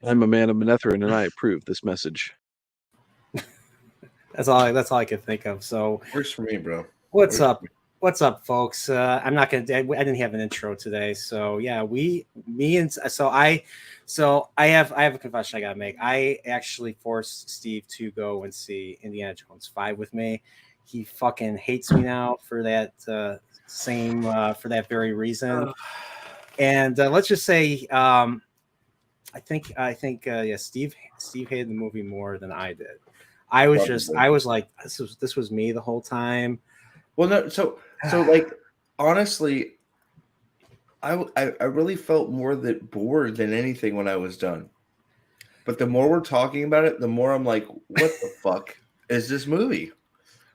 I'm a man of Manetheren, and I approve this message. That's all I could think of. So Works for me, bro. What's up? What's up, folks? I didn't have an intro today, so yeah, I have a confession I gotta make. I actually forced Steve to go and see Indiana Jones 5 with me. He fucking hates me now for that for that very reason. And let's just say, I think yeah, Steve hated the movie more than I did. I was like, this was me the whole time. Well, no, so like honestly, I really felt more bored than anything when I was done. But the more we're talking about it, the more I'm like, what the fuck is this movie?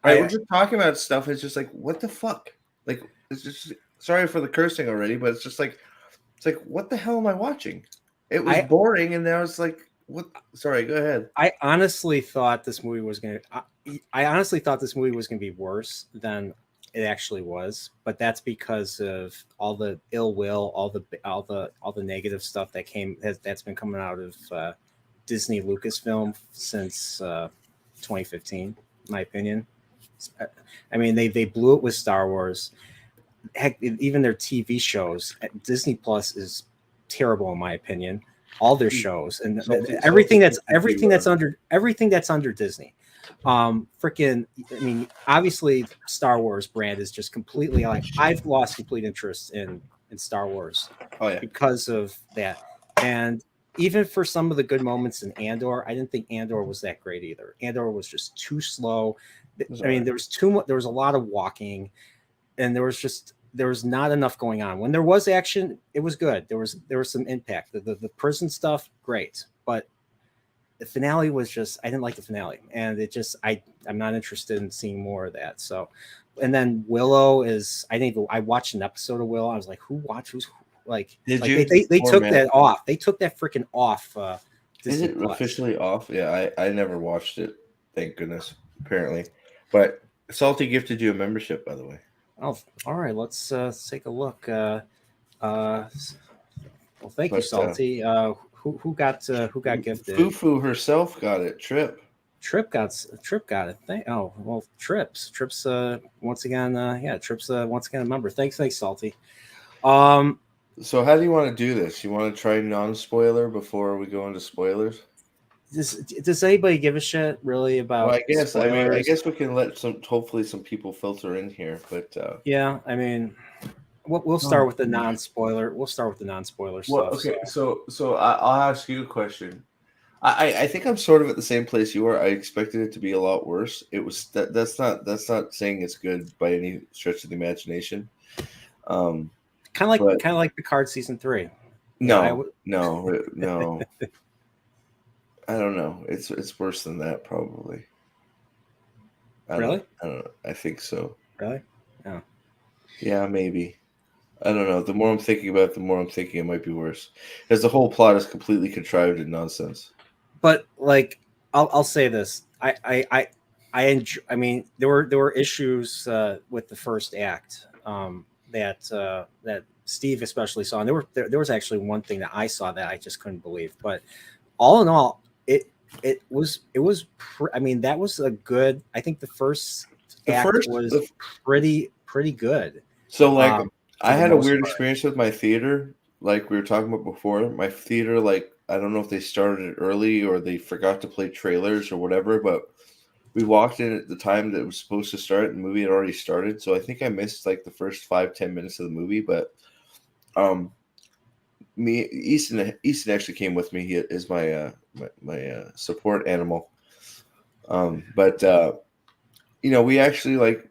Right? We're just talking about stuff. It's just like, what the fuck? Like, it's just sorry for the cursing already, but it's like, what the hell am I watching? It was boring, and now it's like, what? Sorry, go ahead. I honestly thought this movie was gonna. I honestly thought this movie was gonna be worse than it actually was, but that's because of all the ill will, all the negative stuff that's been coming out of Disney Lucasfilm since 2015, in my opinion. I mean, they blew it with Star Wars. Heck, even their TV shows, Disney Plus is terrible in my opinion. All their shows and everything that's under Disney. Freaking, I mean, obviously Star Wars brand is just completely like, I've lost complete interest in Star Wars because of that. And even for some of the good moments in Andor, I didn't think Andor was that great either. Andor was just too slow. I mean, there was a lot of walking, and there was not enough going on. When there was action, it was good. There was some impact. The prison stuff, great, but the finale was just, I didn't like the finale, and it just, I'm not interested in seeing more of that. So, and then Willow is, I watched an episode of Willow. I was like, who's like, did like you? They took that off. They took that freaking off. Is it officially off? Yeah, I never watched it. Thank goodness. Apparently, but Salty gifted you a membership, by the way. Oh, all right. Let's take a look. Well, thank you, Salty. Who got gifted? Fufu herself got it. Trip got it. Trips once again. Trips once again a member. Thanks, Salty. So how do you want to do this? You want to try non-spoiler before we go into spoilers? Does anybody give a shit really about? Well, I guess we can let hopefully some people filter in here, but yeah, I mean, we'll start with the non-spoiler. We'll start with the non-spoiler stuff. Okay, so I'll ask you a question. I think I'm sort of at the same place you are. I expected it to be a lot worse. It was that's not saying it's good by any stretch of the imagination. Kind of like Picard season 3. No. I don't know. It's worse than that, probably. Really? I don't know. I think so. Really? Yeah. Yeah, maybe. I don't know. The more I'm thinking about it, the more I'm thinking it might be worse, because the whole plot is completely contrived and nonsense. But like, I'll say this: I enjoy. I mean, there were issues with the first act that Steve especially saw, and there was actually one thing that I saw that I just couldn't believe. But all in all, it was I mean, that was a good. I think the first act was pretty good. So like, I had a weird experience with my theater, like we were talking about before. My theater, like, I don't know if they started it early or they forgot to play trailers or whatever, but we walked in at the time that it was supposed to start, and the movie had already started. So I think I missed like the first 5-10 minutes of the movie, but Easton actually came with me. He is my support animal. But we actually, like,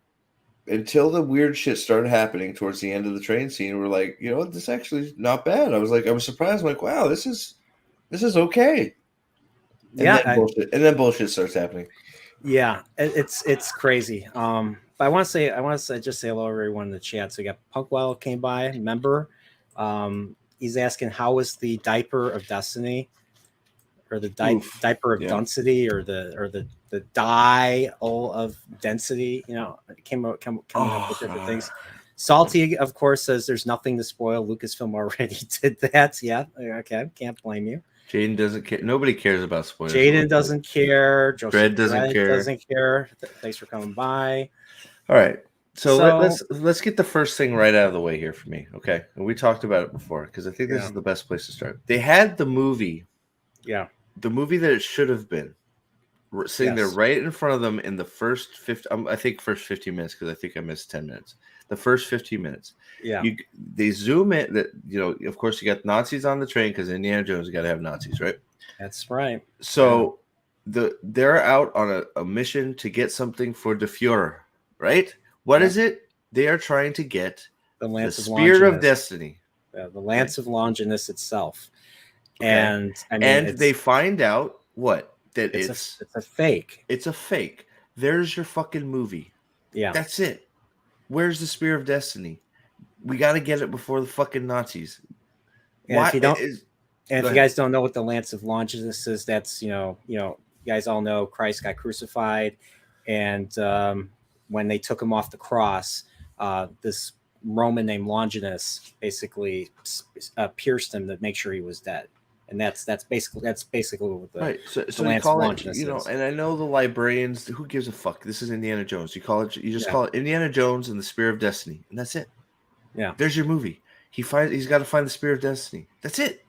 until the weird shit started happening towards the end of the train scene, we're like, this actually is not bad. I was surprised. I'm like, wow, this is okay. And then bullshit starts happening. Yeah, it's crazy. But I want to just say hello to everyone in the chat. So you got Punkwell came by, member. He's asking, how was the diaper of destiny, or the diaper of density, or the dye of density? Came up with different things. Salty, of course, says there's nothing to spoil. Lucasfilm already did that. Yeah, okay, can't blame you. Jaden doesn't care. Nobody cares about spoilers. Jaden doesn't care. Joseph Dredd doesn't care. Doesn't care. Thanks for coming by. All right. So, So- let's get the first thing right out of the way here for me. Okay. And we talked about it before because I think this Yeah. is the best place to start. They had the movie Yeah. that it should have been sitting there Yes. right in front of them in the first 15 first 15 minutes because I think I missed 10 minutes. The first 15 minutes. Yeah. They zoom in that, of course you got Nazis on the train because Indiana Jones, you got to have Nazis, right? That's right. So they're out on a mission to get something for the Fuhrer, right? What is it? They are trying to get The the Lance of Spear of Longinus. Destiny. The Lance of Longinus itself. Okay. And I mean, And they find out what? That it's a fake. it's a fake. There's your fucking movie. Yeah. That's it. Where's the Spear of Destiny? We got to get it before the fucking Nazis. And if you don't, is- and Go if you ahead. guys don't know what the Lance of Longinus is, that's you guys all know Christ got crucified, and when they took him off the cross, this Roman named Longinus basically pierced him to make sure he was dead, and that's basically what the Right, so you Lance call it, Longinus is. and I know the librarians. Who gives a fuck? This is Indiana Jones. You just Yeah. call it Indiana Jones and the Spear of Destiny, and that's it. Yeah. There's your movie. He's got to find the Spear of Destiny. That's it.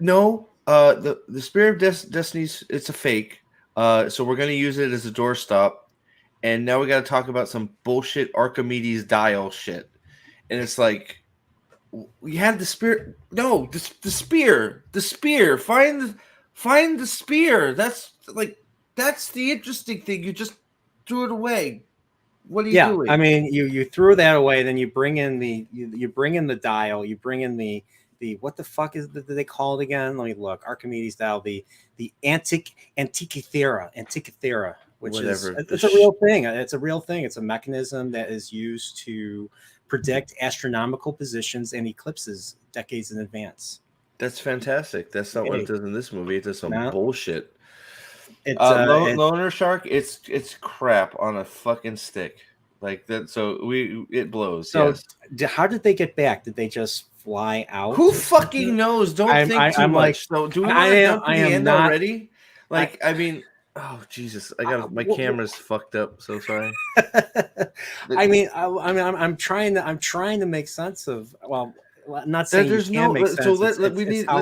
No, the Spear of Destiny's it's a fake. So we're gonna use it as a doorstop, and now we got to talk about some bullshit Archimedes dial shit, and it's like. We had the spear. No, the spear. The spear. Find the spear. That's the interesting thing. You just threw it away. What are you doing? I mean, you threw that away. Then you bring in you bring in the dial. You bring in the what the fuck is they call it again? Let me look. Archimedes dial. The Antikythera, which Whatever. it's a real thing. It's a real thing. It's a mechanism that is used to predict astronomical positions and eclipses decades in advance. That's fantastic. That's not what it does in this movie. It does some bullshit. Loner Shark. It's crap on a fucking stick like that. So it blows. So yes. how did they get back? Did they just fly out? Who fucking knows? Don't think too much. So do we want to jump to the end already? I mean. Oh Jesus! My camera's fucked up. So sorry. I'm trying to make sense of. Well, I'm not saying there's make sense. So let's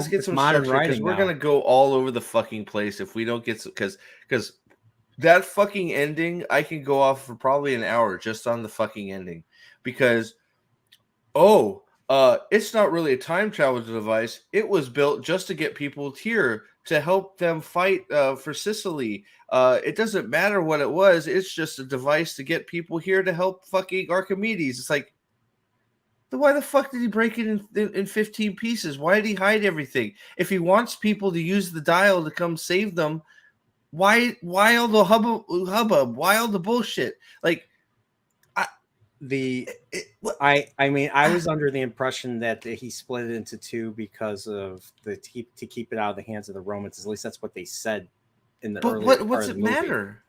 get some modern structure writing. Because we're gonna go all over the fucking place if we don't get because that fucking ending. I can go off for probably an hour just on the fucking ending because it's not really a time travel device. It was built just to get people here to help them fight for Sicily. It doesn't matter what it was. It's just a device to get people here to help fucking Archimedes. It's like, then why the fuck did he break it in 15 pieces? Why did he hide everything? If he wants people to use the dial to come save them, why all the hubbub? Why all the bullshit? Like, I was under the impression that he split it into two because of to keep it out of the hands of the Romans. At least that's what they said in the early. What's it matter?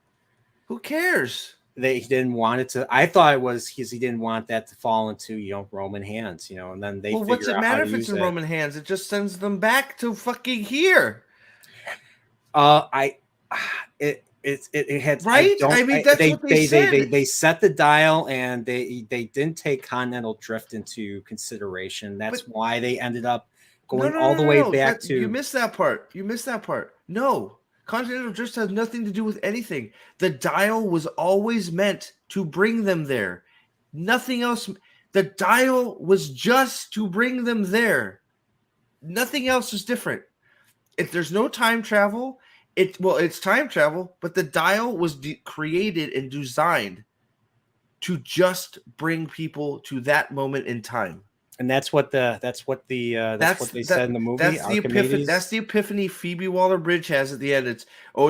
Who cares? He didn't want it to. I thought it was because he didn't want that to fall into Roman hands, and then they. Well, what's it matter if it's in Roman hands? It just sends them back to fucking here. It had right. I mean, that's what they said. They set the dial and they didn't take continental drift into consideration. That's why they ended up going all the way back to. You missed that part. No, continental drift has nothing to do with anything. The dial was always meant to bring them there. Nothing else. The dial was just to bring them there. Nothing else is different. If there's no time travel. It's time travel, but the dial was created and designed to just bring people to that moment in time. And that's what they said in the movie. That's the epiphany Phoebe Waller-Bridge has at the end. It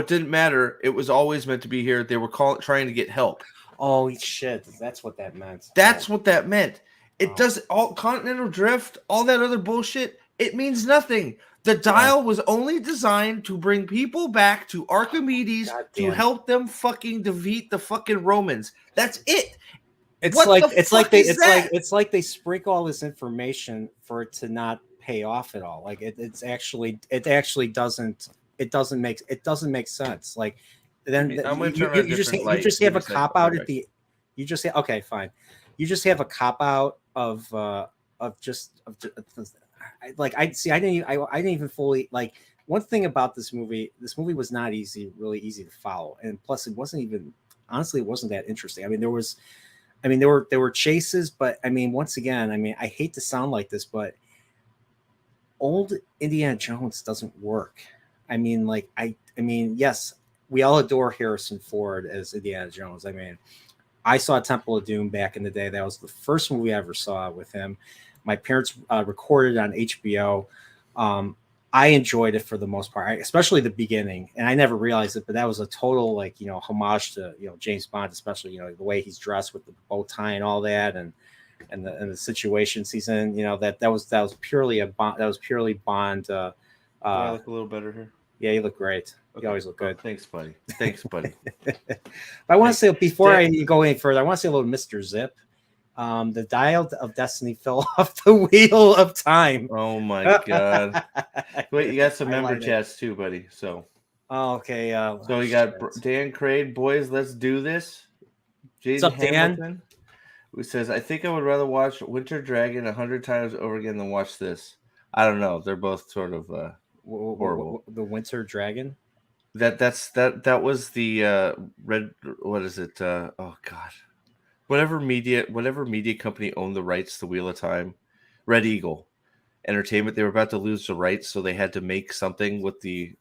didn't matter. It was always meant to be here. They were trying to get help. Oh shit! That's what that meant. That's what that meant. It does all continental drift, all that other bullshit. It means nothing. The dial was only designed to bring people back to Archimedes to help them fucking defeat the fucking Romans. That's it. It's like they sprinkle all this information for it to not pay off at all. Like it actually doesn't make sense. Like then I'm gonna turn on a you just different light. you just Give have me a a sec, cop I'll out be at back. the you just have okay fine you just have a cop out of like I didn't even fully like one thing about this movie was not really easy to follow, and plus it wasn't even honestly it wasn't that interesting. I mean there were chases, but I mean once again, I mean I hate to sound like this, but old Indiana Jones doesn't work. I mean like I mean yes, we all adore Harrison Ford as Indiana Jones. I mean I saw Temple of Doom back in the day. That was the first movie I ever saw with him. My parents recorded it on HBO. I enjoyed it for the most part, especially the beginning, and I never realized it, but that was a total homage to James Bond, especially the way he's dressed with the bow tie and all that, and the situations he's in. That was purely Bond. Do I look a little better here? Yeah, you look great. Okay. You always look good. Oh, thanks, buddy. Thanks, buddy. But I want to say before I go any further, I want to say a little Mr. Zip. The dial of destiny fell off the wheel of time. Oh my god! Wait, you got some member chats too, buddy. So. Oh, okay. So we got Dan Craig. Boys, let's do this. What's up, Dan? Hamilton, who says, "I think I would rather watch Winter Dragon 100 times over again than watch this." I don't know. They're both sort of horrible. The Winter Dragon. That was the red. What is it? Oh God. Whatever media company owned the rights to Wheel of Time, Red Eagle Entertainment. They were about to lose the rights, so they had to make something with the.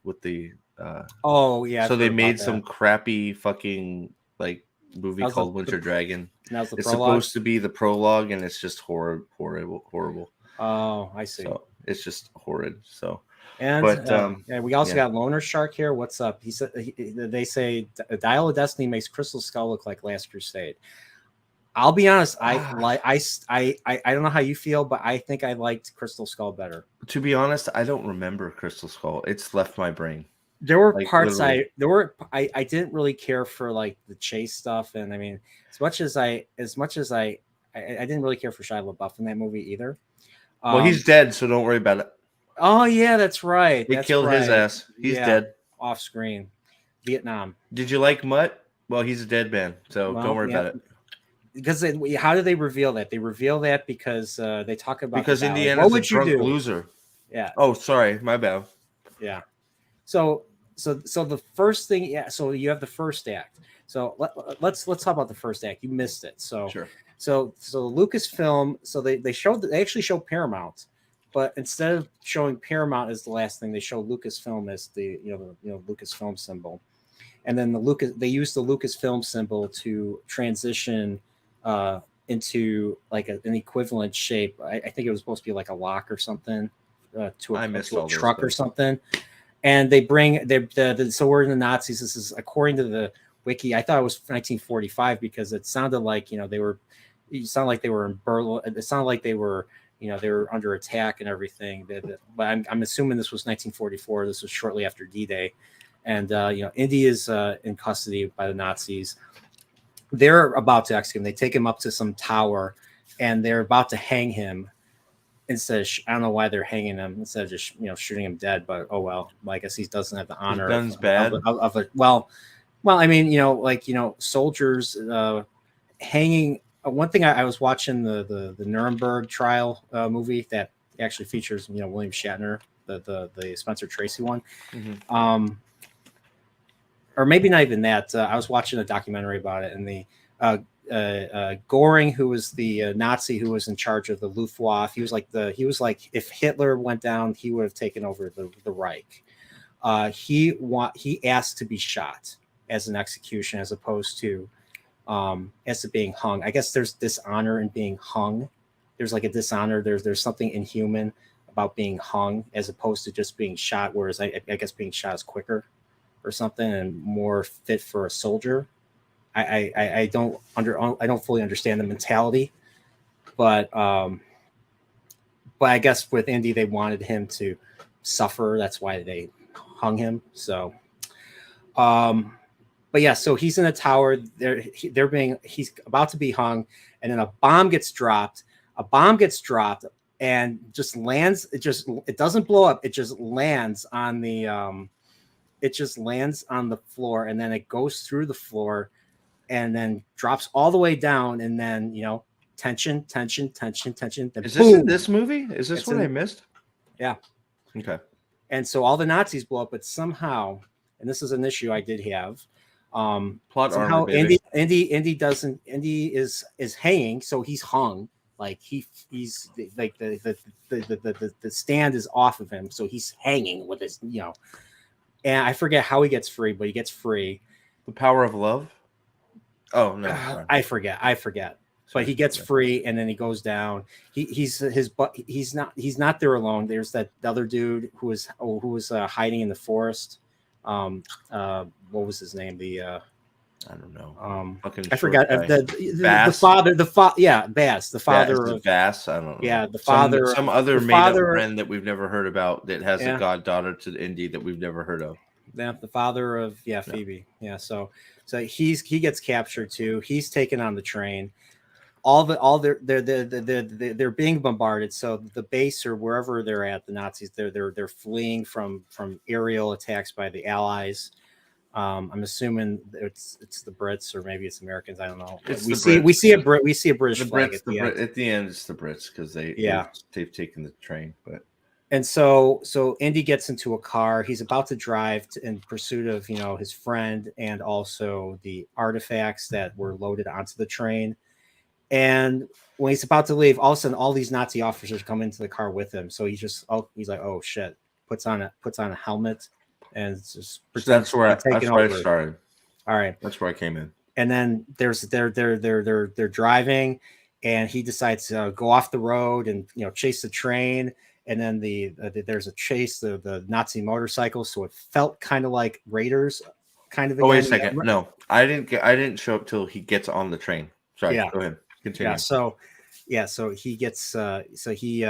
Oh yeah. So they made some crappy fucking like movie called Winter Dragon. It's supposed to be the prologue, and it's just horrible. Oh, I see. So it's just horrid. So. And we also got Loner Shark here. What's up? He said they say Dial of Destiny makes Crystal Skull look like Last Crusade. I'll be honest. I don't know how you feel, but I think I liked Crystal Skull better. To be honest, I don't remember Crystal Skull. It's left my brain. There were parts I didn't really care for, like the chase stuff, and I mean, as much as I didn't really care for Shia LaBeouf in that movie either. Well, he's dead, so don't worry about it. Oh yeah, that's right. They killed his ass. He's dead. Off screen. Vietnam. Did you like Mutt? Well, he's a dead man, so don't worry about it. Because how do they reveal that? They reveal that because they talk about Indiana's a drunk loser. Yeah. Oh, sorry, my bad. Yeah. So the first thing, yeah. So you have the first act. So let's talk about the first act. You missed it. So sure. So Lucasfilm. So they actually show Paramount. But instead of showing Paramount as the last thing, they show Lucasfilm as the Lucasfilm symbol, and then they use the Lucasfilm symbol to transition into like an equivalent shape. I think it was supposed to be like a lock or something to a truck or something. And they bring so we're in the Nazis. This is according to the wiki. I thought it was 1945 because it sounded like they were in Berlin. It sounded like they were. They were under attack and everything. But I'm assuming this was 1944. This was shortly after D-Day. And, Indy is in custody by the Nazis. They're about to execute him. They take him up to some tower, and they're about to hang him. Instead of, I don't know why they're hanging him instead of just, shooting him dead. But, oh, well, I guess he doesn't have the honor. His gun's bad. Well, I mean, soldiers hanging. One thing I was watching the Nuremberg trial movie that actually features William Shatner, the Spencer Tracy one, or maybe not even that. I was watching a documentary about it, and the Goring, who was the Nazi who was in charge of the Luftwaffe, he was like if Hitler went down, he would have taken over the Reich. He asked to be shot as an execution as opposed to being hung. I guess there's dishonor in being hung. There's like a dishonor. There's something inhuman about being hung as opposed to just being shot. Whereas I guess being shot is quicker or something and more fit for a soldier. I don't fully understand the mentality, but I guess with Indy they wanted him to suffer. That's why they hung him. So. But yeah, so he's in a tower. He's about to be hung, and then a bomb gets dropped. and just lands. It doesn't blow up. It just lands on the floor, and then it goes through the floor, and then drops all the way down, and then tension. Then Is this boom. in this movie? Is this what I missed? Yeah. Okay. And so all the Nazis blow up, but somehow, and this is an issue I did have. Plot somehow armor, baby. Indy is hanging, so he's hung. Like he's like the stand is off of him, so he's hanging with his And I forget how he gets free, but he gets free. The power of love. Oh no, sorry. I forget. But he gets free, and then he goes down. He's not there alone. There's that other dude who was hiding in the forest. What was his name? I don't know. I forgot Bass. the father. Bass, the father of Bass. I don't know. Yeah, the father. Some other the made up father, friend that we've never heard about that has a goddaughter to Indy that we've never heard of. Yeah, the father of Phoebe. Yeah, so he gets captured too. He's taken on the train. They're being bombarded. So the base or wherever they're at, the Nazis, they're fleeing from aerial attacks by the Allies. I'm assuming it's the Brits or maybe it's Americans. I don't know. We see a British flag at the end. At the end, it's the Brits because they've taken the train. But and so Indy gets into a car. He's about to drive in pursuit of his friend and also the artifacts that were loaded onto the train. And when he's about to leave, all of a sudden, all these Nazi officers come into the car with him. So he's like, oh shit! Puts on a helmet, and it's just that's where I started. All right, that's where I came in. And then they're driving, and he decides to go off the road and chase the train. And then there's a chase the Nazi motorcycle. So it felt kind of like Raiders, kind of. Oh, wait a second! No, I didn't show up till he gets on the train. Sorry, go ahead. Continue. So he gets so he's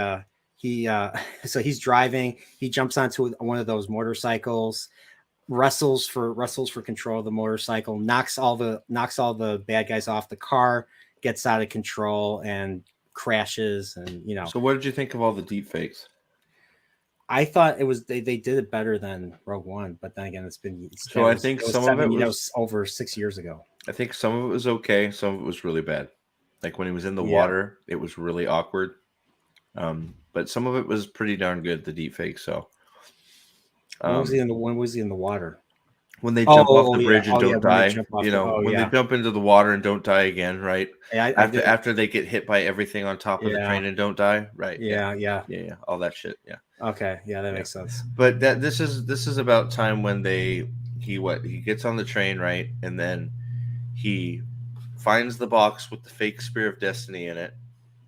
driving. He jumps onto one of those motorcycles, wrestles for control of the motorcycle, knocks all the bad guys off the car, gets out of control and crashes. And So what did you think of all the deep fakes? I thought it was they did it better than Rogue One, but then again, I think some of it was over 6 years ago. I think some of it was okay, some of it was really bad. Like when he was in the water, it was really awkward. But some of it was pretty darn good, the deep fake. So when was he in the water? When they jump off the bridge and don't die, when they jump into the water and don't die again, right? Yeah, after they get hit by everything on top of the train and don't die, right? Yeah, all that shit. Yeah. Okay, yeah, that makes sense. But this is about time when he gets on the train, right, and then he finds the box with the fake Spear of Destiny in it.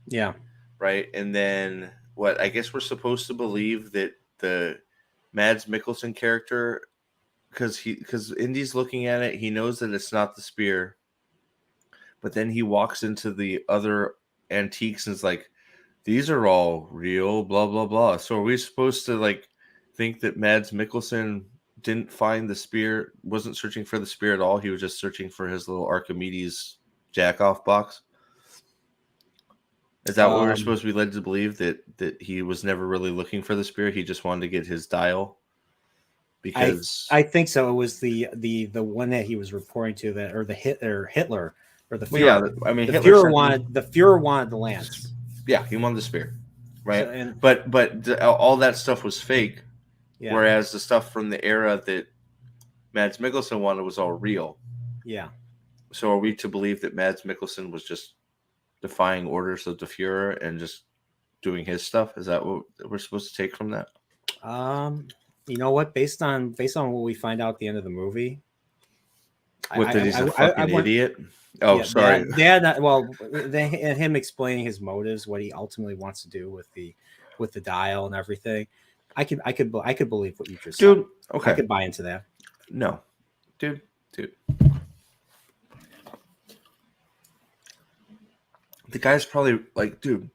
Yeah. Right, and then I guess we're supposed to believe that the Mads Mikkelsen character, because Indy's looking at it, he knows that it's not the spear, but then he walks into the other antiques and is like, these are all real, blah blah blah. So are we supposed to think that Mads Mikkelsen didn't find the spear, wasn't searching for the spear at all? He was just searching for his little Archimedes jack-off box. Is that what we're supposed to be led to believe, that he was never really looking for the spear? He just wanted to get his dial. Because I think so. It was the one that he was reporting to, that or the Hitler or the Fuhrer. Yeah, I mean, the Fuhrer wanted the lance. Yeah, he wanted the spear, right? But all that stuff was fake. Yeah. Whereas the stuff from the era that Mads Mikkelsen wanted was all real. Yeah. So are we to believe that Mads Mikkelsen was just defying orders of the Fuhrer and just doing his stuff? Is that what we're supposed to take from that? You know what? Based on what we find out at the end of the movie, he's a fucking idiot. Oh, yeah, sorry. And him explaining his motives, what he ultimately wants to do with the dial and everything. I could believe what you just said. Okay, I could buy into that. No, dude. The guy's probably like, dude,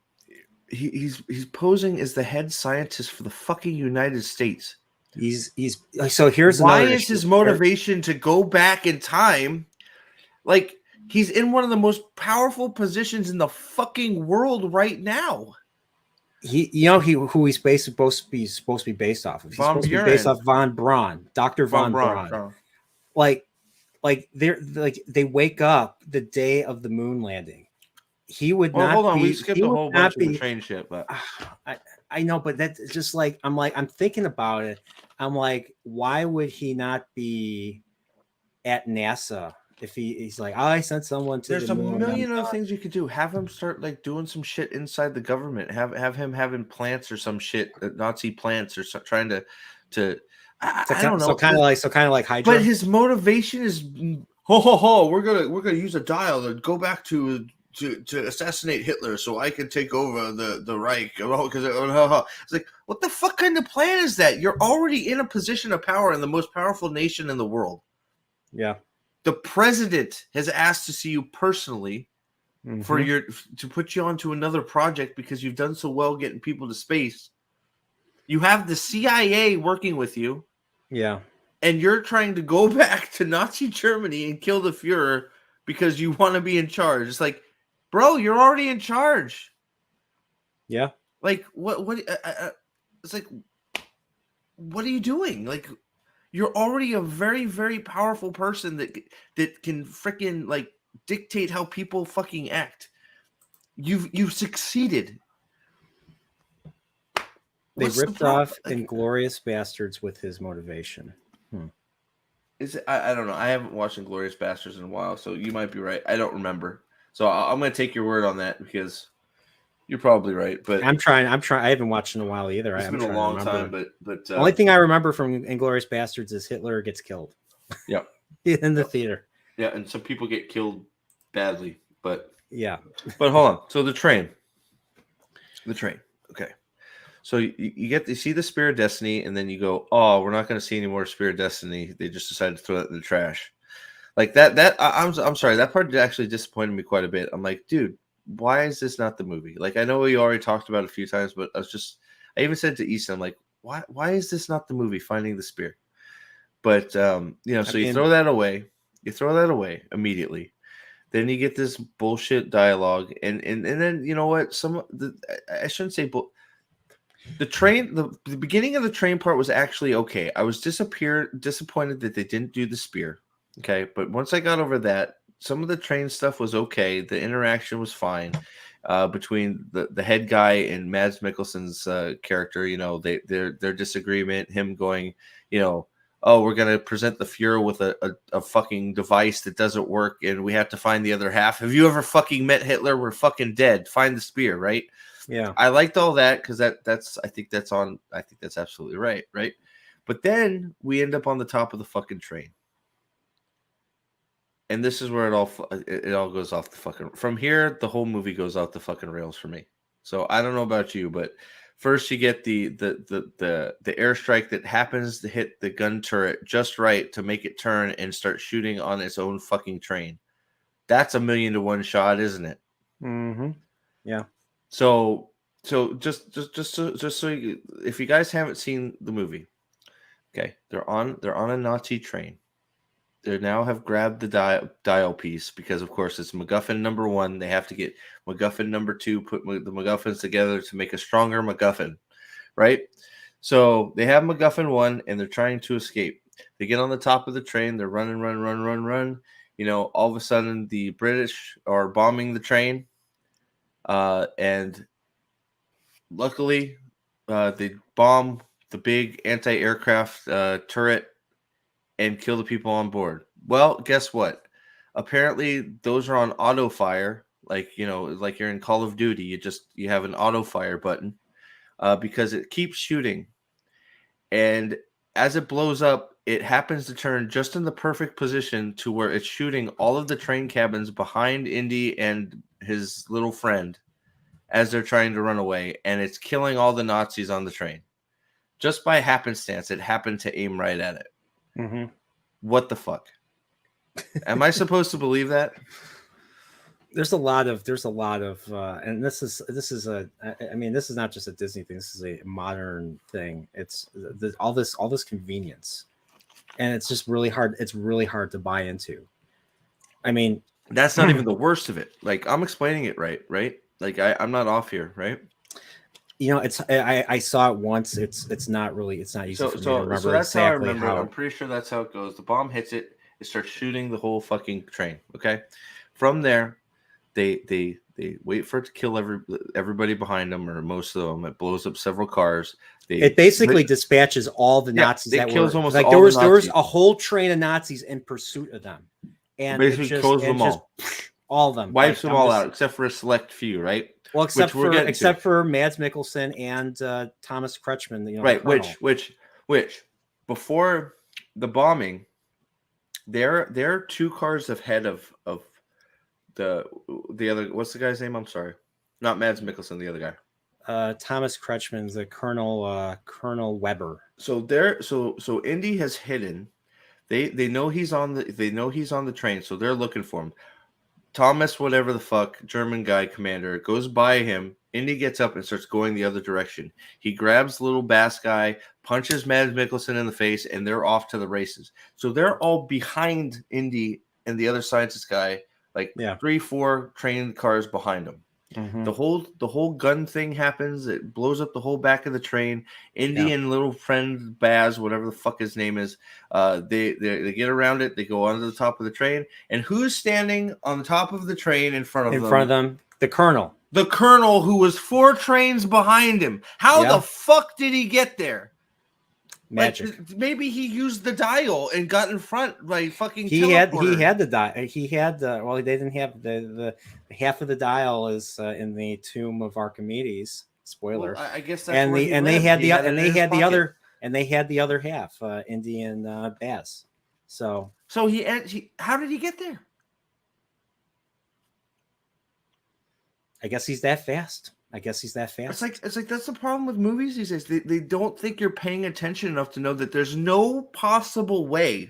he's posing as the head scientist for the fucking United States. So here's why is his motivation to go back in time? Like, he's in one of the most powerful positions in the fucking world right now. who he's supposed to be based off of. He's Von supposed to be based Buren. off Von Braun, Dr. Von Braun. Like they wake up the day of the moon landing. He would not. Hold on, be, we skipped a whole bunch of the train shit, but I know, but that's just like I'm thinking about it. I'm like, why would he not be at NASA if he's like, I sent someone to there's the a moon. million other things you could do. Have him start like doing some shit inside the government. Have him having plants or some shit, Nazi plants or trying to I don't know. So kind of like Hydra. But his motivation is we're gonna use a dial to go back to assassinate Hitler so I can take over the Reich. Because it's like, what the fuck kind of plan is that? You're already in a position of power in the most powerful nation in the world. Yeah. The president has asked to see you personally to put you onto another project because you've done so well getting people to space. You have the CIA working with you. Yeah. And you're trying to go back to Nazi Germany and kill the Fuhrer because you want to be in charge. It's like, bro, you're already in charge. Yeah. Like, what it's like, what are you doing? Like, you're already a very, very powerful person that can freaking like dictate how people fucking act. You've succeeded. They ripped off Inglourious Bastards with his motivation. Is it, I don't know. I haven't watched Inglourious Bastards in a while, so you might be right. I don't remember. So I'm going to take your word on that because you're probably right. But I'm trying. I haven't watched in a while either. It's been a long time, but the only thing I remember from Inglourious Bastards is Hitler gets killed. Yep. In the theater. Yeah, and some people get killed badly, but yeah. But hold on. So the train. Okay. So you see the Spear of Destiny, and then you go, oh, we're not going to see any more Spear of Destiny. They just decided to throw it in the trash. Like that. I'm sorry. That part actually disappointed me quite a bit. I'm like, dude, why is this not the movie? Like, I know we already talked about it a few times, but I even said to Easton, I'm like, why is this not the movie, Finding the Spear? But you throw that away. You throw that away immediately. Then you get this bullshit dialogue, and then you know what? I shouldn't say the train. The beginning of the train part was actually okay. I was disappointed that they didn't do the spear. Okay, but once I got over that, some of the train stuff was okay. The interaction was fine between the head guy and Mads Mikkelsen's character. You know, their disagreement, him going, oh, we're going to present the Fuhrer with a fucking device that doesn't work, and we have to find the other half. Have you ever fucking met Hitler? We're fucking dead. Find the spear, right? Yeah. I liked all that because I think that's absolutely right? But then we end up on the top of the fucking train. And this is where it all goes off the fucking... From here, the whole movie goes off the fucking rails for me. So I don't know about you, but first you get the airstrike that happens to hit the gun turret just right to make it turn and start shooting on its own fucking train. That's a 1,000,000 to 1 shot, isn't it? Mm-hmm. Yeah. So just so if you guys haven't seen the movie, okay, they're on a Nazi train. They now have grabbed the dial piece because, of course, it's MacGuffin number 1. They have to get MacGuffin number 2, put the MacGuffins together to make a stronger MacGuffin, right? So they have MacGuffin 1, and they're trying to escape. They get on the top of the train. They're running. All of a sudden, the British are bombing the train, and luckily, they bomb the big anti-aircraft turret and kill the people on board. Well, guess what? Apparently, those are on auto fire. Like you're in Call of Duty, you have an auto fire button because it keeps shooting. And as it blows up, it happens to turn just in the perfect position to where it's shooting all of the train cabins behind Indy and his little friend as they're trying to run away, and it's killing all the Nazis on the train. Just by happenstance, it happened to aim right at it. Mm-hmm. What the fuck? Am I supposed to believe that? There's a lot of, and this is not just a Disney thing. This is a modern thing. It's all this convenience, and it's just really hard. It's really hard to buy into. I mean, that's not even the worst of it. Like, I'm explaining it right? Like, I'm not off here, right? It's I saw it once. It's not really it's not easy So for me to so remember so that's how I exactly remember. how. I'm pretty sure that's how it goes. The bomb hits it. It starts shooting the whole fucking train. Okay, from there, they wait for it to kill everybody behind them or most of them. It blows up several cars. It basically dispatches all the Yeah, Nazis it that kills were almost like all there the was Nazis. a whole train of Nazis in pursuit of them, and Basically kills them all of them, wipes like, them all out except for a select few, right? Well, except Which we're getting to. except for Mads Mikkelsen and Thomas Kretschmann, right? the colonel. Which before the bombing, they're 2 cars ahead of the other. What's the guy's name? I'm sorry, not Mads Mikkelsen, the other guy. Thomas Kretschmann's the Colonel Weber. So Indy has hidden. They know he's on the train, so they're looking for him. Thomas, whatever the fuck, German guy commander, goes by him. Indy gets up and starts going the other direction. He grabs the little Bass guy, punches Mads Mikkelsen in the face, and they're off to the races. So they're all behind Indy and the other scientist guy, like 3-4 train cars behind him. Mm-hmm. The whole gun thing happens. It blows up the whole back of the train. Indy and little friend Baz, whatever the fuck his name is, they get around it. They go onto the top of the train. And who's standing on the top of the train in front of them? In front of them, the colonel. The colonel, who was 4 trains behind him. How the fuck did he get there? Magic. Like, maybe he used the dial and got in front by fucking. He had the dial. He had the. Well, they didn't have the half of the dial is in the tomb of Archimedes. Spoiler. Well, I guess that's they had the other half. Indian Bass. So he how did he get there? I guess he's that fast. It's like that's the problem with movies these days. They don't think you're paying attention enough to know that there's no possible way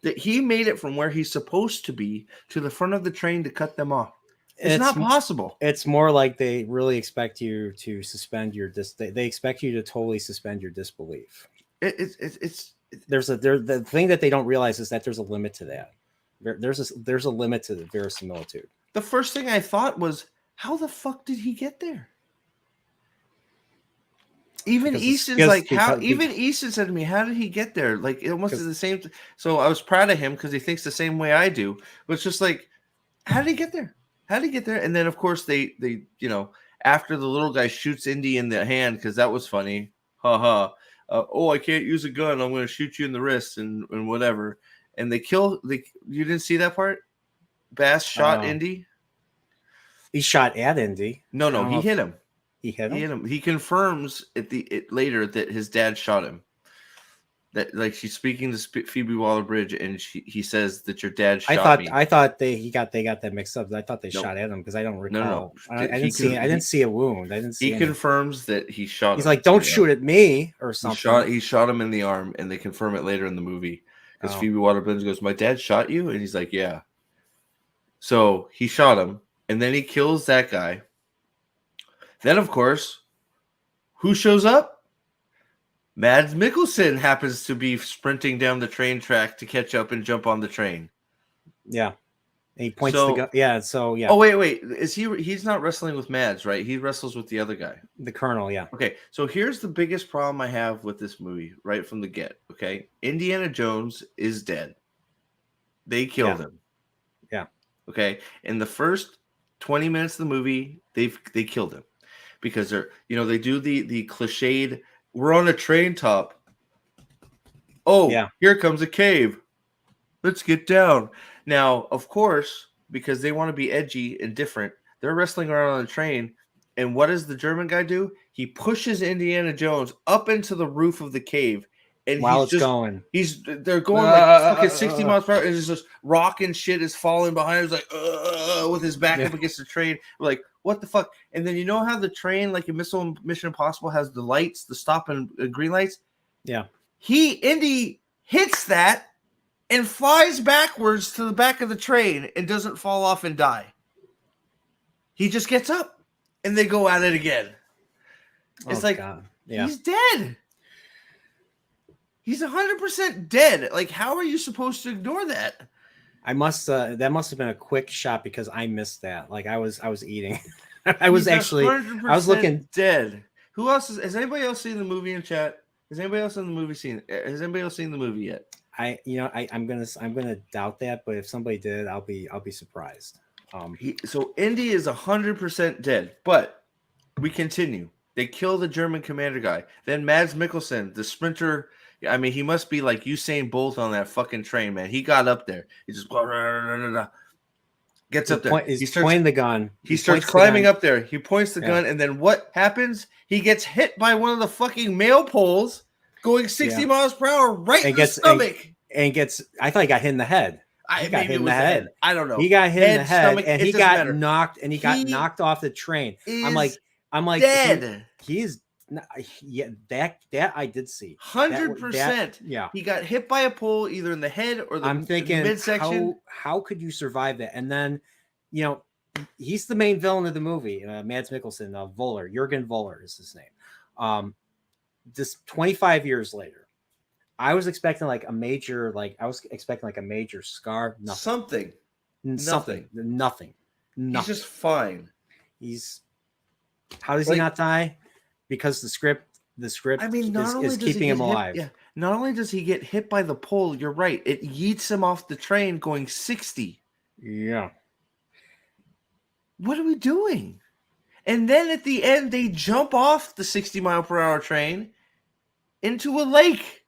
that he made it from where he's supposed to be to the front of the train to cut them off. It's not possible. It's more like they really expect you to suspend your they expect you to totally suspend your disbelief. The thing that they don't realize is that there's a limit to that. There's a limit to the verisimilitude. The first thing I thought was, how the fuck did he get there? Even Easton said to me, how did he get there? Like, it almost is the same. So I was proud of him because he thinks the same way I do. But it's just like, how did he get there? And then, of course, they after the little guy shoots Indy in the hand, because that was funny. I can't use a gun. I'm going to shoot you in the wrist and whatever. And you didn't see that part? Bass shot Indy. He shot at Indy. No, he hit him. He hit him. He confirms later that his dad shot him. That, like, she's speaking to Phoebe Waller-Bridge, and he says that your dad shot me. I thought they got that mixed up. I thought they shot at him because I don't recall. No. I didn't see a wound. I didn't see. He confirms that he shot. He's like, "Don't shoot at me" or something. He shot him in the arm, and they confirm it later in the movie because Phoebe Waller-Bridge goes, "My dad shot you," and he's like, "Yeah." So he shot him. And then he kills that guy. Then, of course, who shows up? Mads Mikkelsen happens to be sprinting down the train track to catch up and jump on the train. Yeah. And he points the gun. Yeah, so, yeah. Oh, wait. He's not wrestling with Mads, right? He wrestles with the other guy. The colonel, yeah. Okay, so here's the biggest problem I have with this movie right from the get, okay? Indiana Jones is dead. They killed him. Yeah. Okay, in the first 20 minutes of the movie, they killed him because they do the cliched, we're on a train top. Oh, yeah. Here comes a cave. Let's get down. Now, of course, because they want to be edgy and different, they're wrestling around on the train. And what does the German guy do? He pushes Indiana Jones up into the roof of the cave. And while they're going like fucking 60 miles per hour, and it's just rock and shit is falling behind him. He's like, with his back up against the train. We're like, what the fuck? And then you know how the train, like in Mission Impossible, has the lights, the stop and green lights? Yeah. Indy hits that and flies backwards to the back of the train and doesn't fall off and die. He just gets up and they go at it again. It's he's dead. He's 100% dead. Like, how are you supposed to ignore that? That must have been a quick shot because I missed that. Like, I was eating. I was He's actually, I was 100% looking. dead. Who else has anybody else seen the movie in chat? Has anybody else in the movie has anybody else seen the movie yet? I'm gonna doubt that, but if somebody did, I'll be surprised. So Indy is 100% dead, but we continue. They kill the German commander guy. Then Mads Mikkelsen, the sprinter. I mean, he must be like Usain Bolt on that fucking train, man. He got up there. He just gets up there. He starts pointing the gun. He starts climbing up there. He points the gun, and then what happens? He gets hit by one of the fucking mail poles going 60 miles per hour right in the stomach. And gets, I thought he got hit in the head. He got hit in the head. I don't know. He got hit in the head, stomach, and he got knocked, and he got knocked off the train. I'm like dead. He's that I did see 100%. Yeah, he got hit by a pole either in the head or the I'm thinking midsection. How could you survive that? And then, he's the main villain of the movie. Mads Mikkelsen, Voller, Jürgen Voller is his name. Just 25 years later. I was expecting like a major scar. Nothing. Nothing. He's just fine. How does he not die? Because the script I mean, is keeping him alive. Yeah. Not only does he get hit by the pole, you're right. It yeets him off the train going 60. Yeah. What are we doing? And then at the end, they jump off the 60-mile-per-hour train into a lake.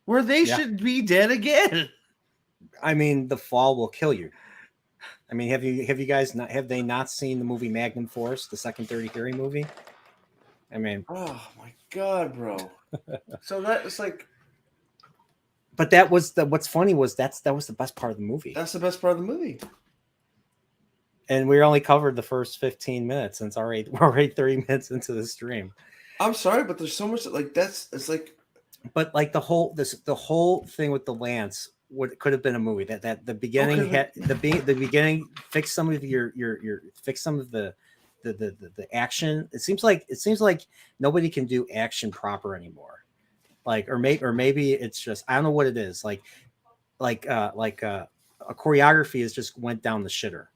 Where they should be dead again. I mean, the fall will kill you. I mean, have you guys not seen the movie Magnum Force, the second Dirty Harry movie? I mean, oh my god, bro. So that was like, but that was what's funny was that was the best part of the movie. That's the best part of the movie. And we only covered the first 15 minutes, and we're already 30 minutes into the stream. I'm sorry, but there's so much it's like. But like the whole thing with the Lance could have been a movie. That the beginning the beginning fix some of fix some of the action. It seems like nobody can do action proper anymore. Like or maybe it's just, I don't know what it is. Like a choreography has just went down the shitter.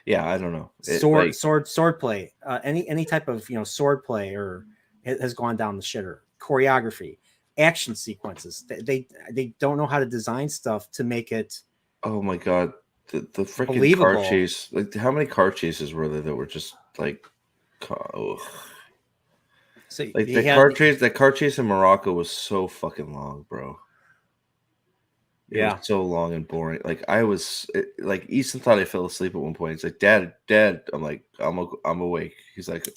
Yeah, I don't know. Sword play. Any type of sword play or it has gone down the shitter. Choreography. Action sequences, they don't know how to design stuff to make it. Oh my god, the freaking car chase! Like, how many car chases were there that were just like, oh. So like the car chase in Morocco was so fucking long, bro. It was so long and boring. Like like Easton thought I fell asleep at one point. He's like, Dad. I'm like, I'm awake. He's like,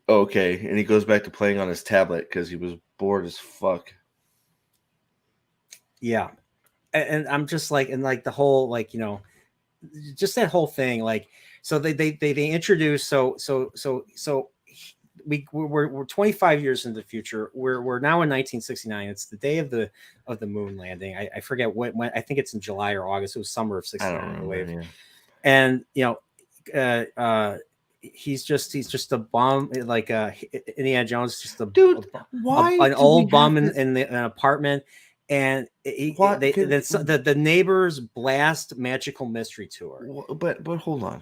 okay, and he goes back to playing on his tablet because he was bored as fuck. Yeah, and I'm just like, and like the whole just that whole thing. Like, so they introduce we're 25 years into the future. We're now in 1969. It's the day of the moon landing. I forget when. I think it's in July or August. It was summer of 69. I don't remember, and he's just a bum, like Indiana Jones, just an old bum in an apartment, and the neighbors blast Magical Mystery Tour. But hold on,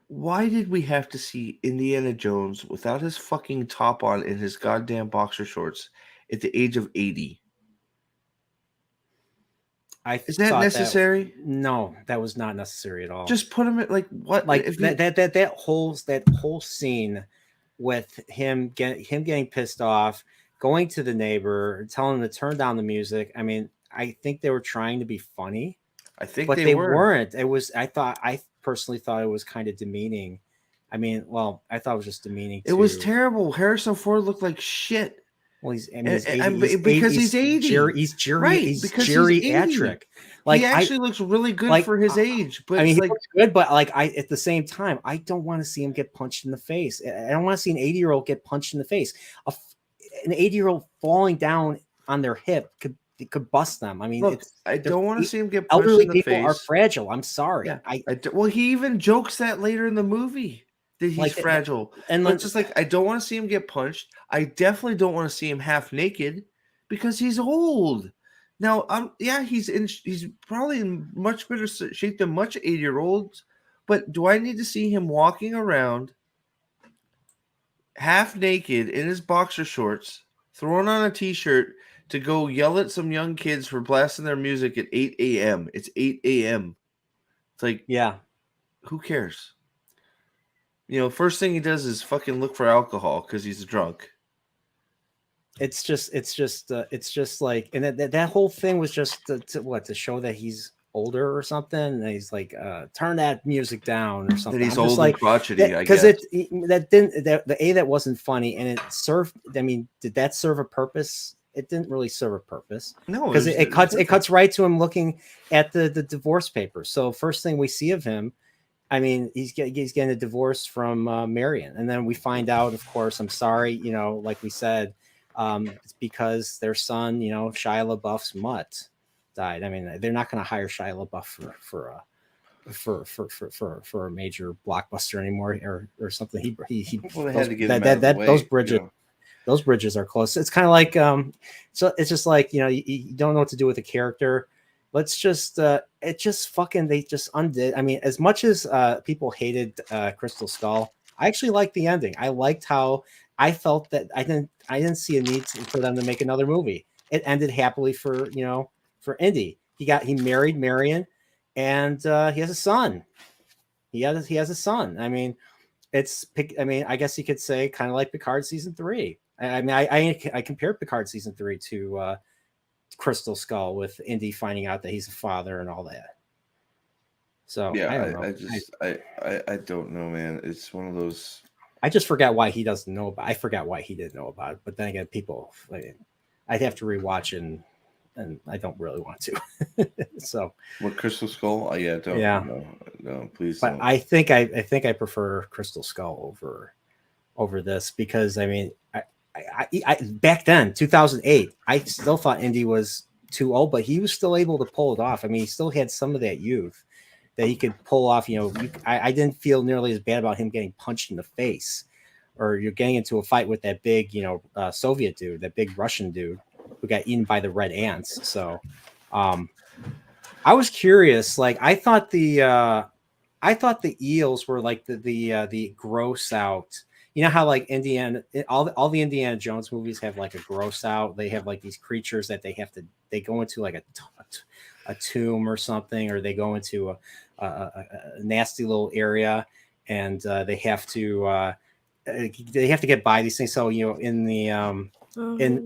why did we have to see Indiana Jones without his fucking top on in his goddamn boxer shorts at the age of 80? Is that necessary? No, that was not necessary at all. Just put him at what? Like that whole scene with him getting pissed off, going to the neighbor, telling him to turn down the music. I mean, I think they were trying to be funny. I think, but they weren't. It was. I personally thought it was kind of demeaning. I mean, well, I thought it was just demeaning. It was terrible. Harrison Ford looked like shit. Well, he's 80. He's 80. He's geriatric. Like, he actually looks really good for his age. But he looks good, but at the same time, I don't want to see him get punched in the face. I don't want to see an 80-year-old get punched in the face. An 80-year-old falling down on their hip could bust them. I mean, look, I don't want to see him get punched in the face. Elderly people are fragile. I'm sorry. Yeah, well, he even jokes that later in the movie. That he's fragile, and it's just I don't want to see him get punched. I definitely don't want to see him half naked because he's old. Now, he's probably in much better shape than much 80-year-olds. But do I need to see him walking around half naked in his boxer shorts, throwing on a t-shirt to go yell at some young kids for blasting their music at 8 a.m. It's 8 a.m. It's like, Yeah. who cares? First thing he does is fucking look for alcohol because he's drunk. It's just like, and that whole thing was just to show that he's older or something. And he's like, turn that music down or something. That he's I'm just old like, and crotchety, I because guess. that wasn't funny, and it served. I mean, did that serve a purpose? It didn't really serve a purpose. No, because it cuts right to him looking at the divorce papers. So first thing we see of him, I mean, he's getting a divorce from Marion, and then we find out, of course, I'm sorry, like we said, it's because their son, Shia LaBeouf's mutt died. I mean, they're not going to hire Shia LaBeouf for a major blockbuster anymore, or something. He well, they had to get him out of the way, those bridges are close. It's kind of like so it's just like, you don't know what to do with a character. Let's just they just undid. I mean, as much as people hated Crystal Skull, I actually liked the ending. I liked how I felt that I didn't see a need for them to make another movie. It ended happily for Indy. He married Marion, and he has a son. He has a son. I mean, I guess you could say kind of like Picard season 3. I mean, I compared Picard season 3 to Crystal Skull, with Indy finding out that he's a father and all that. So yeah, I don't know. I don't know, man. It's one of those. I just forgot why he doesn't know about. I forgot why he didn't know about it. But then again, I'd have to rewatch and I don't really want to. So What, Crystal Skull? Oh, yeah, don't. Yeah. No, please. But don't. I think I prefer Crystal Skull over this, because I mean, I back then, 2008, I still thought Indy was too old, but he was still able to pull it off. I mean, he still had some of that youth that he could pull off. I didn't feel nearly as bad about him getting punched in the face, or you're getting into a fight with that big, Soviet dude, that big Russian dude who got eaten by the red ants. So, I was curious. Like, I thought the eels were like the gross out. You know how like all the Indiana Jones movies have like a gross out. They have like these creatures that they go into like a tomb or something, or they go into a nasty little area, and they have to get by these things. So in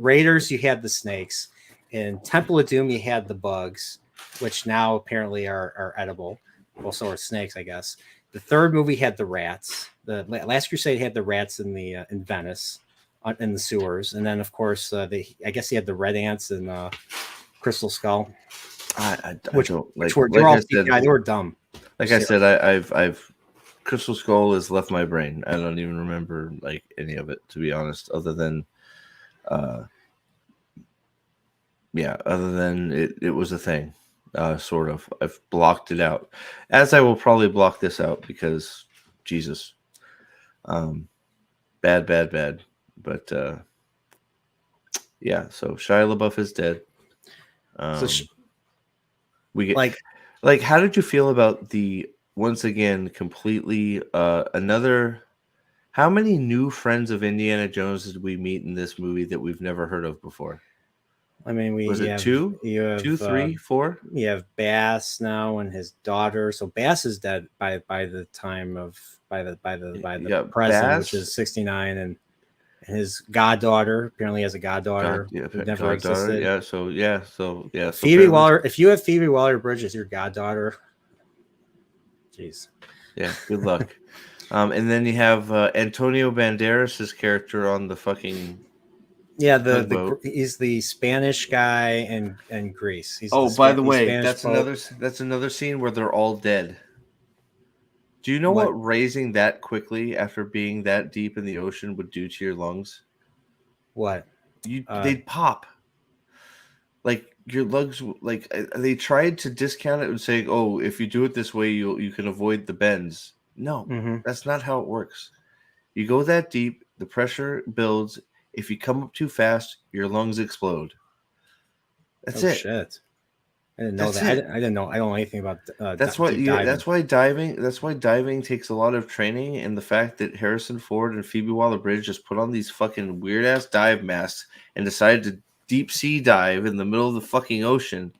Raiders you had the snakes, in Temple of Doom you had the bugs, which now apparently are edible. Well, so are snakes, I guess. The third movie had the rats. The Last Crusade had the rats in Venice, in the sewers, and then of course I guess he had the red ants in Crystal Skull, which were they're all CGI. They were dumb. Like I said, I've Crystal Skull has left my brain. I don't even remember like any of it, to be honest, other than it was a thing. Sort of. I've blocked it out, as I will probably block this out, because Jesus, bad. But yeah. So Shia LaBeouf is dead. We get like how did you feel about the, once again, completely another? How many new friends of Indiana Jones did we meet in this movie that we've never heard of before? I mean, was it two? You have 2, 3, 4? You have Bass now and his daughter. So Bass is dead by the time of the present, Bass, which is 69, and his goddaughter apparently has a goddaughter who never existed. So Phoebe Waller. If you have Phoebe Waller-Bridge as your goddaughter, jeez. Yeah, good luck. And then you have Antonio Banderas' character on the fucking. Yeah, he's the Spanish guy in Greece. By the way, that's another scene where they're all dead. Do you know what raising that quickly after being that deep in the ocean would do to your lungs? What? They'd pop. Like your lungs, like they tried to discount it and say, "Oh, if you do it this way, you can avoid the bends." No, That's not how it works. You go that deep, the pressure builds. If you come up too fast, your lungs explode. That's it. Shit. I didn't know That's that. it. I didn't know. I don't know anything about. That's why deep diving. That's why diving takes a lot of training, and the fact that Harrison Ford and Phoebe Waller-Bridge just put on these fucking weird ass dive masks and decided to deep sea dive in the middle of the fucking ocean,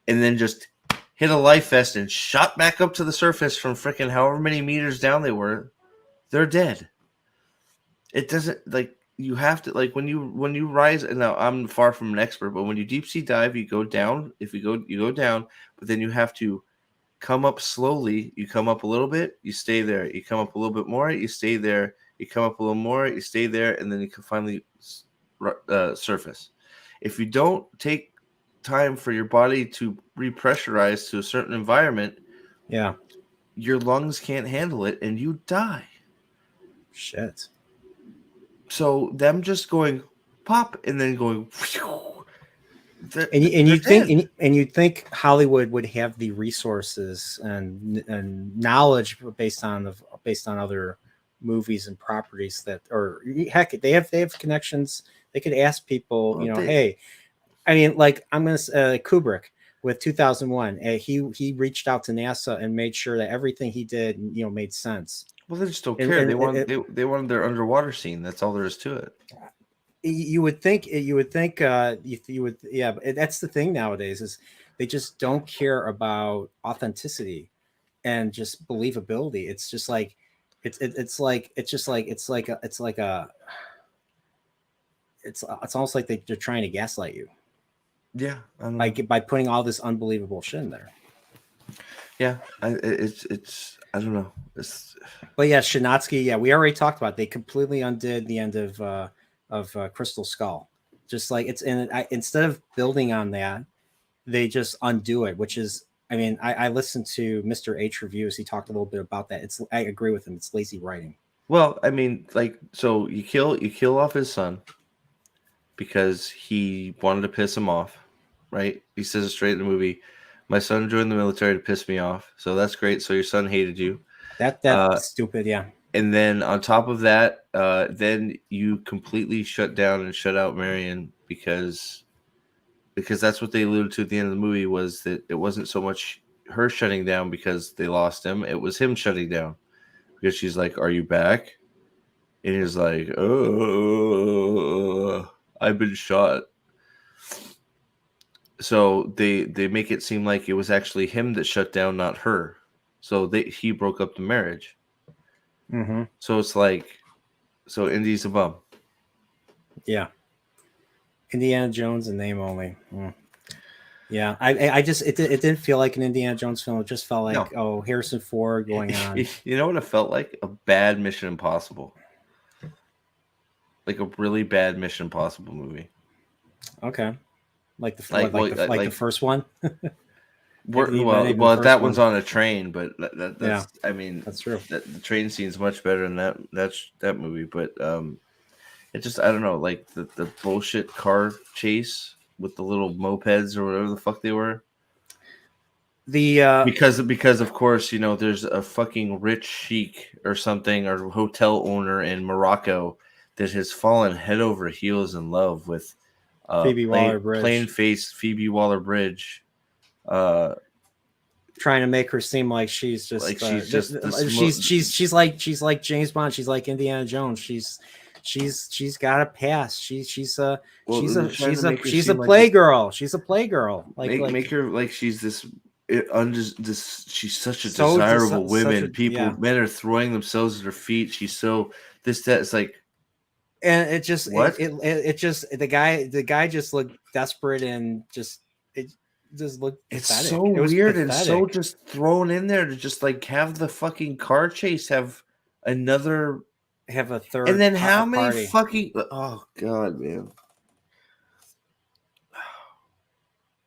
and then just hit a life vest and shot back up to the surface from freaking however many meters down they were. They're dead. It doesn't like you have to like when you rise. And now I'm far from an expert, but when you deep sea dive, you go down. If you go down, but then you have to come up slowly. You come up a little bit, you stay there. You come up a little bit more, you stay there. You come up a little more, you stay there, and then you can finally surface. If you don't take time for your body to repressurize to a certain environment, Yeah. your lungs can't handle it, and you die. Shit. So them just going pop and then going. And you'd think Hollywood would have the resources and knowledge based on other movies and properties that, or heck, they have connections. They could ask people, hey, I mean, like I'm gonna Kubrick with 2001. He reached out to NASA and made sure that everything he did, made sense. Well, they just don't care. They wanted their underwater scene. That's all there is to it. You would think, you would, yeah. But that's the thing nowadays is they just don't care about authenticity and just believability. It's just like, it's almost like they're trying to gaslight you. Yeah, by putting all this unbelievable shit in there. Yeah, it's I don't know. But yeah, Shinatsky. Yeah, we already talked about it. They completely undid the end of Crystal Skull. Just like instead of building on that, they just undo it. Which is, I mean, I listened to Mr. H reviews. He talked a little bit about that. I agree with him. It's lazy writing. Well, I mean, like, so you kill off his son because he wanted to piss him off, right? He says it straight in the movie. My son joined the military to piss me off. So that's great. So your son hated you. That's stupid. Yeah. And then on top of that, then you completely shut down and shut out Marion because that's what they alluded to at the end of the movie, was that it wasn't so much her shutting down because they lost him. It was him shutting down because she's like, "Are you back?" And he's like, "Oh, I've been shot." So they make it seem like it was actually him that shut down, not her. So he broke up the marriage. Mm-hmm. So it's like, so Indy's a bum. Yeah. Indiana Jones in name only. Yeah, I just it didn't feel like an Indiana Jones film. It just felt like Harrison Ford going on. You know what it felt like? A bad Mission Impossible. Like a really bad Mission Impossible movie. Okay. Like the first one. That one's on a train, but that's yeah. I mean, that's true. The train scene's much better than that movie, but it just, I don't know, like the bullshit car chase with the little mopeds or whatever the fuck they were. Because of course, there's a fucking rich sheik or something, or hotel owner in Morocco that has fallen head over heels in love with Phoebe Waller-Bridge. Plain-faced Phoebe Waller-Bridge, trying to make her seem like she's just like she's like James Bond. She's like Indiana Jones. She's got a past. She's a playgirl. She's a playgirl. Make her like she's this. She's such a desirable woman. Men are throwing themselves at her feet. She's so that. It's like. And it just what? It just the guy just looked desperate and just looked it's pathetic. So weird and so just thrown in there to just like have the fucking car chase have a third, and then how many party. Fucking oh god, man.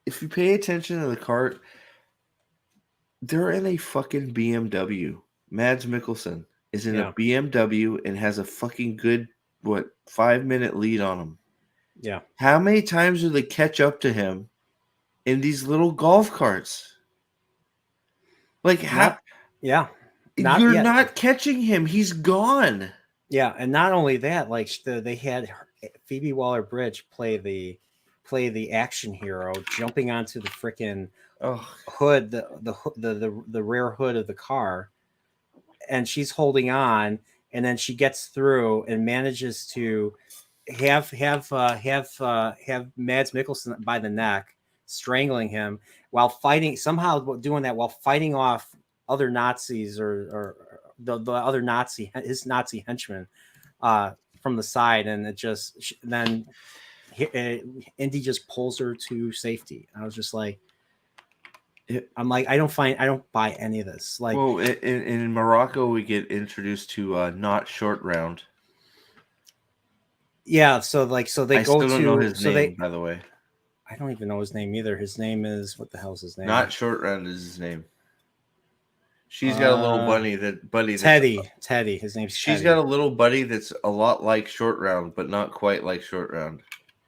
If you pay attention to the car, they're in a fucking BMW. Mads Mikkelsen is in a BMW and has a fucking good 5-minute lead on him. Yeah. How many times do they catch up to him in these little golf carts? Like how? Yeah. You're not catching him. He's gone. Yeah, and not only that, like they had Phoebe Waller-Bridge play play the action hero, jumping onto the freaking Oh, hood, the rear hood of the car, and she's holding on, and then she gets through and manages to have Mads Mikkelsen by the neck, strangling him while fighting, somehow doing that while fighting off other Nazis or the other his Nazi henchmen from the side, and it just then Indy just pulls her to safety. I was just like, I'm like, I don't buy any of this. Like, well, in Morocco, we get introduced to not short round. yeah, so they I go still don't know to his name, by the way. I don't even know his name either. His name is, what the hell's his name? Not short round is his name. She's got a little buddy. Teddy. His name's She's Teddy. got a little buddy that's a lot like short round, but not quite like short round.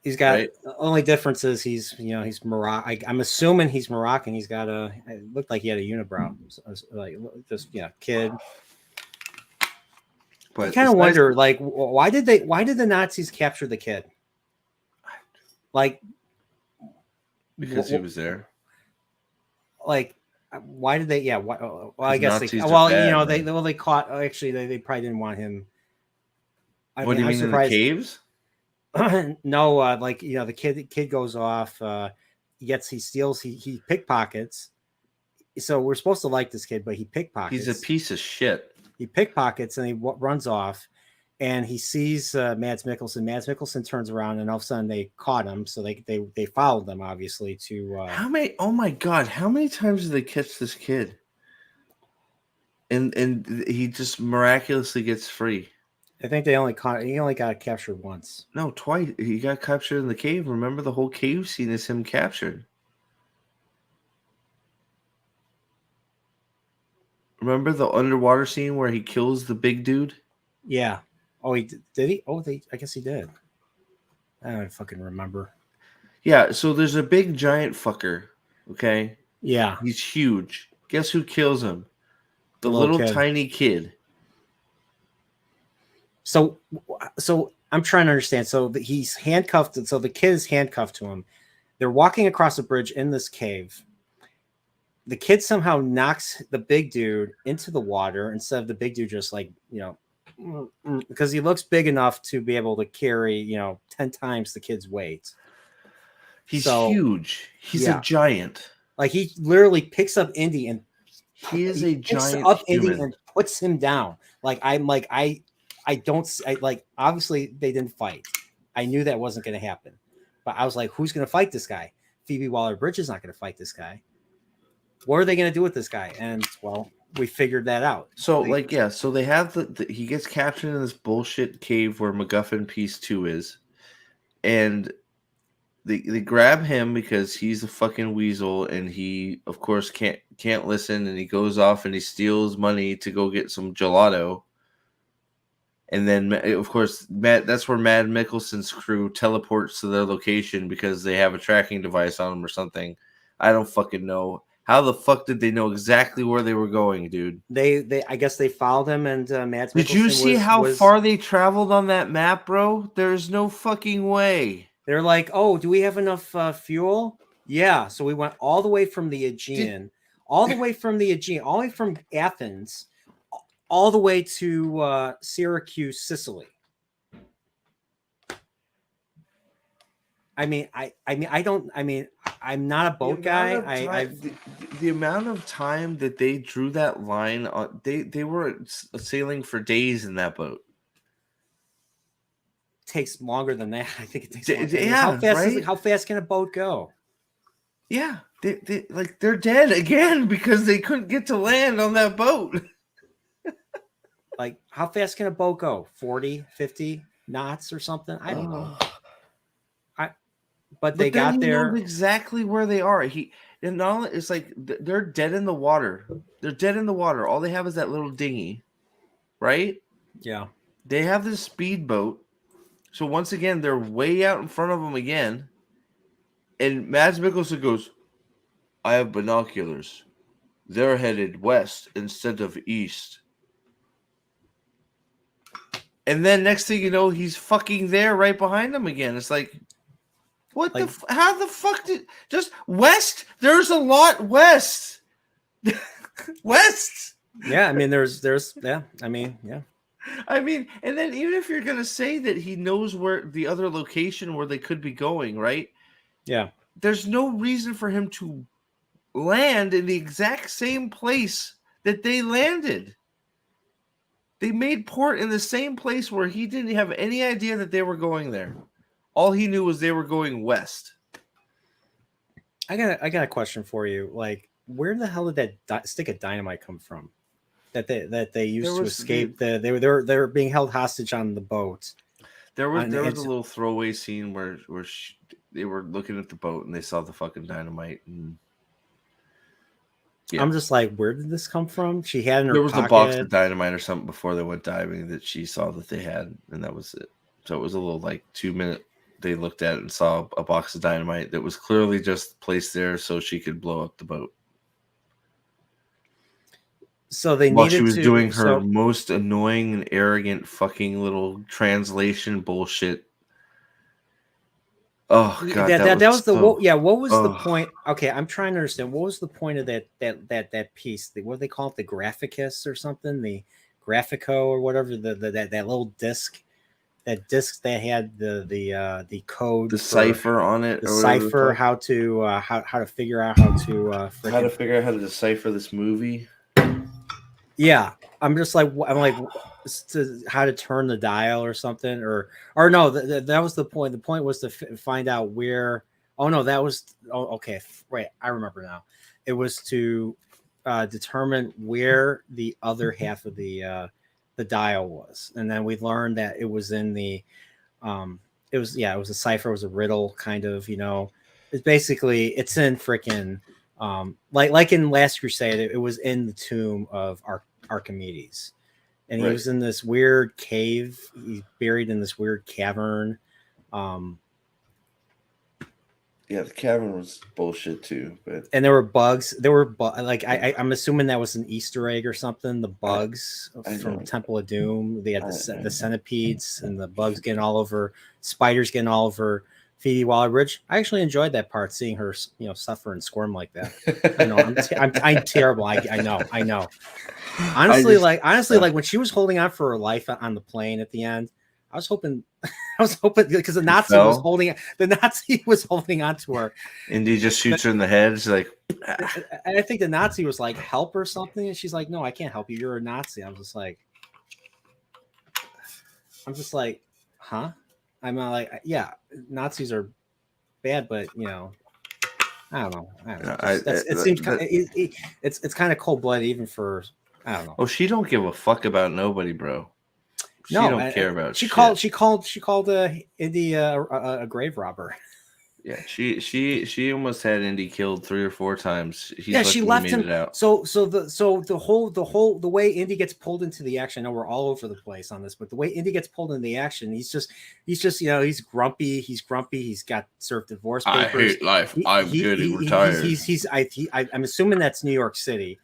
He's got right? the only difference is he's Moroccan. I'm assuming he's Moroccan. He's got it looked like he had a unibrow, like just kid. But I kind of wonder, like, why did the Nazis capture the kid? Like, because he was there. Like, why did they? Yeah, well, I guess Nazis they. are Well, bad, they caught. Actually, they probably didn't want him. What do you mean in the caves? No, like the kid goes off. He steals. He pickpockets. So we're supposed to like this kid, but he pickpockets. He's a piece of shit. He pickpockets and he runs off, and he sees Mads Mikkelsen. Mads Mikkelsen turns around, and all of a sudden they caught him. So they followed them, obviously. To how many? Oh my god! How many times did they catch this kid? And he just miraculously gets free. I think he only got captured once. No, twice. He got captured in the cave. Remember, the whole cave scene is him captured. Remember the underwater scene where he kills the big dude? Yeah. Oh, he did he? Oh, I guess he did. I don't fucking remember. Yeah. So there's a big giant fucker. Okay. Yeah. He's huge. Guess who kills him? The little tiny kid. So I'm trying to understand. So he's handcuffed. So the kid is handcuffed to him. They're walking across a bridge in this cave. The kid somehow knocks the big dude into the water instead of the big dude just because he looks big enough to be able to carry 10 times the kid's weight. He's huge. He's a giant. Like, he literally picks up Indy and he is a giant Indy and puts him down. Like, obviously they didn't fight. I knew that wasn't going to happen, but I was like, who's going to fight this guy? Phoebe Waller-Bridge is not going to fight this guy. What are they going to do with this guy? And well, we figured that out. So so they have he gets captured in this bullshit cave where MacGuffin Piece 2 is, and they grab him because he's a fucking weasel, and he of course can't listen, and he goes off and he steals money to go get some gelato. And then, of course, that's where Mad Mikkelsen's crew teleports to their location because they have a tracking device on them or something. I don't fucking know. How the fuck did they know exactly where they were going, dude? They I guess they followed him, and Mads Mikkelsen. Did you see how far they traveled on that map, bro? There's no fucking way. They're like, oh, do we have enough fuel? Yeah. So we went all the way from the Aegean, all the way from Athens, all the way to Syracuse, Sicily. I'm not a boat guy. The amount of time that they drew that line on, they were sailing for days in that boat. Takes longer than that. I think it takes. Yeah, how fast can a boat go? Yeah, they're dead again because they couldn't get to land on that boat. Like, how fast can a boat go? 40, 50 knots or something? I don't know. But they got there exactly where they are. It's like they're dead in the water. They're dead in the water. All they have is that little dinghy, right? Yeah. They have this speedboat. So once again, they're way out in front of them again. And Mads Mikkelsen goes, I have binoculars. They're headed west instead of east. And then next thing you know, he's fucking there right behind them again. It's like, What Like- how the fuck did just west? There's a lot west. West. Yeah, I mean, there's yeah, I mean, yeah. I mean, and then even if you're gonna say that he knows where the other location where they could be going, right? Yeah. There's no reason for him to land in the exact same place that they landed. They made port in the same place where he didn't have any idea that they were going there. All he knew was they were going west. I got a question for you. Like, where the hell did that stick of dynamite come from? That they used There to was escape. They were being held hostage on the boat. There was And a it's- little throwaway scene where they were looking at the boat and they saw the fucking dynamite. And yeah. I'm just like, where did this come from? She had in her there was pocket. a box of dynamite or something before they went diving that she saw that they had, and that was it. So it was a little like 2 minute. They looked at it and saw a box of dynamite that was clearly just placed there so she could blow up the boat. So they While needed she was to, doing her so- most annoying and arrogant fucking little translation bullshit. Oh god, that was the so- what was the Ugh. point? Okay, I'm trying to understand what was the point of that piece. What do they call it? The Graphicus or something? The Graphico or whatever. That little disc. That disc that had the code, the for cipher on it, the or whatever it's cipher, called. how to figure out how to How to frickin- figure out how to decipher this movie. Yeah, I'm just like how to turn the dial or something, or no, that was the point. The point was to find out where. Oh no, that was okay. Right, I remember now. It was to determine where the other half of the dial was, and then we learned that it was in the. It was a cipher. It was a riddle, kind of. It's basically it's in freaking. Like in Last Crusade, it was in the tomb of Archimedes, and he Right. was in this weird cave. He's buried in this weird cavern. Yeah, the cavern was bullshit too, but And there were bugs. I'm assuming that was an Easter egg or something. The bugs I from know. Temple of Doom. They had I the centipedes and the bugs getting all over, spiders getting all over Phoebe Waller-Bridge. I actually enjoyed that part, seeing her, suffer and squirm like that. I know I'm terrible. I know. Honestly, like when she was holding on for her life on the plane at the end, I was hoping because the Nazi was fell? holding on to her. Indy just shoots her in the head. She's like, And I think the Nazi was like, help or something. And she's like, no, I can't help you. You're a Nazi. I'm just like, huh? I'm not like, yeah, Nazis are bad, but I don't know. It's kind of cold blooded, even for, I don't know. oh, she don't give a fuck about nobody, bro. She don't care about. She shit. called Indy a grave robber. Yeah, she almost had Indy killed 3 or 4 times. He's Yeah, she lucky he left made him. it out. So the way Indy gets pulled into the action. I know we're all over the place on this, but the way Indy gets pulled into the action, he's just he's grumpy. He's got served divorce papers. life. I'm assuming that's New York City.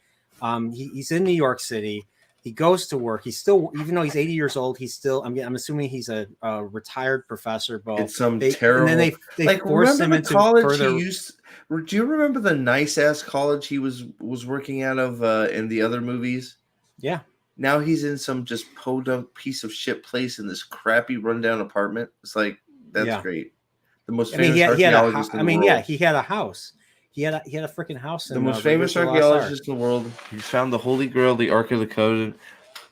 He's in New York City. He goes to work. He's still, even though he's 80 years old, he's still. I'm assuming he's a retired professor. But It's some And terrible. then they like force him remember the into college further. he used. Do you remember the nice ass college he was working out of in the other movies? Yeah. Now he's in some just podunk piece of shit place in this crappy rundown apartment. It's like that's great. The most famous archaeologist in the world. Yeah, he had a house. He had a freaking house. The most famous archaeologist in the world. He's found the Holy Grail, the Ark of the Covenant.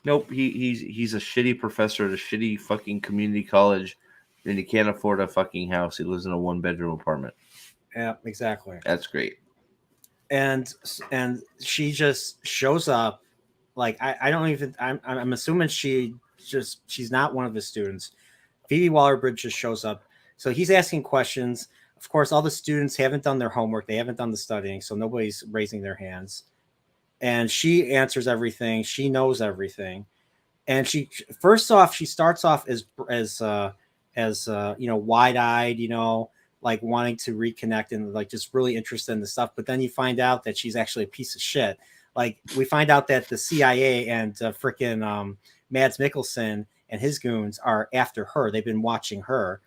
Nope, he's a shitty professor at a shitty fucking community college, and he can't afford a fucking house. He lives in a 1-bedroom apartment. Yeah, exactly. That's great. And she just shows up. Like I don't even. I'm assuming she's not one of his students. Phoebe Waller-Bridge just shows up. So he's asking questions. Of course, all the students haven't done their homework. They haven't done the studying, so nobody's raising their hands. And she answers everything. She knows everything. And she starts off as wide-eyed, like wanting to reconnect and like just really interested in the stuff. But then you find out that she's actually a piece of shit. Like we find out that the CIA and frickin' Mads Mikkelsen and his goons are after her. They've been watching her.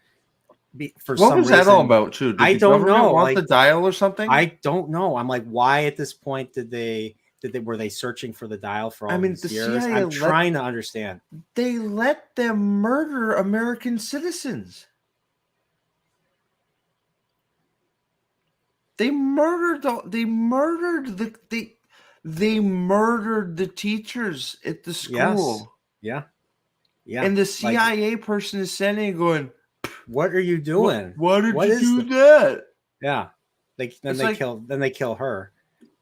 For What some was reason, that all about, too? Did I the don't government know. want Like, the dial or something? I don't know. I'm like, why at this point were they searching for the dial for all these the years? CIA I'm trying to understand. they let them murder American citizens. They murdered the teachers at the school. Yes. Yeah. And the Like, CIA person is standing and going, what are you doing? Why did What you is do that? Yeah. Then It's they like- kill her.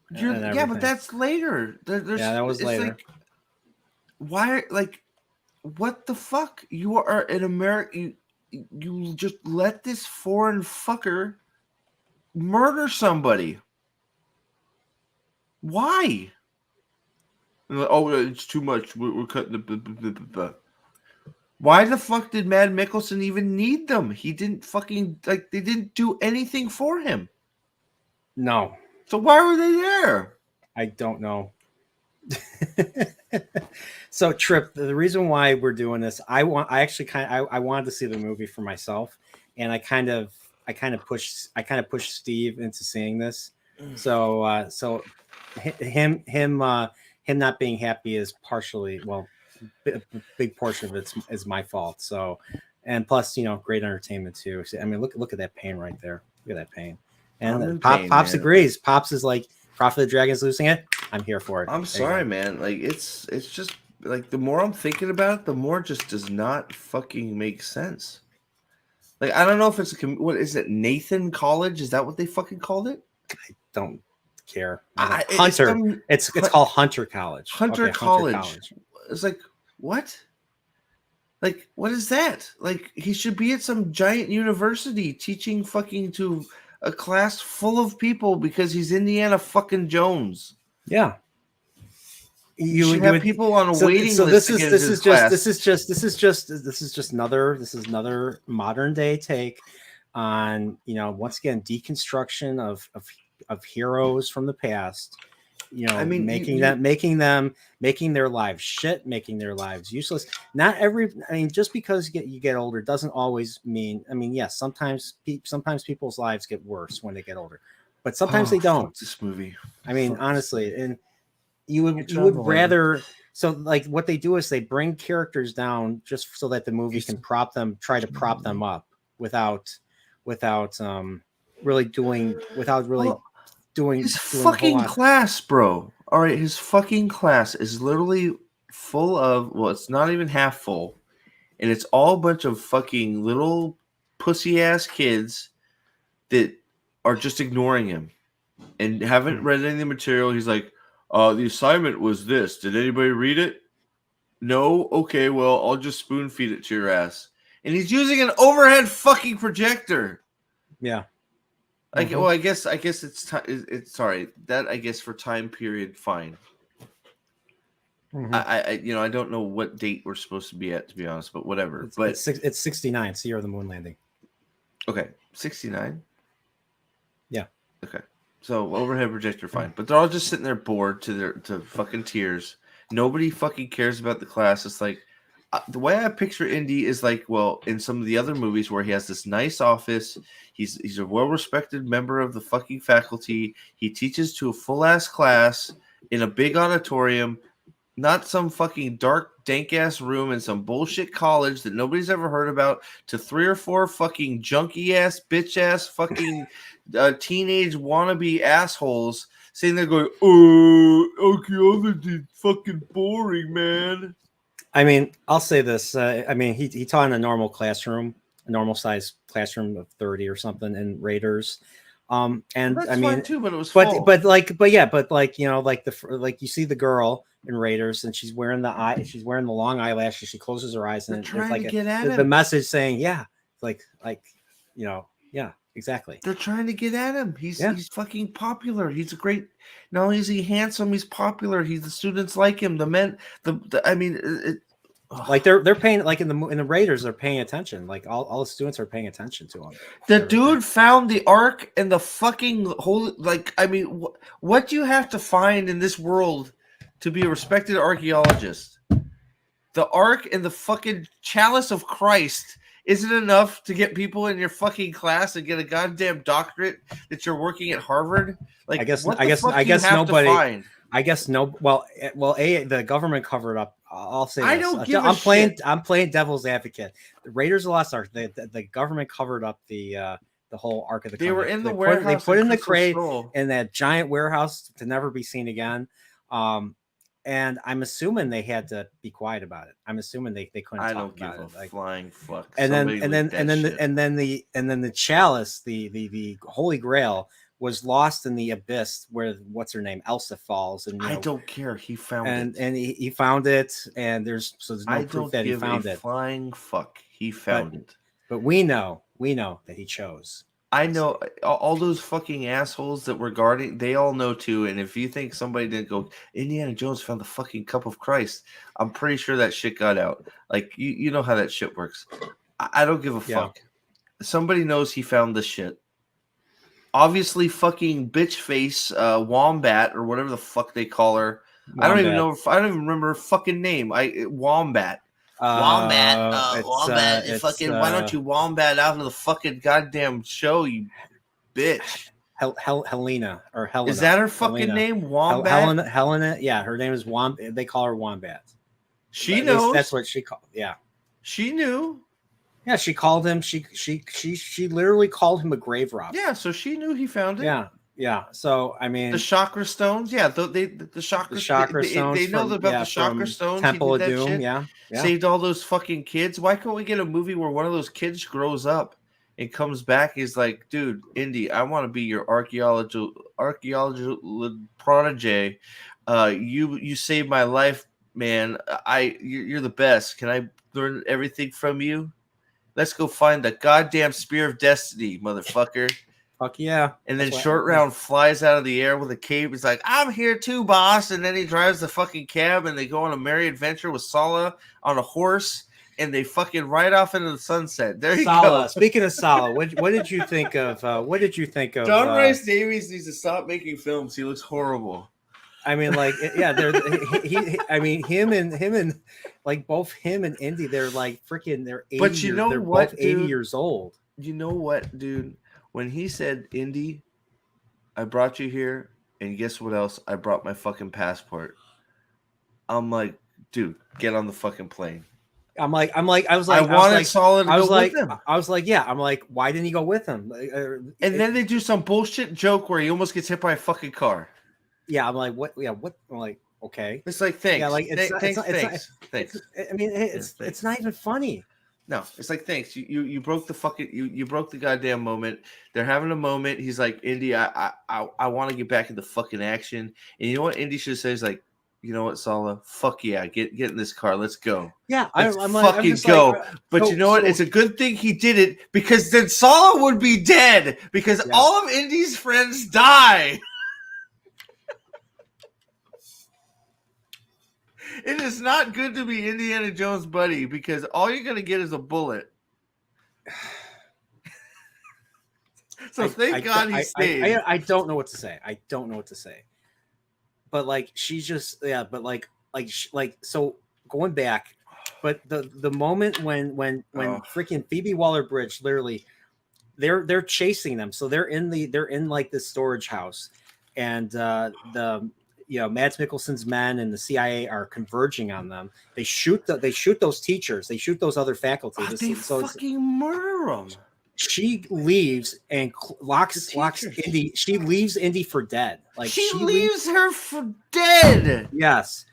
and Yeah, everything. but that's later. There's, Yeah, that was it's later. Like, why? Like, what the fuck? You are an American. You just let this foreign fucker murder somebody. Why? Oh, it's too much. We're cutting the. Why the fuck did Mad Mikkelsen even need them? He didn't fucking like. They didn't do anything for him. No, So why were they there? I don't know. So Trip, the reason why we're doing this, I wanted to see the movie for myself, and I kind of pushed Steve into seeing this. So him not being happy is partially, well, a big portion of it is my fault. So, and plus, great entertainment too. So, I mean, look at that pain right there. Look at that pain. And Pops agrees. Pops is like, Prophet of the Dragon's losing it. I'm here for it. I'm sorry, man. Like it's just like the more I'm thinking about it, the more it just does not fucking make sense. Like I don't know if it's what is it? Nathan College? Is that what they fucking called it? I don't care. Hunter. It's called Hunter College. Hunter College. It's like what? Like what is that? Like he should be at some giant university teaching fucking to a class full of people because he's Indiana fucking Jones. Yeah. You should have people on a waiting list. So this is just another modern day take on, once again, deconstruction of heroes from the past. Making their lives shit, making their lives useless. Just because you get older doesn't always mean. Yes, sometimes people's lives get worse when they get older, but sometimes they don't. Fuck this movie. Honestly, and you would rather. So, like, what they do is they bring characters down just so that the movie can try to prop them up without really doing his fucking class, bro. All right, his fucking class is literally full of, well, it's not even half full, and it's all a bunch of fucking little pussy ass kids that are just ignoring him and haven't read any of the material. He's like, the assignment was this. Did anybody read it? No? Okay, well, I'll just spoon feed it to your ass. And he's using an overhead fucking projector. Yeah. Well, I guess it's sorry. That I guess for time period, fine. I don't know what date we're supposed to be at, to be honest, but whatever. It's 69, so you're the moon landing. Okay, 69. Yeah. Okay, so overhead projector, fine, but they're all just sitting there bored to fucking tears. Nobody fucking cares about the class. It's like the way I picture Indy is like, well, in some of the other movies where he has this nice office, he's a well-respected member of the fucking faculty. He teaches to a full-ass class in a big auditorium, not some fucking dark, dank-ass room in some bullshit college that nobody's ever heard about, to 3 or 4 fucking junky-ass, bitch-ass fucking teenage wannabe assholes sitting there going, archaeology fucking boring, man. I'll say this. He taught in a normal classroom, a normal size classroom of 30 or something in Raiders. And that's fine too, but it was but full. You see the girl in Raiders, and she's wearing the long eyelashes. She closes her eyes, and They're it's trying like to get at him. the message saying, yeah, yeah, exactly. They're trying to get at him. He's fucking popular. He's a great. Not only is he handsome, he's popular. The students like him. The men. Like they're paying, like in the Raiders, they're paying attention. Like all the students are paying attention to him. The dude found the Ark and the fucking whole. What do you have to find in this world to be a respected archaeologist? The Ark and the fucking chalice of Christ Is it enough to get people in your fucking class and get a goddamn doctorate that you're working at Harvard? Like, I guess what the fuck do you guess have to nobody. find? I guess no. Well, the government covered up. I'll say I this. don't give a I'm playing. shit. I'm playing devil's advocate. The Raiders of the Lost Ark. The government covered up the whole Ark of the They Covenant. were in the They warehouse. put in the Crystal crate Skull. in that giant warehouse to never be seen again. And I'm assuming they had to be quiet about it. I'm assuming they couldn't. I talk don't give about a it. Like, flying fuck. and Somebody then leaked that shit. the chalice, the Holy Grail, was lost in the abyss where what's her name, Elsa falls, and I don't care. He found it. and he found it, and there's no I proof don't that he give found a it. flying fuck. He found it. But we know that he chose. I know all those fucking assholes that were guarding, they all know too. And if you think somebody didn't go, Indiana Jones found the fucking cup of Christ, I'm pretty sure that shit got out. Like, you know how that shit works. I don't give a fuck. Somebody knows he found this shit. Obviously, fucking bitch face Wombat or whatever the fuck they call her. I don't even know. I don't even remember her fucking name. Wombat. Wombat, why don't you wombat out of the fucking goddamn show, you bitch? Helena or Helena. Is that her fucking name? Wombat? Helena. Yeah, her name is Wombat. They call her Wombat. She knows. That's what she called. Yeah. She knew. Yeah, she called him. She literally called him a grave robber. Yeah, so she knew he found it. Yeah. So I mean, the chakra stones. Yeah, the chakra stones. They know about the chakra stones. Temple of Doom. Shit. Yeah. Saved all those fucking kids. Why can't we get a movie where one of those kids grows up and comes back? He's like, dude, Indy, I want to be your archaeological protege. You saved my life, man. You're the best. Can I learn everything from you? Let's go find the goddamn Spear of Destiny, motherfucker. Fuck yeah. And then Short Round flies out of the air with a cape. He's like, I'm here too, boss. And then he drives the fucking cab and they go on a merry adventure with Sala on a horse and they fucking ride off into the sunset. There you go. Speaking of Sala, what did you think of John Rhys Davies needs to stop making films. He looks horrible. I mean, like, yeah, him and like both him and Indy, they're like freaking, they're 80. But you know they're what, both 80 dude? years old. You know what, dude? When he said, Indy, I brought you here, and guess what else? I brought my fucking passport. I'm like, dude, get on the fucking plane. I was like, Solid to go with him. I was like, yeah. I'm like, why didn't he go with him? And then they do some bullshit joke where he almost gets hit by a fucking car. Yeah, I'm like, what? Yeah, what? I'm like, okay. It's like, thanks. Yeah, like thanks. I mean, it's not even funny. No, it's like, thanks. You broke the fucking you broke the goddamn moment. They're having a moment. He's like, Indy, I want to get back into fucking action. And you know what Indy should say? He's like, you know what, Sala? Fuck yeah, get in this car. Let's go. Yeah, let's fucking go. But you know what? It's a good thing he did it because then Sala would be dead because all of Indy's friends die. It is not good to be Indiana Jones' buddy because all you're going to get is a bullet. So thank God he stayed. I don't know what to say. I don't know what to say. But like she's just but like so going back, but the moment when freaking Phoebe Waller-Bridge literally they're chasing them. So they're in like this storage house and Mads Mikkelsen's men and the CIA are converging on them. They shoot those teachers. They shoot those other faculty. They fucking murder them. She leaves and locks Indy. She leaves Indy for dead. Like she leaves her for dead. Yes,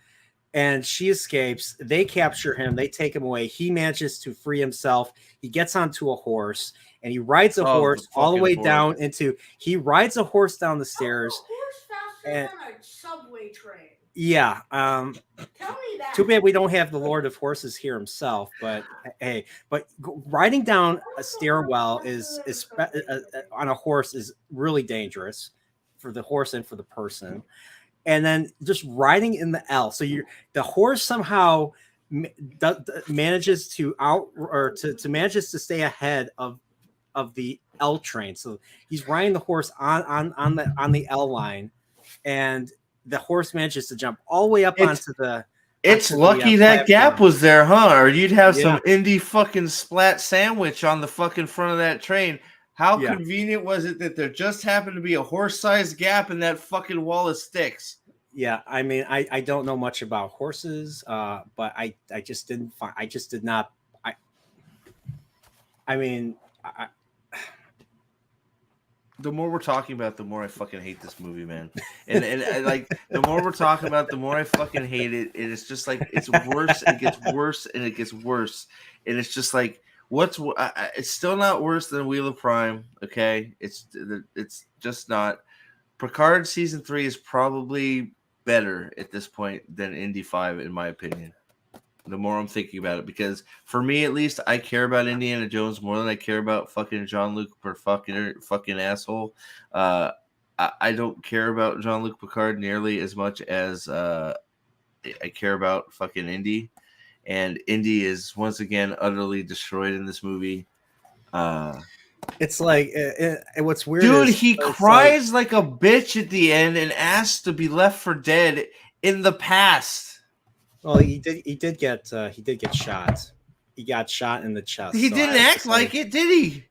and she escapes. They capture him. They take him away. He manages to free himself. He gets onto a horse and he rides a horse all the way down into. He rides a horse down the stairs. And on a subway train. Yeah. Tell me that. Too bad we don't have the Lord of Horses here himself. But hey, riding down a stairwell is on a horse is really dangerous for the horse and for the person. And then just riding in the L. So the horse somehow manages to manages to stay ahead of the L train. So he's riding the horse on the L line. And the horse manages to jump all the way up onto the It's onto the, lucky that gap platform. was there, huh? Or you'd have Yeah. some indie fucking splat sandwich on the fucking front of that train. How Yeah. convenient was it that there just happened to be a horse-sized gap in that fucking wall of sticks? Yeah, I mean, I don't know much about horses, but I just didn't find, I just did not, I mean, The more we're talking about, the more I fucking hate this movie, man. And I, like, the more we're talking about, the more I fucking hate it. And it's just like it's worse. It gets worse and it gets worse. And it's just like it's still not worse than Wheel of Prime. Okay, it's just not. Picard season 3 is probably better at this point than Indy 5, in my opinion. The more I'm thinking about it, because for me at least, I care about Indiana Jones more than I care about fucking Jean-Luc per fucking asshole. I don't care about Jean-Luc Picard nearly as much as I care about fucking Indy, and Indy is once again utterly destroyed in this movie. it's like what's weird, Dude, is he it's cries like a bitch at the end and asks to be left for dead in the past. well, he did get shot. He got shot in the chest. He so didn't I was act just like it, did he?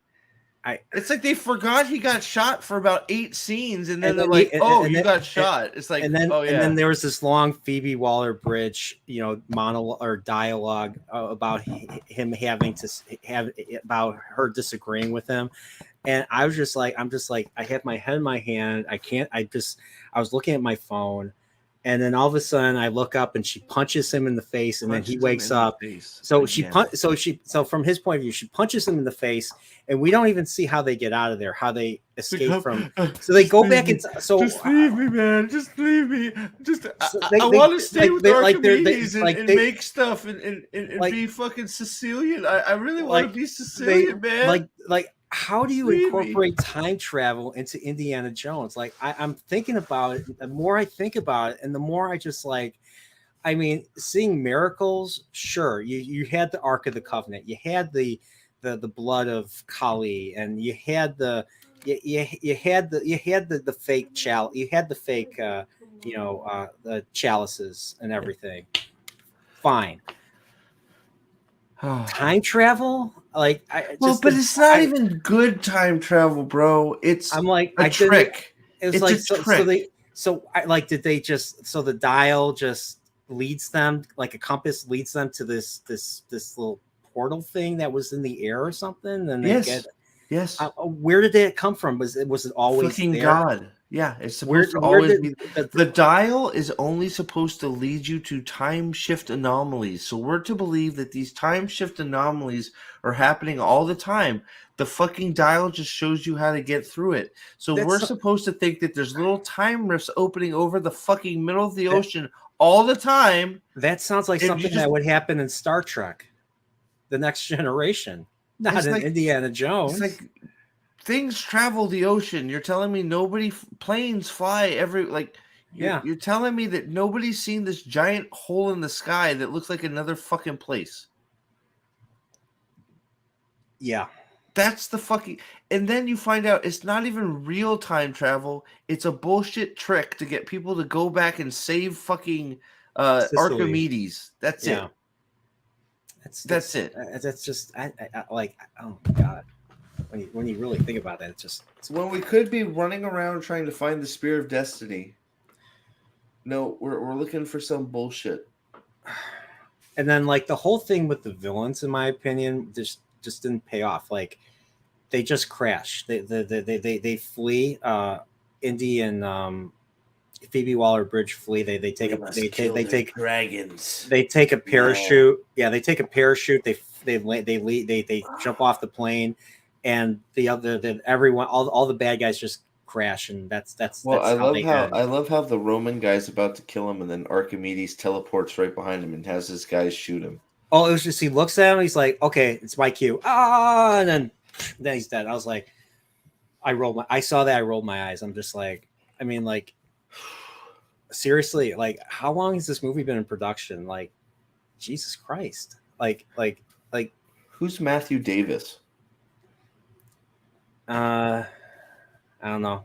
It's like they forgot he got shot for about 8 scenes, and then they're like, "Oh, you got shot." It's like, and then oh yeah. and then there was this long Phoebe Waller-Bridge, monologue or dialogue about him having to have about her disagreeing with him, and I'm just like, I have my head in my hand. I was looking at my phone. And then all of a sudden, I look up and she punches him in the face, and then he wakes up. So so from his point of view, she punches him in the face, and we don't even see how they get out of there, how they escape from. So they go back and just leave me, man. Just leave me. Just they I want to stay with Archimedes and they make stuff and be fucking Sicilian. I really want to be Sicilian, man. How do you incorporate time travel into Indiana Jones? Like, I'm thinking about it. The more I think about it, and the more I just like, I mean, seeing miracles. Sure, you had the Ark of the Covenant, you had the blood of Kali, and you had the fake chalice, you had the fake the chalices and everything. Fine. Time travel, like but it's not even good time travel, bro. It's a trick. It was trick. Did they just, so the dial just leads them, like a compass leads them to this little portal thing that was in the air or something, and they yes. Where did that come from? Was it always fucking there? God? Yeah, it's supposed to always be. The dial is only supposed to lead you to time shift anomalies. So we're to believe that these time shift anomalies are happening all the time. The fucking dial just shows you how to get through it. So we're supposed to think that there's little time rifts opening over the fucking middle of the ocean all the time. That sounds like something that would happen in Star Trek, The Next Generation, not in Indiana Jones. It's like, things travel the ocean. You're telling me planes fly you're telling me that nobody's seen this giant hole in the sky that looks like another fucking place. Yeah. That's the fucking, and then you find out it's not even real time travel. It's a bullshit trick to get people to go back and save fucking Archimedes. That's it. That's it. That's just I like, oh my God. When you really think about that, it's when we could be running around trying to find the Spear of Destiny. No, we're looking for some bullshit. And then like the whole thing with the villains, in my opinion, just didn't pay off. Like they just crash. They flee. Indy and Phoebe Waller-Bridge flee. They take dragons. They take a parachute. Yeah, they take a parachute. They jump off the plane. And everyone, all the bad guys just crash, and that's I love how the Roman guy's about to kill him, and then Archimedes teleports right behind him and has his guys shoot him. Oh, it was just, he looks at him, he's like, okay, it's my cue. And then he's dead. I was like, I saw that, I rolled my eyes. I'm just like, I mean, like, seriously, like, how long has this movie been in production? Like, Jesus Christ. Like who's Matthew Davis? I don't know.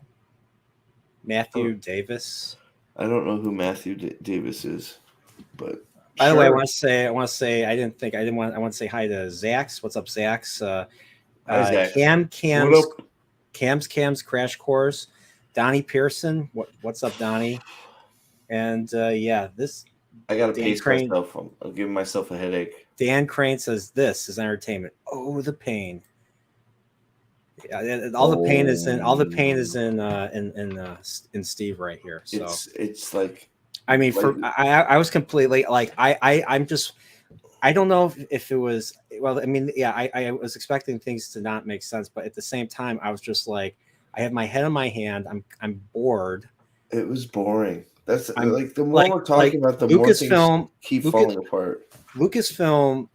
Matthew Davis. I don't know who Matthew Davis is, but By the way, I Sure. want to say, I want to say hi to Zax. What's up, Zax? Hi, Zach. What Cam's up? Cam's Crash Course, Donnie Pearson. What's up, Donnie? And yeah, this I gotta Dan pace Crane. myself. I'm giving myself a headache. Dan Crane says this is entertainment. Oh, the pain. Yeah, all the pain is in in Steve right here. So It's like I mean, for like- I was completely like I'm just I don't know if it was well. I mean, yeah, I was expecting things to not make sense, but at the same time, I was just like, I have my head in my hand. I'm bored. it was boring. That's I'm like the more we're talking about, the more things Lucasfilm keep Lucas- falling apart. Lucasfilm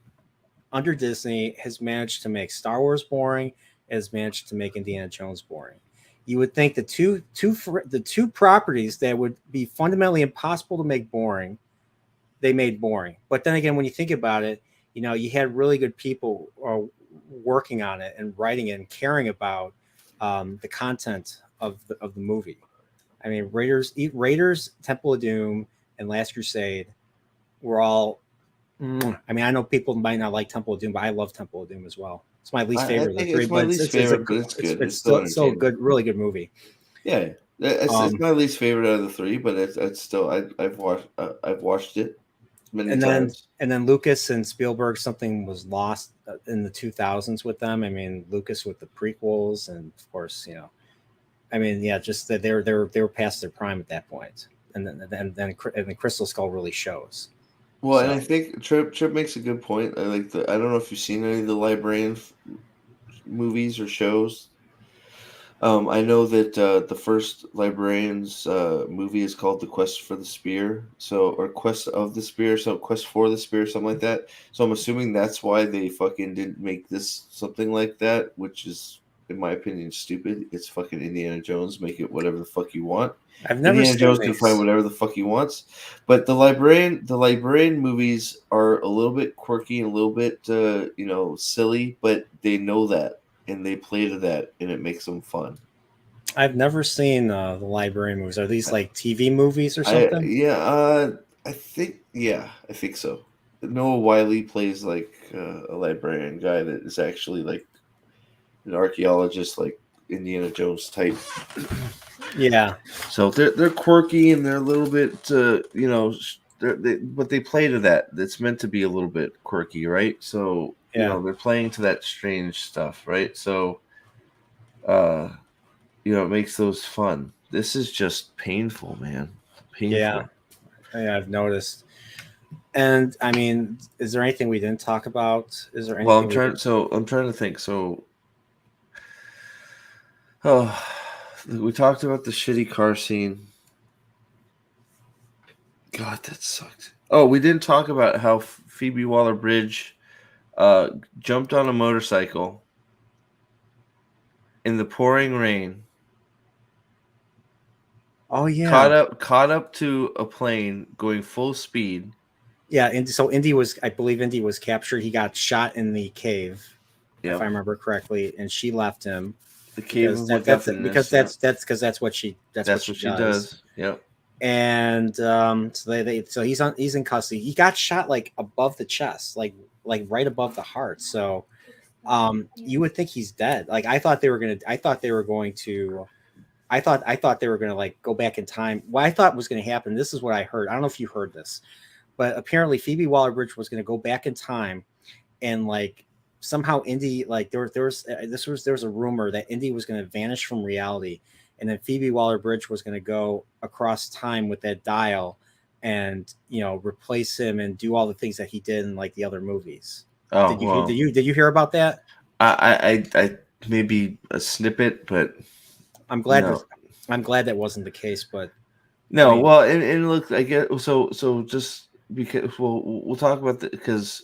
under Disney has managed to make Star Wars boring, has managed to make Indiana Jones boring. You would think the two properties that would be fundamentally impossible to make boring, they made boring. But then again, when you think about it, you know, you had really good people working on it and writing it and caring about the content of the movie. I mean, Raiders, Temple of Doom, and Last Crusade were all. I mean, I know people might not like Temple of Doom, but I love Temple of Doom as well. It's my least I favorite of the think three, it's my but least favorite, but it's good. It's still still entertaining. good, really good movie. Yeah, it's my least favorite out of the three, but it's still I've watched it many times. And then Lucas and Spielberg, something was lost in the 2000s with them. I mean, Lucas with the prequels, and of course, you know, I mean, yeah, just that they were past their prime at that point, and then Crystal Skull really shows. Well, So- and I think Trip makes a good point. I don't know if you've seen any of the Librarian movies or shows. I know that the first Librarians movie is called The Quest for the Spear, or Quest of the Spear, so Quest for the Spear, something like that. So I'm assuming that's why they fucking didn't make this something like that, which is, in my opinion, stupid. It's fucking Indiana Jones. Make it whatever the fuck you want. I've never Indiana seen Jones can these. find whatever the fuck he wants, but the Librarian movies are a little bit quirky and a little bit silly, but they know that and they play to that, and it makes them fun. I've never seen the Librarian movies. Are these like TV movies or something? I think so. Noah Wiley plays like a librarian guy that is actually like an archaeologist, like Indiana Jones type. Yeah. So they're quirky and they're a little bit, but they play to that. It's meant to be a little bit quirky, right? So they're playing to that strange stuff, right? So, it makes those fun. This is just painful, man. Painful. Yeah, I've noticed. And I mean, is there anything we didn't talk about? Is there anything? Well, I'm trying to think. So, we talked about the shitty car scene. God, that sucked. Oh, we didn't talk about how Phoebe Waller-Bridge jumped on a motorcycle in the pouring rain. Oh yeah, caught up to a plane going full speed. Yeah, and so I believe Indy was captured. He got shot in the cave, if I remember correctly, and she left him. The cave because that's what she does. Yep. And so he's in custody. He got shot like above the chest, like right above the heart. So you would think he's dead. Like I thought they were going to like go back in time. What I thought was going to happen, this is what I heard. I don't know if you heard this, but apparently Phoebe Waller-Bridge was going to go back in time and like somehow Indy, like there was a rumor that Indy was going to vanish from reality, and then Phoebe Waller-Bridge was going to go across time with that dial and replace him and do all the things that he did in like the other movies. Oh, did you hear about that? I maybe a snippet, but I'm glad that wasn't the case. But no, I mean, well, and look, I get so just because we'll talk about that because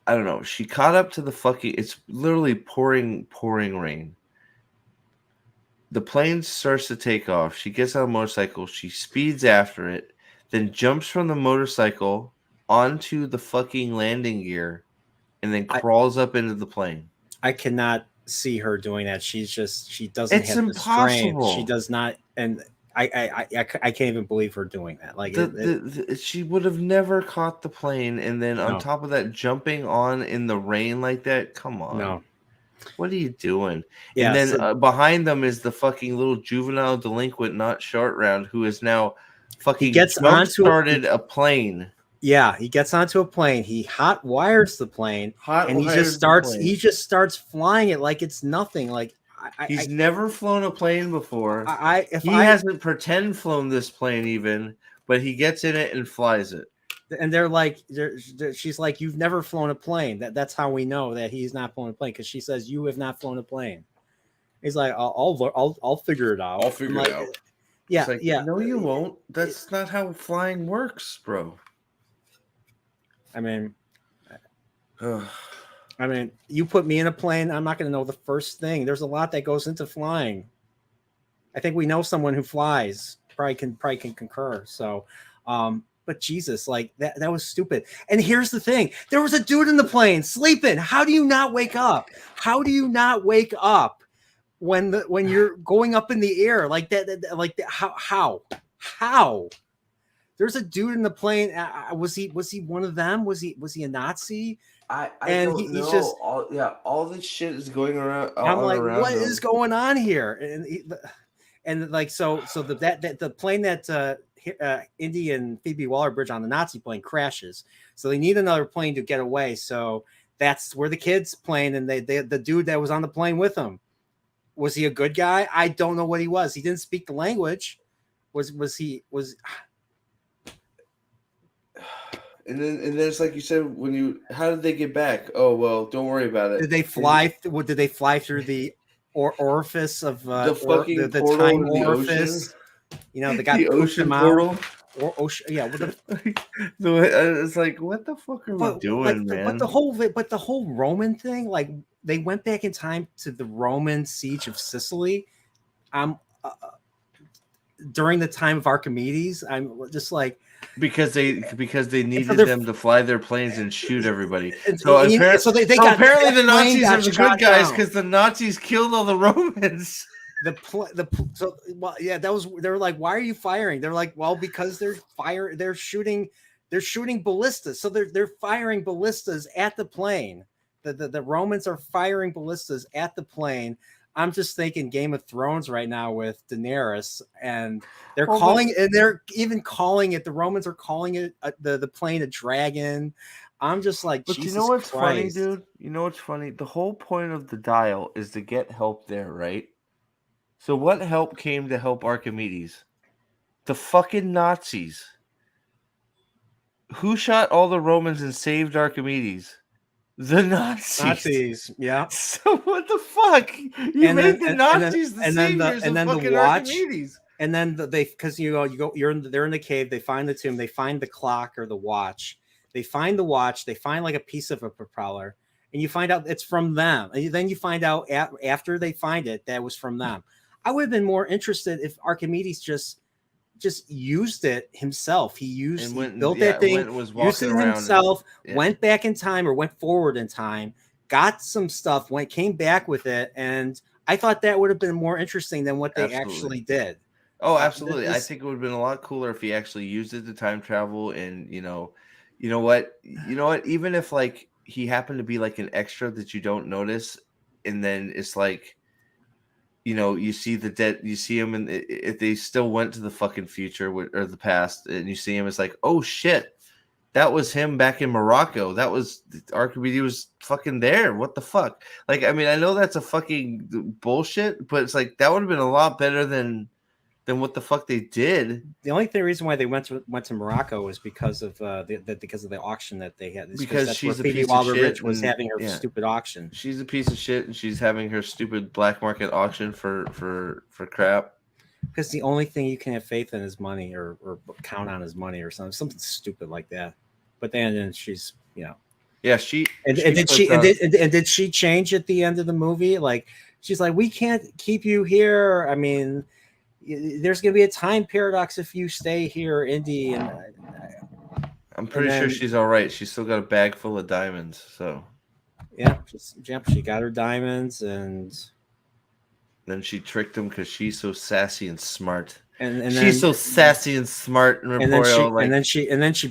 I don't know. She caught up to the fucking. It's literally pouring rain. The plane starts to take off. She gets on a motorcycle. She speeds after it, then jumps from the motorcycle onto the fucking landing gear, and then crawls up into the plane. I cannot see her doing that. She doesn't It's have impossible. the strength. She does not. And I can't even believe her doing that. Like she would have never caught the plane, and then on No. top of that, jumping on in the rain like that. Come on, no. what are you doing? Yeah, And then so- behind them is the fucking little juvenile delinquent, not short round, who is now fucking gets onto started a plane. Yeah, he gets onto a plane. He hot wires the plane, and he Hot-wires just the starts. plane. He just starts flying it like it's nothing. Like He's never flown a plane before. He hasn't pretend flown this plane even, but he gets in it and flies it. and they're like, she's like, you've never flown a plane. That's how we know that he's not flown a plane, because she says you have not flown a plane. He's like, I'll figure it out. I'll figure it out. Yeah, It's like, yeah. No, you won't. That's not how flying works, bro. I mean, Ugh. you put me in a plane, I'm not going to know the first thing. There's a lot that goes into flying. I think we know someone who flies. Probably can concur. So, but Jesus, like that was stupid. And here's the thing: there was a dude in the plane sleeping. How do you not wake up? How do you not wake up when you're going up in the air like that? Like that? How? There's a dude in the plane. Was he one of them? Was he a Nazi? I And don't know. he's just- all this shit is going around. I'm like, around what him. is going on here? And like so the plane that Indy and Phoebe Waller-Bridge on the Nazi plane crashes. So they need another plane to get away. So that's where the kid's playing, and the dude that was on the plane with him, was he a good guy? I don't know what he was. He didn't speak the language. Was he? And then it's like you said, how did they get back? Oh well, don't worry about it. Did they fly? Did they fly through the orifice of the fucking the portal time in the orifice? ocean? You know, the guy The ocean portal. Or ocean, yeah. It's like, what the fuck are we doing, man? But the whole Roman thing, like they went back in time to the Roman siege of Sicily. During the time of Archimedes, I'm just like, because they needed they're- them to fly their planes and shoot everybody. and- So and- apparently, so they so got apparently the that plane Nazis got are the shot good guys down. because the Nazis killed all the Romans. they were like, why are you firing? They're like, well, because they're shooting ballistas. So they're firing ballistas at the plane. The Romans are firing ballistas at the plane. I'm just thinking Game of Thrones right now with Daenerys, and they're even calling it. The Romans are calling it the plane a dragon. I'm just like, But Jesus you know what's Christ. funny, dude? You know what's funny? The whole point of the dial is to get help there, right? So what help came to help Archimedes? The fucking Nazis. Who shot all the Romans and saved Archimedes? The Nazis. Yeah. So what the fuck? You made the Nazis the saviors of fucking Archimedes. And then because they're in the cave, they find the tomb, they find the clock or the watch. They find the watch, they find like a piece of a propeller, and you find out it's from them. And then you find out after they find it that was from them. I would have been more interested if Archimedes just used it himself. He built that thing, used it himself, went back in time or went forward in time, got some stuff, came back with it, and I thought that would have been more interesting than what they actually did. Oh, absolutely. I think it would have been a lot cooler if he actually used it to time travel. And you know what? Even if like he happened to be like an extra that you don't notice, and then it's like, you see the dead, you see him, and if they still went to the fucking future or the past, and you see him, it's like, oh shit, that was him back in Morocco. That was Archimedes was fucking there. What the fuck? Like, I mean, I know that's a fucking bullshit, but it's like that would have been a lot better than what the fuck they did. The only reason why they went to Morocco was because of the auction that they had. Because she's a Phoebe piece of Waller-Bridge shit was and- having her yeah. stupid auction. She's a piece of shit, and she's having her stupid black market auction for crap. Because the only thing you can have faith in is money, or count on is money, or something stupid like that. But then she's Yeah, did she change at the end of the movie? Like, she's like, we can't keep you here. I mean, there's gonna be a time paradox if you stay here, Indy. And I'm pretty sure she's all right. She's still got a bag full of diamonds. So she got her diamonds, and then she tricked him because she's so sassy and smart. and She's then, so sassy and smart and and then she Emporio, like, and then she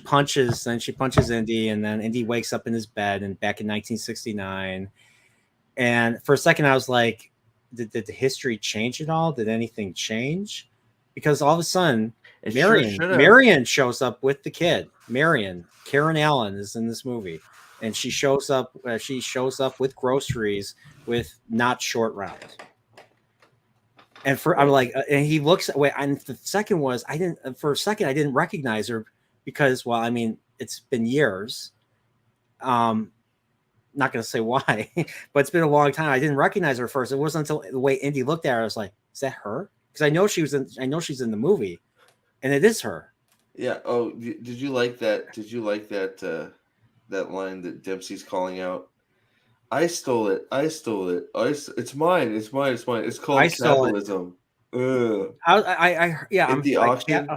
punches Indy, and then Indy wakes up in his bed and back in 1969. And for a second, I was like, did the history change at all? Did anything change? Because all of a sudden, it sure Marion should have. Marion shows up with the kid. Karen Allen is in this movie, and she shows up. She shows up with groceries with not short round. And I'm like, and he looks. Wait, and the second was I didn't. For a second, I didn't recognize her because, well, I mean, it's been years. Not going to say why, but it's been a long time. I didn't recognize her first. It wasn't until the way Indy looked at her, I was like, "Is that her?" Because I know she's in the movie, and it is her. Yeah. Oh, did you like that? Did you like that? That line that Dempsey's calling out? I stole it. I stole it. It's mine. It's mine. It's mine. It's called I stole it. capitalism. Ugh. Yeah, At the auction.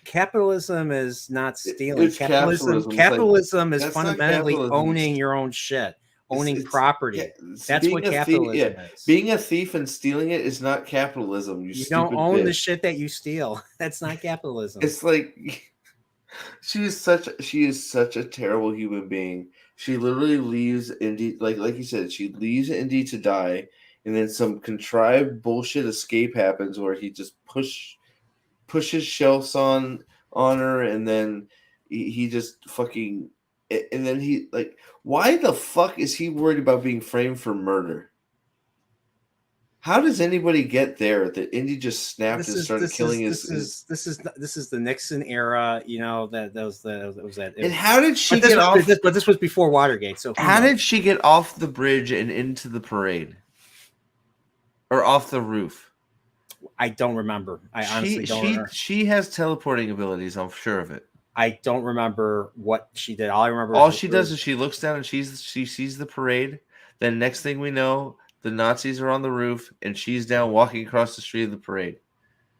Capitalism is not stealing. It's capitalism. It's like, Capitalism is that's not fundamentally capitalism. owning your own shit, owning property. That's being what a capitalism is. Being a thief and stealing it is not capitalism. You don't own bitch. the shit that you steal. That's not capitalism. It's like she is such a terrible human being. She literally leaves Indy, like you said, she leaves Indy to die, and then some contrived bullshit escape happens where he just pushes shelves on her, and then he just fucking, and then he, like, why the fuck is he worried about being framed for murder? How does anybody get there that Indy just snapped and started killing his? This is the Nixon era, you know, that was that. And how did she get off? But this was before Watergate. So how did she get off the bridge and into the parade, or off the roof? I don't remember. I honestly don't remember. She has teleporting abilities. I'm sure of it. I don't remember what she did. All she does is she looks down and she sees the parade. Then next thing we know, the Nazis are on the roof and she's down walking across the street of the parade.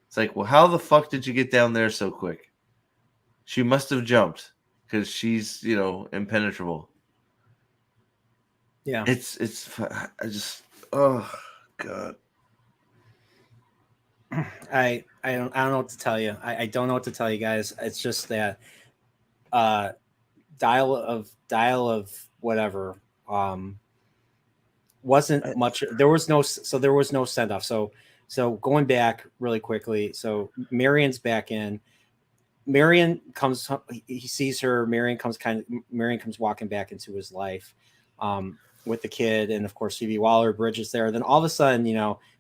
It's like, well, how the fuck did you get down there so quick? She must have jumped because she's, impenetrable. Yeah. Oh God. I don't know what to tell you. I don't know what to tell you guys. It's just that dial of whatever wasn't much. There was no send off. So going back really quickly. So Marion's back in. Marion comes. He sees her. Marion comes walking back into his life. With the kid, and of course Phoebe Waller-Bridge is there. Then all of a sudden,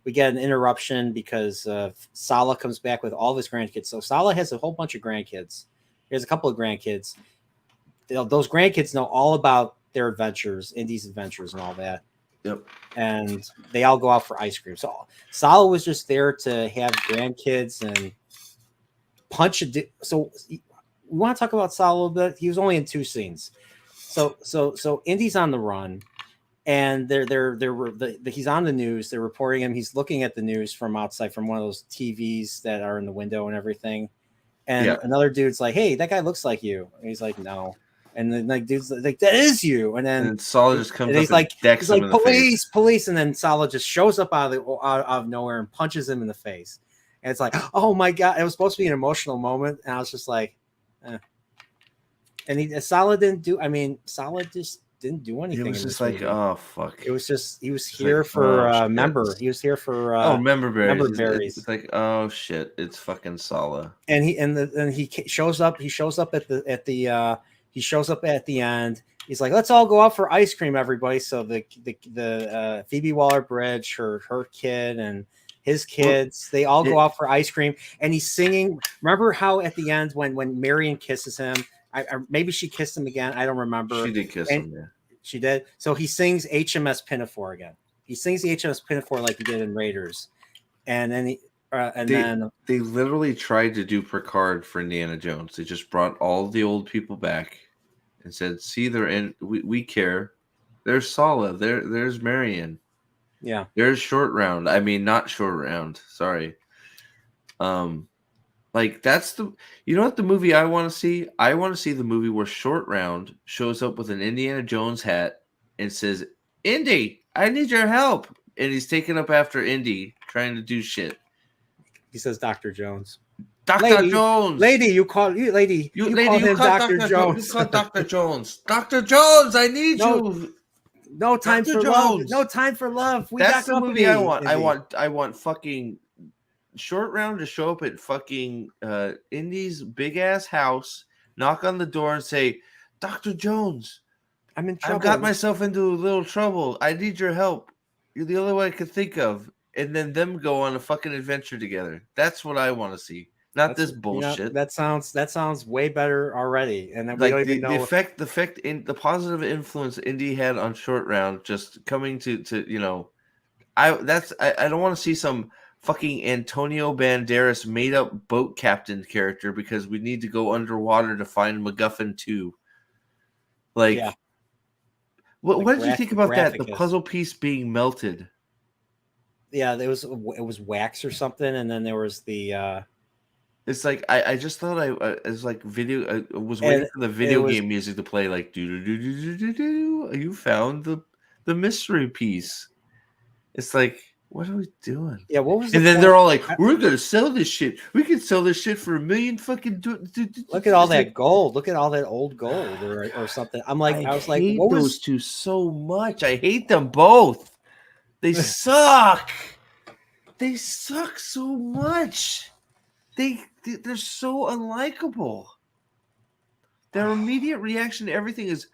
we get an interruption because Sallah comes back with all of his grandkids. So Sallah has a whole bunch of grandkids. He has a couple of grandkids. Those grandkids know all about their adventures, Indy's adventures, and all that. Yep. And they all go out for ice cream. So Sallah was just there to have grandkids and punch so we want to talk about Sallah a little bit. He was only in 2 scenes. So Indy's on the run. And he's on the news. They're reporting him. He's looking at the news from outside, from one of those TVs that are in the window and everything. And another dude's like, "Hey, that guy looks like you." And he's like, "No." And then dude's like, "That is you." And then Sallah just comes up he's like, police, police. And then Sallah just shows up out of nowhere and punches him in the face. And it's like, oh my God, it was supposed to be an emotional moment. And I was just like, eh. And Sallah didn't do. I mean, Sallah just didn't do anything. It was just like, oh fuck. It was just he was here for member. He was here for member berries. Member berries. It's like, oh shit, it's fucking Sallah. And he shows up. He shows up at the end. He's like, let's all go out for ice cream, everybody. So the Phoebe Waller-Bridge, her kid, and his kids, they all go out for ice cream. And he's singing. Remember how at the end when Marion kisses him? Maybe she kissed him again. I don't remember. She did kiss him. Yeah. She did. So he sings HMS Pinafore again. He sings the HMS Pinafore like he did in Raiders, and then they literally tried to do Picard for Indiana Jones. They just brought all the old people back and said, "See, they're in. We care. There's Sallah. There's Marion. Yeah. There's Short Round. I mean, not Short Round. Sorry. Like that's the movie I want to see? I want to see the movie where Short Round shows up with an Indiana Jones hat and says, "Indy, I need your help." And he's taken up after Indy trying to do shit. He says Dr. Jones. Dr. Lady, Jones. Lady, you call him Dr. Jones. You call Dr. Jones. Dr. Jones, I need No, you. No time Dr. for love. Jones. No time for love. We That's got the movie I want. Indy. I want fucking Short Round to show up at fucking Indy's big ass house, knock on the door, and say, "Dr. Jones, I'm in trouble. I've got myself into a little trouble. I need your help. You're the only one I could think of." And then them go on a fucking adventure together. That's what I want to see. Not this bullshit. That sounds way better already. And then we Like don't even know the effect in the positive influence Indy had on Short Round, just coming to I don't want to see some fucking Antonio Banderas made up boat captain character because we need to go underwater to find MacGuffin 2. Like, Yeah. what did you think about that? The Graphicus. puzzle piece being melted. Yeah, it was wax or something, and then there was the It's like I just thought it's like video. I was waiting for the video game music to play. Like do. You found the mystery piece. It's like, what are we doing? Yeah, what was? And then they're all like, "We're gonna sell this shit. We can sell this shit for $1 million fucking." Look at all that gold. Look at all that old gold or something. I was like, hate what those was? two so much. I hate them both. They suck. They suck so much. They're so unlikable. Their immediate reaction to everything is,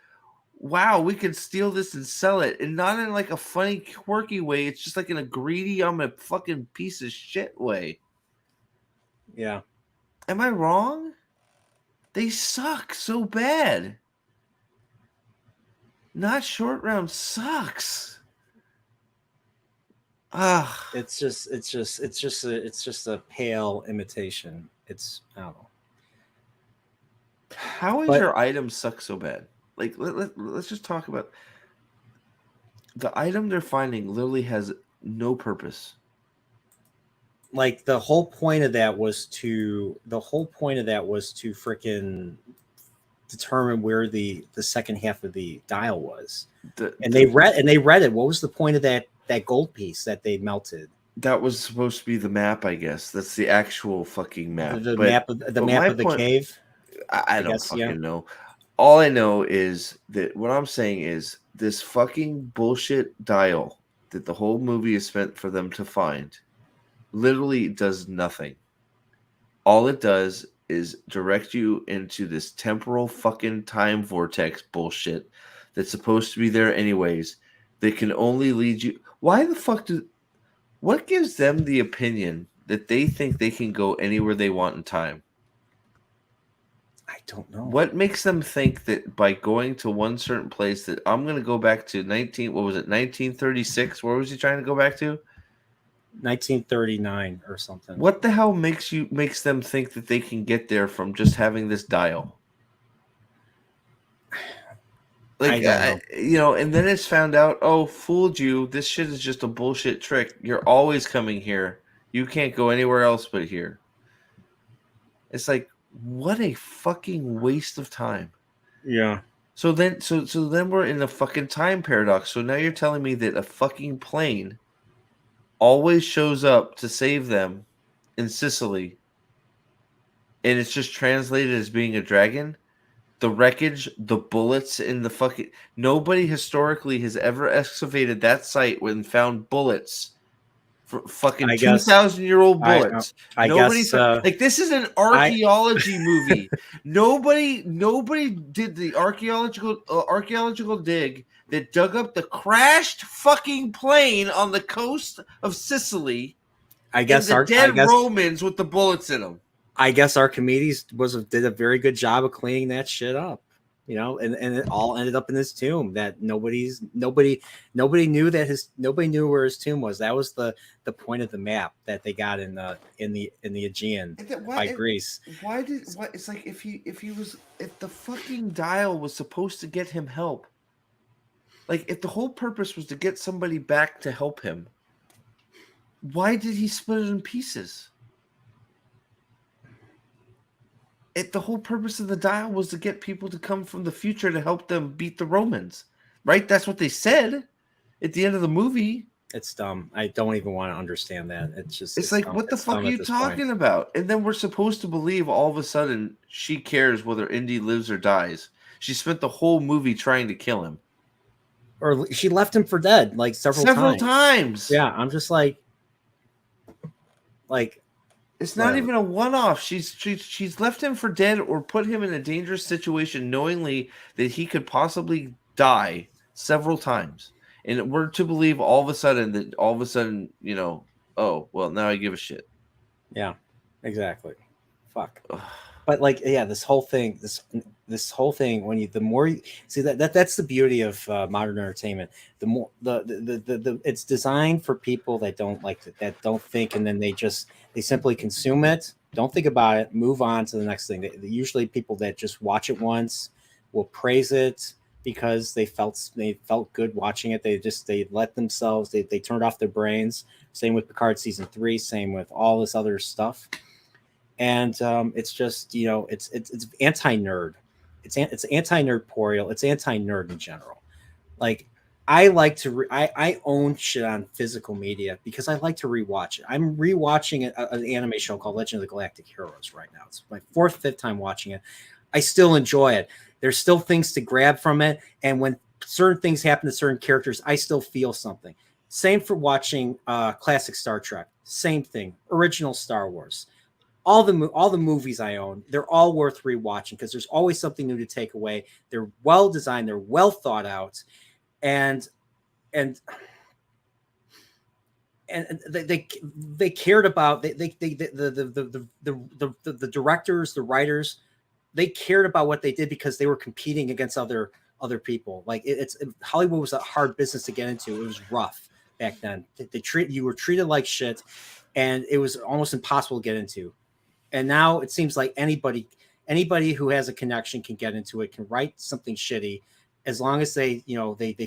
"Wow, we can steal this and sell it," and not in like a funny, quirky way. It's just like in a greedy, I'm a fucking piece of shit way. Yeah. Am I wrong? They suck so bad. Not Short Round sucks. Ah, It's just a pale imitation. It's I don't know. how is your item suck so bad? Like let's just talk about the item they're finding. Literally has no purpose. Like the whole point of that was to freaking determine where the second half of the dial was. They read it. What was the point of that gold piece that they melted? That was supposed to be the map, I guess. That's the actual fucking map. The map of the cave. I don't fucking know. All I know is that what I'm saying is this fucking bullshit dial that the whole movie is spent for them to find literally does nothing. All it does is direct you into this temporal fucking time vortex bullshit that's supposed to be there anyways. They can only lead you. Why the fuck what gives them the opinion that they think they can go anywhere they want in time? I don't know. What makes them think that by going to one certain place that I'm going to go back to 1936? Where was he trying to go back to? 1939 or something. What the hell makes them think that they can get there from just having this dial? Like, and then it's found out, oh, fooled you. This shit is just a bullshit trick. You're always coming here. You can't go anywhere else but here. It's like, what a fucking waste of time. Yeah. So then we're in a fucking time paradox. So now you're telling me that a fucking plane always shows up to save them in Sicily, and it's just translated as being a dragon? The wreckage, the bullets in the fucking... Nobody historically has ever excavated that site and found bullets. For fucking 2,000-year-old bullets. I guess like, this is an archaeology movie. Nobody did the archaeological dig that dug up the crashed fucking plane on the coast of Sicily. Romans with the bullets in them. I guess Archimedes did a very good job of cleaning that shit up, and it all ended up in his tomb. That nobody knew where his tomb was. That was the point of the map that they got in the Aegean by Greece. It's like if the fucking dial was supposed to get him help, like if the whole purpose was to get somebody back to help him, why did he split it in pieces? The whole purpose of the dial was to get people to come from the future to help them beat the Romans, right? That's what they said at the end of the movie. It's dumb. I don't even want to understand that. It's like, dumb. what the It's fuck dumb are at you this point. talking about? And then we're supposed to believe all of a sudden she cares whether Indy lives or dies. She spent the whole movie trying to kill him. Or she left him for dead like several times. Yeah, I'm just like it's not whatever. even a one-off. She's left him for dead or put him in a dangerous situation knowingly that he could possibly die several times. And we're to believe all of a sudden, you know, oh, well, now I give a shit. Yeah, exactly. Fuck. But like, yeah, this whole thing, when you, the more you see that's the beauty of modern entertainment. The more the it's designed for people that don't that don't think, and then they simply consume it, don't think about it, move on to the next thing. Usually people that just watch it once will praise it because they felt good watching it. They let themselves, they turned off their brains. Same with Picard season 3, same with all this other stuff. And it's just, you know, it's anti-nerd. It's anti-nerdporial. It's anti-nerd in general. Like, I like to I own shit on physical media because I like to rewatch it. I'm rewatching an anime show called Legend of the Galactic Heroes right now. It's my 4th, 5th time watching it. I still enjoy it. There's still things to grab from it, and when certain things happen to certain characters, I still feel something. Same for watching classic Star Trek. Same thing. Original Star Wars. All the movies I own, they're all worth rewatching because there's always something new to take away. They're well designed, they're well thought out, and they cared about the directors, the writers. They cared about what they did because they were competing against other people. Like Hollywood was a hard business to get into. It was rough back then. You were treated like shit, and it was almost impossible to get into. And now it seems like anybody who has a connection can get into it, can write something shitty, as long as they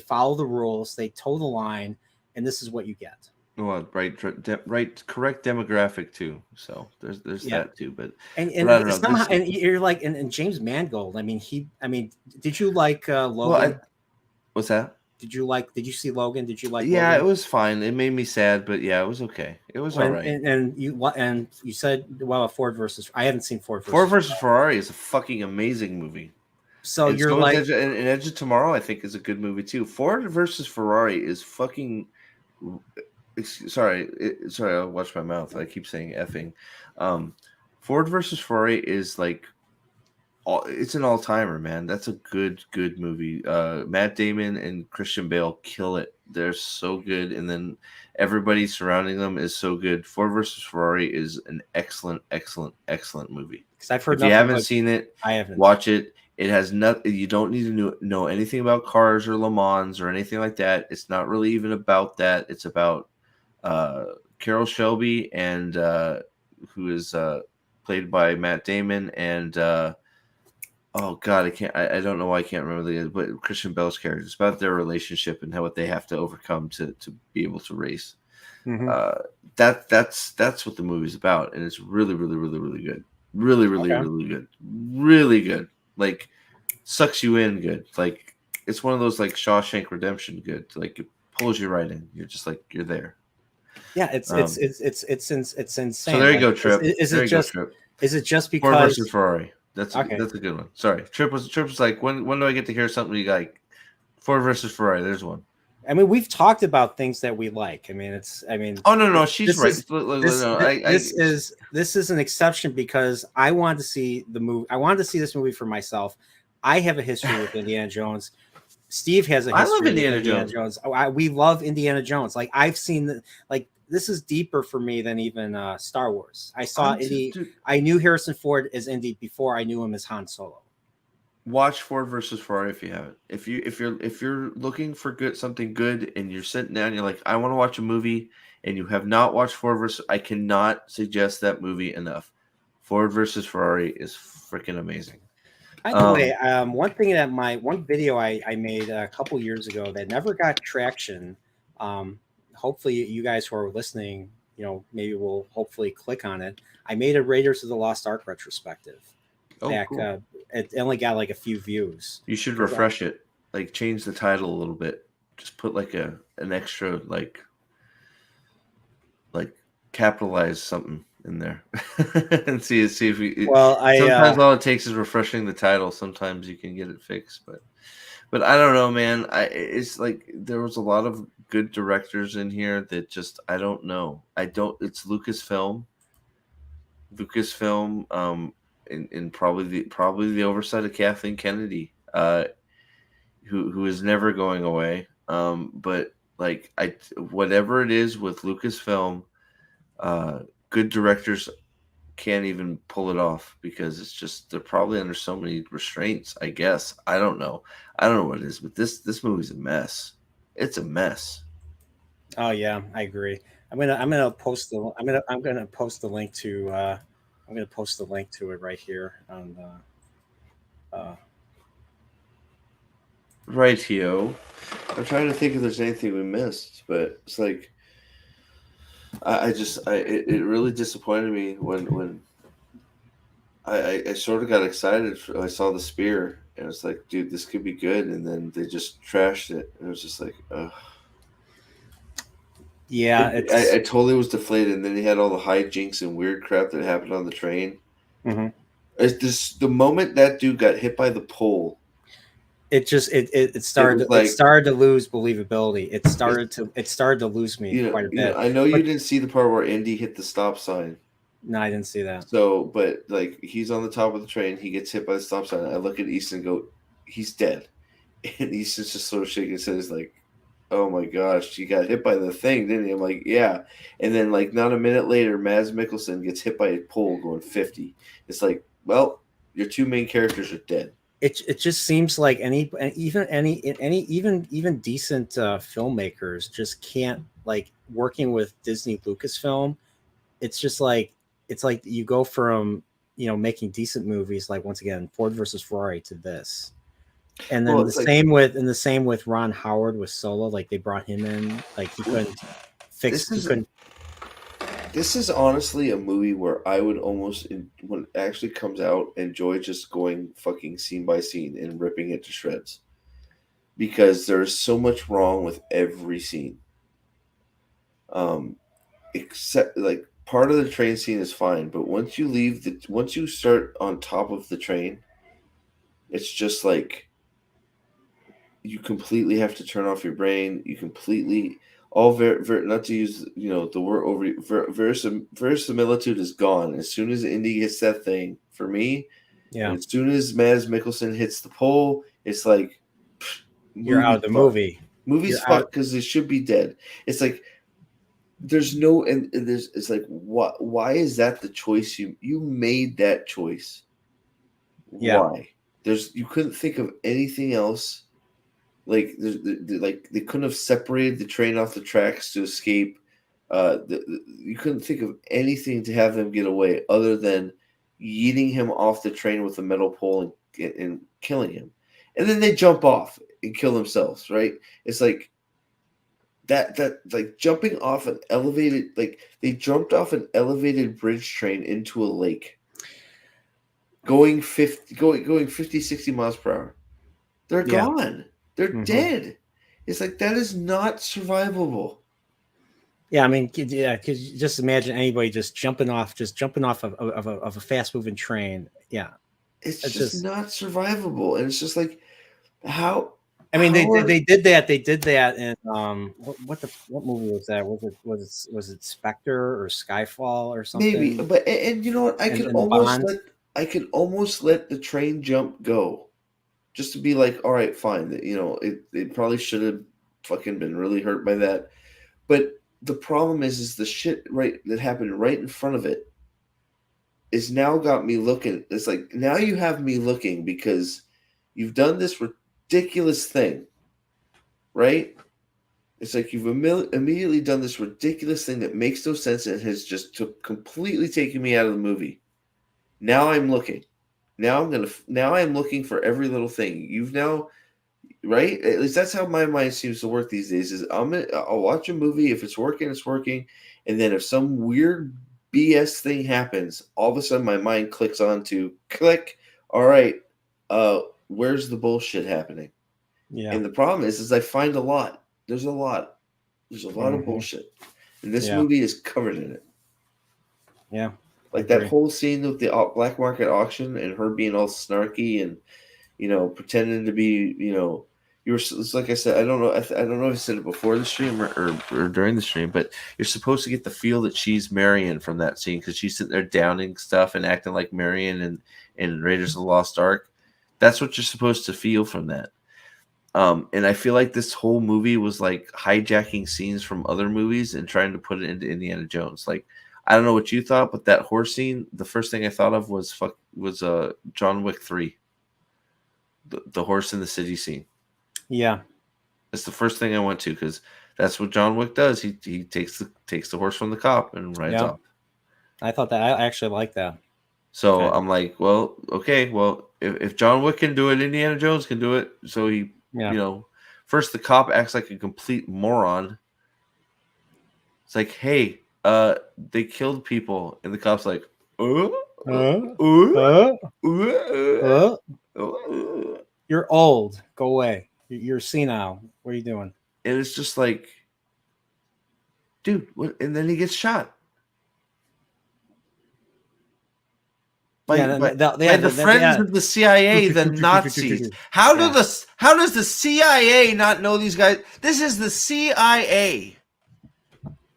follow the rules, they toe the line, and this is what you get. Well, right, correct demographic too. So there's that too. But and I don't know, somehow, and you're like, and James Mangold. I mean, did you like Logan? Well, what's that? Did you see Logan? Did you like? Yeah, Logan? It was fine. It made me sad, but yeah, it was okay. It was all right. And you said, well, Ford versus. I haven't seen Ford versus Ferrari is a fucking amazing movie. So you're like, and Edge of Tomorrow, I think, is a good movie too. Ford versus Ferrari is fucking. Sorry, I'll watch my mouth. I keep saying effing. Ford versus Ferrari is like. It's an all-timer, man. That's a good movie. Matt Damon and Christian Bale kill it. They're so good, and then everybody surrounding them is so good. Ford versus Ferrari is an excellent movie. Because I've heard. If you haven't seen it, I haven't. Watch it. It has nothing. You don't need to know anything about cars or Le Mans or anything like that. It's not really even about that. It's about Carroll Shelby and who is played by Matt Damon and. Oh God, I don't know why I can't remember but Christian Bale's character. It's about their relationship and what they have to overcome to be able to race. Mm-hmm. That's what the movie's about, and it's really good. Really good. Really good. Like sucks you in good. Like it's one of those like Shawshank Redemption good. Like it pulls you right in. You're just like you're there. Yeah, it's insane. So there you go, Trip. Is it just because Ford versus Ferrari? That's okay. That's a good one. Sorry, Trip was like, when do I get to hear something you like? Ford versus Ferrari. There's one. I mean, we've talked about things that we like. Oh no, she's right. This is an exception because I wanted to see the movie. I wanted to see this movie for myself. I have a history with Indiana Jones. Steve has a history. I love with Indiana Jones. We love Indiana Jones. Like I've seen this is deeper for me than even Star Wars. I saw Indy. I knew Harrison Ford as Indy before I knew him as Han Solo. Watch Ford versus Ferrari if you haven't. If you're looking for something good and you're sitting down, you're like, I want to watch a movie, and you have not watched Ford versus. I cannot suggest that movie enough. Ford versus Ferrari is freaking amazing. By the way, one thing that one video I made a couple years ago that never got traction. Hopefully you guys who are listening, maybe will hopefully click on it. I made a Raiders of the Lost Ark retrospective. Cool. It only got like a few views. You should refresh it, like change the title a little bit. Just put like an extra like like capitalize something in there and see if we. Well, Sometimes all it takes is refreshing the title. Sometimes you can get it fixed, but I don't know, man. It's like there was a lot of good directors in here that just I don't know. It's Lucasfilm. And probably the oversight of Kathleen Kennedy, who is never going away. But like whatever it is with Lucasfilm, good directors can't even pull it off because it's just they're probably under so many restraints. I guess I don't know what it is, but this movie's a mess. It's a mess. Oh yeah, I agree. I'm gonna post the I'm gonna post the link to it right here on the. Right, Hio. I'm trying to think if there's anything we missed, but it's like it really disappointed me when I sort of got excited. I saw the spear and it's like, dude, this could be good, and then they just trashed it, and it was just like, ugh. Yeah, I totally was deflated, and then he had all the hijinks and weird crap that happened on the train. Mm-hmm. It's the moment that dude got hit by the pole. It started to lose believability. It started to lose me quite a bit. I know you didn't see the part where Indy hit the stop sign. No, I didn't see that. So, but like he's on the top of the train, he gets hit by the stop sign. I look at Easton and go, he's dead. And Easton's just sort of shaking his head. He's like, oh my gosh, he got hit by the thing, didn't he? I'm like, yeah. And then like not a minute later, Mads Mikkelsen gets hit by a pole going 50. It's like, well, your two main characters are dead. It just seems like even decent filmmakers just can't, like, working with Disney Lucasfilm. It's just like you go from making decent movies like, once again, Ford versus Ferrari, to this, and then the same with Ron Howard with Solo. Like, they brought him in, like he couldn't fix. This is honestly a movie where I would almost, when it actually comes out, enjoy just going fucking scene by scene and ripping it to shreds. Because there's so much wrong with every scene. Except, like, part of the train scene is fine, but once you start on top of the train, it's just like you completely have to turn off your brain. You completely... not to use the word verisimilitude is gone as soon as Indy hits that thing for me. Yeah. As soon as Mads Mikkelsen hits the pole, it's like you're out of the movie. Movie's fucked because it should be dead. It's like there's no and there's it's like what? Why is that the choice you made that choice? Yeah. Why? You couldn't think of anything else. Like they couldn't have separated the train off the tracks to escape. You couldn't think of anything to have them get away other than yeeting him off the train with a metal pole and killing him, and then they jump off and kill themselves. Right? It's like that like jumping off an elevated, like they jumped off an elevated bridge train into a lake, going 50, 60 miles per hour. They're gone. They're dead. It's like, that is not survivable. Yeah, I mean, because just imagine anybody just jumping off of a fast moving train. Yeah, it's just not survivable, and it's just like, how? I mean, they did that. They did that in what movie was that? Was it Spectre or Skyfall or something? Maybe, but and you know what? I could almost let the train jump go. Just to be like, all right, fine. It probably should have fucking been really hurt by that. But the problem is the shit that happened right in front of it is now got me looking. It's like, now you have me looking because you've done this ridiculous thing, right? It's like you've immediately done this ridiculous thing that makes no sense and has just completely taken me out of the movie. Now I'm looking. Now I'm looking for every little thing. You've now, right? At least that's how my mind seems to work these days. Is I'll watch a movie, if it's working, it's working, and then if some weird BS thing happens, all of a sudden my mind clicks on to click. All right, where's the bullshit happening? Yeah. And the problem is I find a lot. There's a lot of bullshit, And this Yeah. movie is covered in it. Yeah. Like Agree. that whole scene with the black market auction and her being all snarky and, pretending to be, it's like I said, I don't know. I don't know if I said it before the stream or during the stream, but you're supposed to get the feel that she's Marion from that scene because she's sitting there downing stuff and acting like Marion and Raiders of the Lost Ark. That's what you're supposed to feel from that. And I feel like this whole movie was like hijacking scenes from other movies and trying to put it into Indiana Jones. Like, I don't know what you thought, but that horse scene, the first thing I thought of was John Wick 3. The horse in the city scene. Yeah. That's the first thing I went to because that's what John Wick does. He takes the horse from the cop and rides off. I thought that. I actually like that. So Okay. I'm like, well, okay, well, if John Wick can do it, Indiana Jones can do it. So he, first the cop acts like a complete moron. It's like, hey, they killed people, and the cop's like, You're old. Go away. You're senile. What are you doing? And it's just like, dude, what? And then he gets shot. By the friends of the CIA, the Nazis. How does the CIA not know these guys? This is the CIA.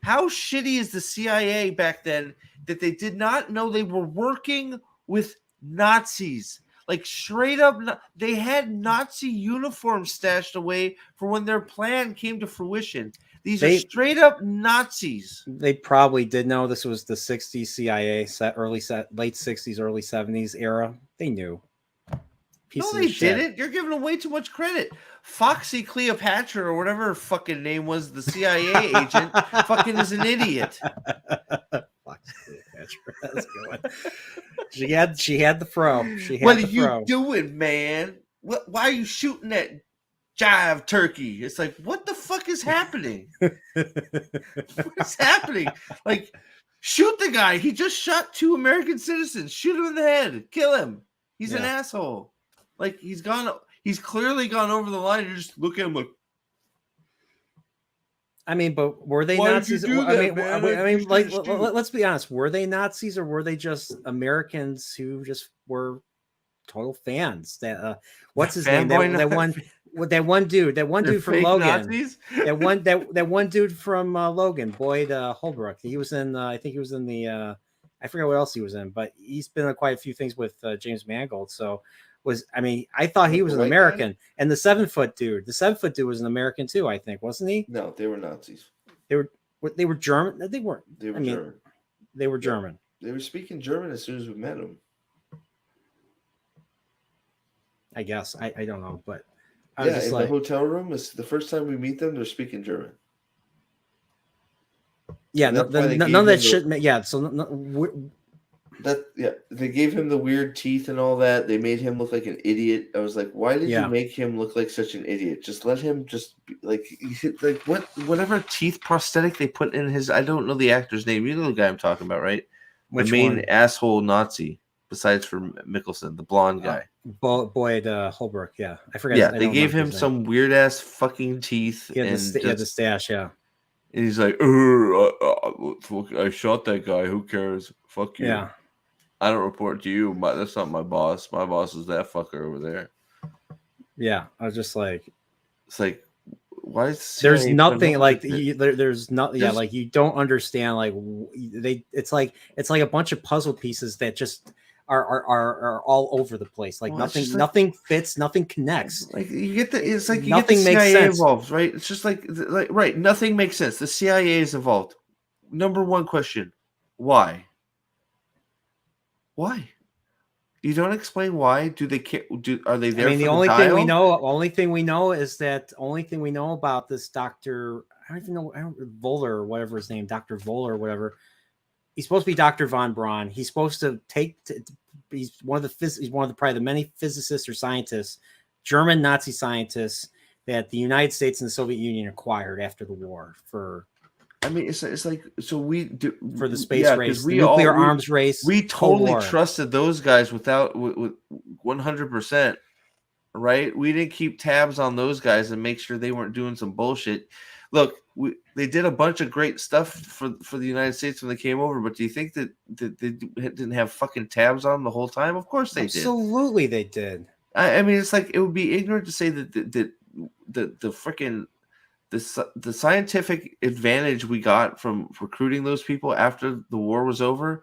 How shitty is the CIA back then that they did not know they were working with Nazis? Like straight up, they had Nazi uniforms stashed away for when their plan came to fruition. These are straight up Nazis. They probably did know this was the 60s CIA, late 60s, early 70s era. They knew. No, they didn't. You're giving them way too much credit. Foxy Cleopatra or whatever her fucking name was, the CIA agent, fucking is an idiot. Foxy Cleopatra. That's a good one. She had the fro. What are you doing, man? Why are you shooting that jive turkey? It's like, what the fuck is happening? What's happening? Like, shoot the guy. He just shot 2 American citizens. Shoot him in the head. Kill him. He's an asshole. Like, he's clearly gone over the line. You just look at him like, I mean, but were they Nazis? Let's be honest. Were they Nazis or were they just Americans who just were total fans? That what's his name? That one dude from Logan. Nazis? that one dude from Logan, Boyd Holbrook. He was in. I think he was in the. I forget what else he was in, but he's been in quite a few things with James Mangold. So I thought he was an American. And the 7-foot dude was an American too, I think, wasn't he? No, they were Nazis. They were German. They weren't. They were German. They were German. They were speaking German as soon as we met them. I guess. I don't know, but I was just in the hotel room. Is the first time we meet them, they're speaking German. Yeah, none of that shit. Yeah, so they gave him the weird teeth and all that. They made him look like an idiot. I was like, why did you make him look like such an idiot? Just let him just whatever teeth prosthetic they put in his. I don't know the actor's name. You know the guy I'm talking about, right? Which the main one? asshole Nazi, besides for Mickelson, the blonde guy. Boyd Holbrook. Yeah, I forgot. Yeah, they gave him some weird ass fucking teeth. He had the stash. Yeah. And he's like, I shot that guy. Who cares? Fuck you. Yeah. I don't report to you. That's not my boss. My boss is that fucker over there. Yeah. I was just like, it's like, why is there's nothing like there's not. Yeah. Like you don't understand. Like it's like a bunch of puzzle pieces that just are all over the place. Like nothing fits, nothing connects. Like you get it's like you nothing get the makes CIA sense. involved, right? It's just like right, nothing makes sense. The CIA is involved. Number one question: why? Why? You don't explain why. Do they care? Are they there? I mean, the only thing we know is that only thing we know about this Dr. I don't even know. Voller or whatever his name, Dr. Voller or whatever. He's supposed to be Dr. von Braun. He's supposed to he's one of the probably the many physicists or scientists, German Nazi scientists that the United States and the Soviet Union acquired after the war for. I mean, it's like so we do for the space race, the nuclear arms race. We totally trusted those guys with 100%, right? We didn't keep tabs on those guys and make sure they weren't doing some bullshit. look, they did a bunch of great stuff for the United States when they came over, but do you think that they didn't have fucking tabs on them the whole time? Of course they did. Absolutely, they did. I mean, it's like it would be ignorant to say that the freaking the scientific advantage we got from recruiting those people after the war was over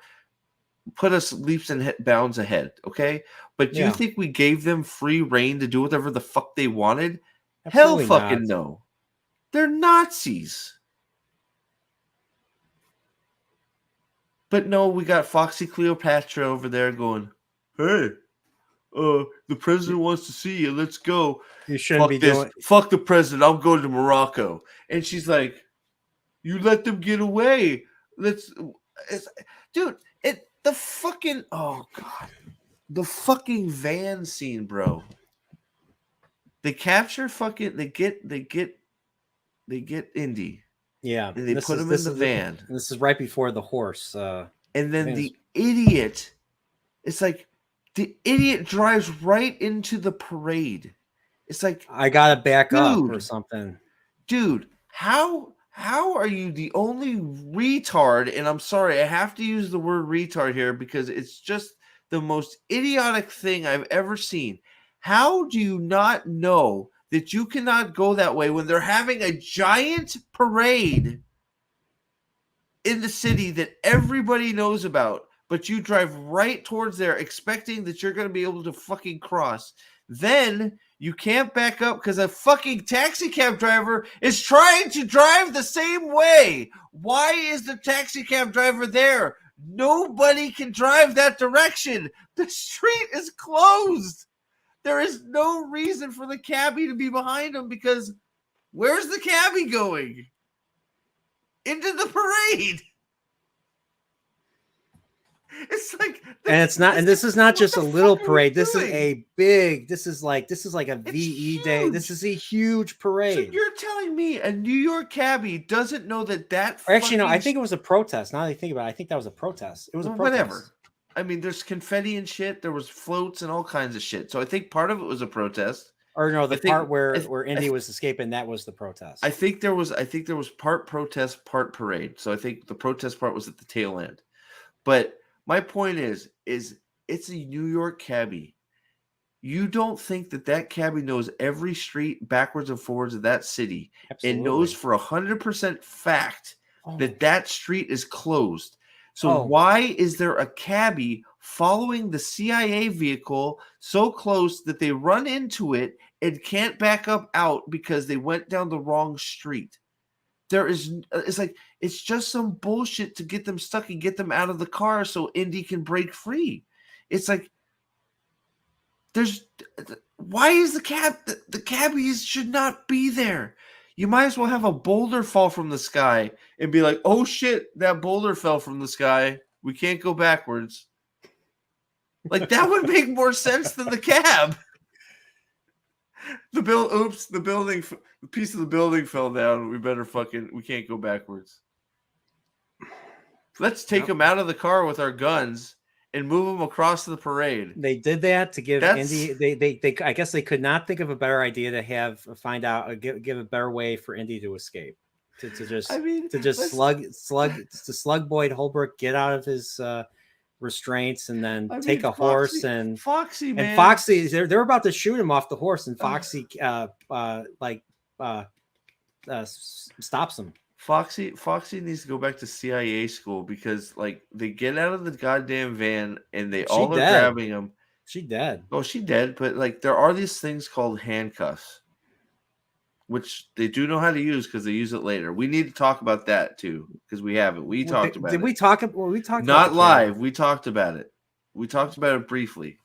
put us leaps and bounds ahead, okay? But do you think we gave them free reign to do whatever the fuck they wanted? Absolutely Hell fucking not. no. They're Nazis. But no, we got Foxy Cleopatra over there going, hey, the president wants to see you. Let's go. You shouldn't be doing. Fuck the president. I'm going to Morocco. And she's like, you let them get away. Dude, the fucking, oh God, the fucking van scene, bro. They capture fucking, they get Indy. Yeah. And they put him in the van. This is right before the horse. And then the idiot, it's like, the idiot drives right into the parade. It's like, I gotta back up or something. Dude, how are you the only retard? And I'm sorry, I have to use the word retard here because it's just the most idiotic thing I've ever seen. How do you not know that you cannot go that way when they're having a giant parade in the city that everybody knows about, but you drive right towards there expecting that you're going to be able to fucking cross? Then you can't back up because a fucking taxi cab driver is trying to drive the same way. Why is the taxi cab driver there? Nobody can drive that direction. The street is closed. There is no reason for the cabbie to be behind him because where's the cabbie going? Into the parade. It's like, and it's not, and this is not just a little parade. This is a big. This is like a VE day. This is a huge parade. So you're telling me a New York cabbie doesn't know that? Or actually, no. I think it was a protest. Now that I think about it, I think that was a protest. It was a protest. Whatever. I mean, there's confetti and shit. There was floats and all kinds of shit. So I think part of it was a protest. Or no, the part where Indy was escaping, that was the protest. I think there was part protest, part parade. So I think the protest part was at the tail end. But my point is it's a New York cabbie. You don't think that cabbie knows every street backwards and forwards of that city. Absolutely. And knows for 100% fact that street is closed. So why is there a cabbie following the CIA vehicle so close that they run into it and can't back up out because they went down the wrong street? It's just some bullshit to get them stuck and get them out of the car so Indy can break free. It's like, why is the cabbies should not be there? You might as well have a boulder fall from the sky and be like, oh shit, that boulder fell from the sky. We can't go backwards. Like, that would make more sense than the cab. The piece of the building fell down. We can't go backwards. Let's take them out of the car with our guns and move them across the parade. They did that to give Indy. They I guess they could not think of a better idea to give a better way for Indy to escape. To slug Boyd Holbrook, get out of his restraints, and then take a horse and Foxy, man. And Foxy, they're about to shoot him off the horse, and Foxy stops him. Foxy needs to go back to CIA school because, like, they get out of the goddamn van and they all are grabbing him. She dead. Oh, she dead. But, like, there are these things called handcuffs, which they do know how to use because they use it later. We need to talk about that too because we haven't. We talked about it. Did we talk? Well, we talked. Not live. We talked about it. We talked about it briefly.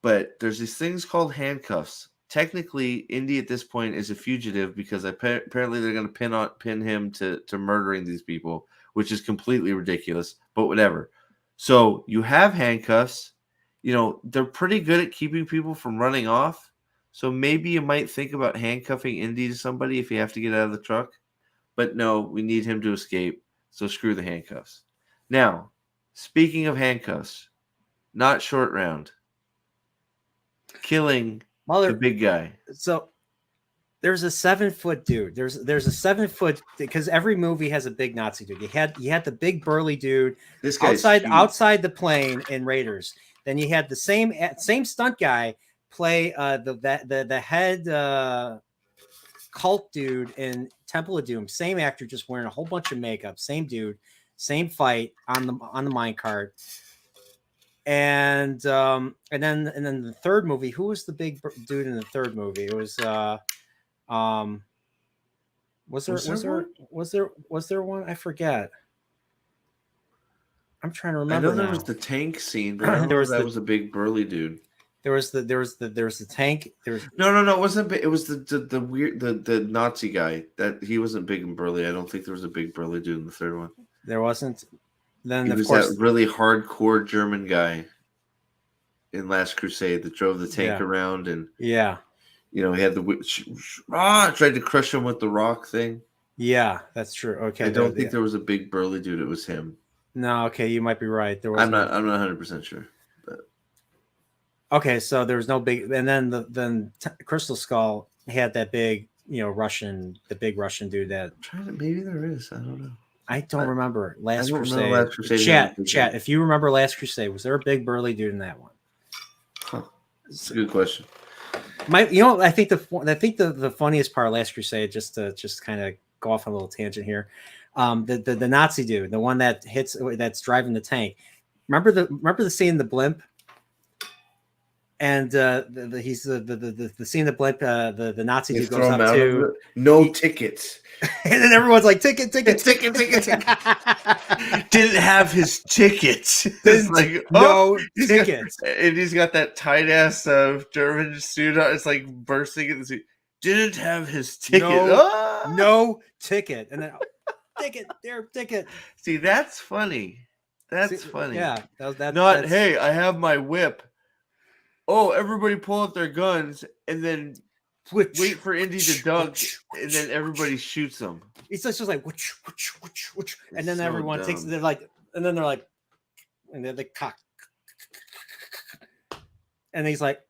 But there's these things called handcuffs. Technically, Indy at this point is a fugitive because apparently they're going to pin him to murdering these people, which is completely ridiculous, but whatever. So you have handcuffs. You know, they're pretty good at keeping people from running off. So maybe you might think about handcuffing Indy to somebody if you have to get out of the truck. But no, we need him to escape. So screw the handcuffs. Now, speaking of handcuffs, not short round. Killing the big guy. So There's a 7-foot dude. There's a 7-foot, because every movie has a big Nazi dude. You had the big burly dude This guy's outside the plane in Raiders. Then you had the same stunt guy play the head cult dude in Temple of Doom. Same actor, just wearing a whole bunch of makeup. Same dude, same fight on the minecart. And then the third movie, who was the big dude in the third movie? It was was there one? I forget. I'm trying to remember. I know there now. was the tank scene, but I was a big burly dude. There was the tank. There was No, it wasn't. It was the weird the Nazi guy. That he wasn't big and burly. I don't think there was a big burly dude in the third one. There wasn't. Then he of was course that really hardcore German guy in Last Crusade that drove the tank around, and yeah, he had tried to crush him with the rock thing. Yeah, that's true. Okay, I don't think there was a big burly dude. It was him. No, okay, you might be right. There was. I'm not 100% sure. But okay, so there was no big, and then Crystal Skull had that big, the big Russian dude that. Maybe there is. I don't know. I don't remember Last Crusade. Remember Last Crusade. Chat. If you remember Last Crusade, was there a big burly dude in that one? Huh. That's a good question. I think the funniest part of Last Crusade, just to kind of go off on a little tangent here, the Nazi dude, the one that's driving the tank. Remember the scene in the blimp, and he's the scene in the blimp. The Nazi dude goes up to tickets, and then everyone's like ticket. Didn't have his tickets. It's like tickets, and he's got that tight ass German suit on. It's like bursting in the suit. Didn't have his ticket. No ticket, and then ticket. See, that's funny. That's funny. Yeah, that's hey, I have my whip. Oh, everybody pull out their guns and then wait for Indy to dunk, and then everybody shoots them. It's just like and then everyone takes. They're like, and then they're like, and they're like cock, and he's like,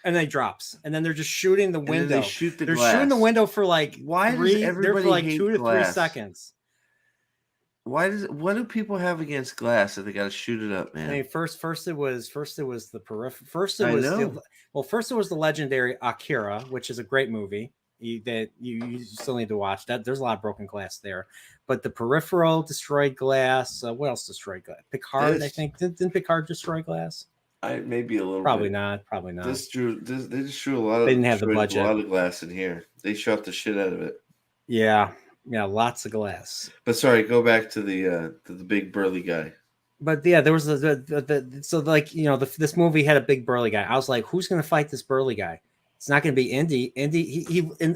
and then he drops, and then they're just shooting the window. They shoot they're shooting the window for like why does everybody hate 2 to 3 seconds. What do people have against glass that they got to shoot it up, man? I mean, first it was the peripheral. First it was the legendary Akira, which is a great movie that you still need to watch. That there's a lot of broken glass there, but the peripheral destroyed glass. What else destroyed glass? Picard, I think. Didn't Picard destroy glass? Maybe a little. Probably bit. not. Probably not. They just drew a lot. They didn't have the budget. A lot of glass in here. They shot the shit out of it. Yeah, lots of glass. But sorry, go back to the big burly guy. But yeah, there was this movie had a big burly guy. I was like, who's going to fight this burly guy? It's not going to be Indy.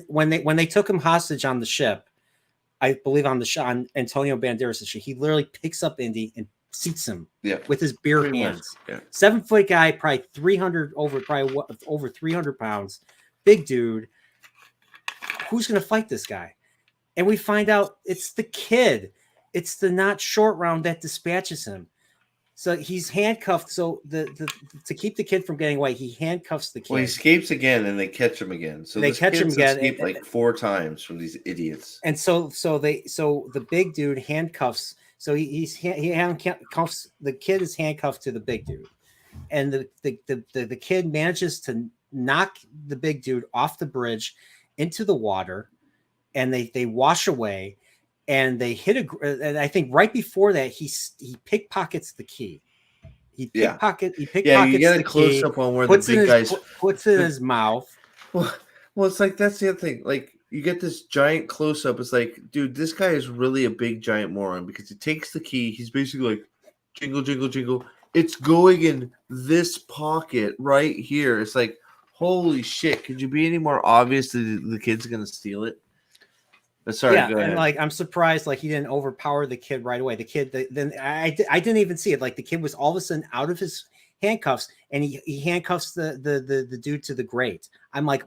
When they took him hostage on the ship, I believe on Antonio Banderas' ship, he literally picks up Indy and seats him with his bare hands. Yeah. 7-foot guy, probably over 300 pounds, big dude. Who's going to fight this guy? And we find out it's the kid. It's the not short round that dispatches him. So he's handcuffed. So to keep the kid from getting away, he handcuffs the kid. Well, he escapes again, and they catch him again. So they catch him again, escaped like 4 times from these idiots. And so the big dude handcuffs. So he handcuffs the kid is handcuffed to the big dude, and the kid manages to knock the big dude off the bridge into the water, and they wash away. And they and I think right before that, he pickpockets the key. He pickpockets you get a close up on where the big guy puts it in his mouth. Well, it's like that's the other thing. Like you get this giant close up. It's like, dude, this guy is really a big giant moron because he takes the key. He's basically like, jingle, jingle, jingle. It's going in this pocket right here. It's like, holy shit! Could you be any more obvious that the kid's gonna steal it? But sorry, go ahead. And I'm surprised he didn't overpower the kid right away. The kid, then I didn't even see it. Like the kid was all of a sudden out of his handcuffs, and he handcuffs the dude to the grate. I'm like,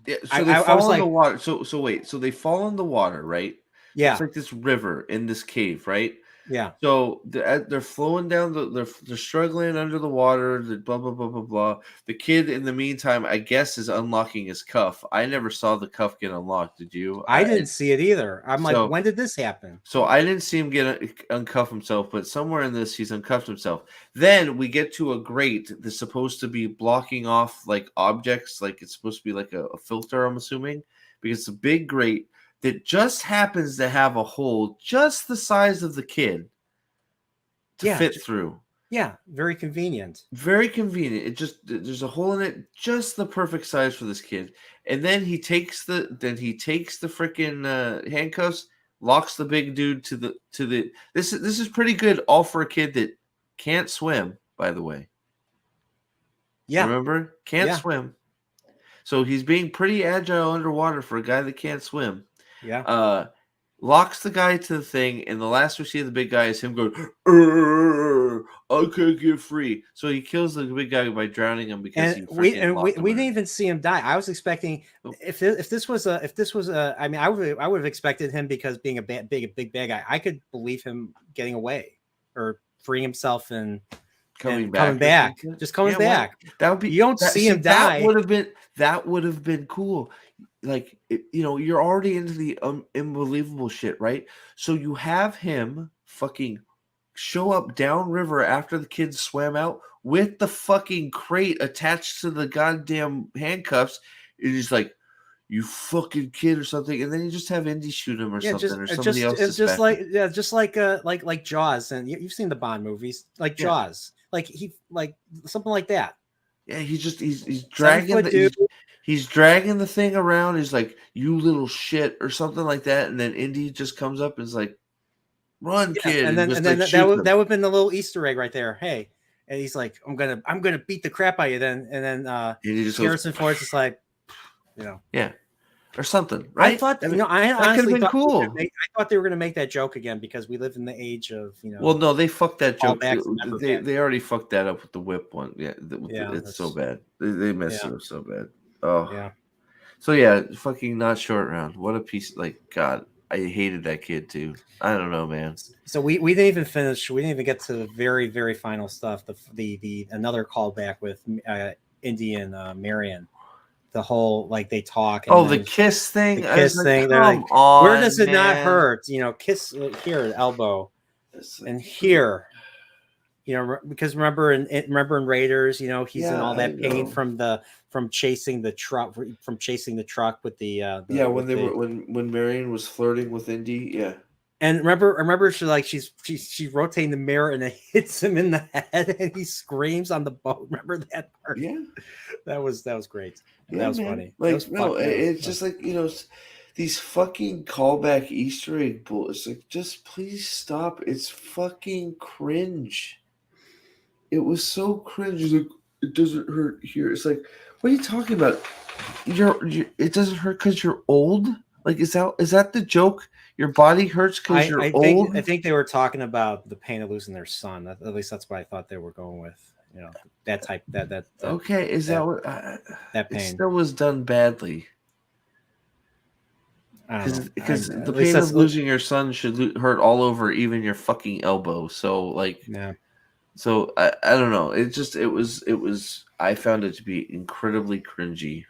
yeah. So they fall in the water. So wait. So they fall in the water, right? Yeah. It's like this river in this cave, right? Yeah. So they're flowing down they're struggling under the water. The blah blah blah blah blah. The kid in the meantime, I guess, is unlocking his cuff. I never saw the cuff get unlocked. Did you? I didn't see it either. I'm like, So- when did this happen? So I didn't see him get uncuff himself, but somewhere in this he's uncuffed himself. Then we get to a grate that's supposed to be blocking off like objects, like it's supposed to be like a filter, I'm assuming, because it's a big grate that just happens to have a hole just the size of the kid to Yeah. fit through. Yeah, very convenient. Very convenient. It just there's a hole in it, just the perfect size for this kid. And then he takes the freaking handcuffs, locks the big dude to the. This is pretty good, all for a kid that can't swim. By the way, Yeah, remember, can't Yeah. swim. So he's being pretty agile underwater for a guy that can't swim. yeah. Locks the guy to the thing, and the last we see of the big guy is him going, "Arr, I can't get free." So he kills the big guy by drowning him because And he we freaking locked him didn't in. even see him die. I was expecting Nope. if this was a I mean I would have expected him, because being a big bad guy, I could believe him getting away or freeing himself and coming coming back, back, just coming Yeah, why- back. That would be. You don't see him die. That would have been cool. Like you're already into the unbelievable shit, right? So you have him fucking show up downriver after the kids swam out with the fucking crate attached to the goddamn handcuffs. And he's like, "You fucking kid," or something, and then you just have Indy shoot him or Yeah, something, just or somebody else. it's just suspect him. like Jaws, and you've seen the Bond movies, like Yeah. Jaws, like something like that. Yeah, he's dragging 7-foot dude. he's dragging the thing around. He's like, "You little shit," or something like that. And then Indy just comes up and is like, "Run, kid!" and then just, that shoots him. would have been the little Easter egg right there. Hey, and he's like, I'm gonna beat the crap out of you then, and then And he just goes, Harrison Ford's just like, you know, or something, right? I thought I mean, I that could've honestly been thought they were cool. gonna I thought they were gonna make that joke again, because we live in the age of, well, no, they fucked that joke. Callbacks never bad. They already fucked that up with the whip one. Yeah, Yeah, it's so that's- bad. They messed it up so bad. Oh, yeah. So yeah, fucking not short round. What a piece! Like God, I hated that kid too. I don't know, man. So we didn't even finish. We didn't even get to the very, very final stuff. The another callback with Indy and Marion. The whole, like, they talk. And Oh, the then kiss thing. the I was kiss like, thing. They're like, come on, where does it not man. hurt? You know, kiss here, elbow, It's like- and here. You know, because remember in Raiders, you know, he's in Yeah, all that I pain know. from chasing the truck with the Yeah, when with they the- were when Marion was flirting with Indy, yeah. And remember, she's rotating the mirror and it hits him in the head and he screams on the boat. Remember that part? Yeah. That was great. Yeah, That was man. funny. Like, That was no, fun. it's just like, these fucking callback Easter egg bull. It's like, just please stop. It's fucking cringe. It was so cringe. It's like, it doesn't hurt here. It's like, what are you talking about? It doesn't hurt because you're old? Like, is that the joke? Your body hurts because you're old? I think they were talking about the pain of losing their son. At least that's what I thought they were going with. You know, that type that Okay, is that what that it pain. still was done badly? I don't know. Because At the least pain that's- of losing your son should hurt all over, even your fucking elbow. So like, Yeah. so I don't know. It was. I found it to be incredibly cringy,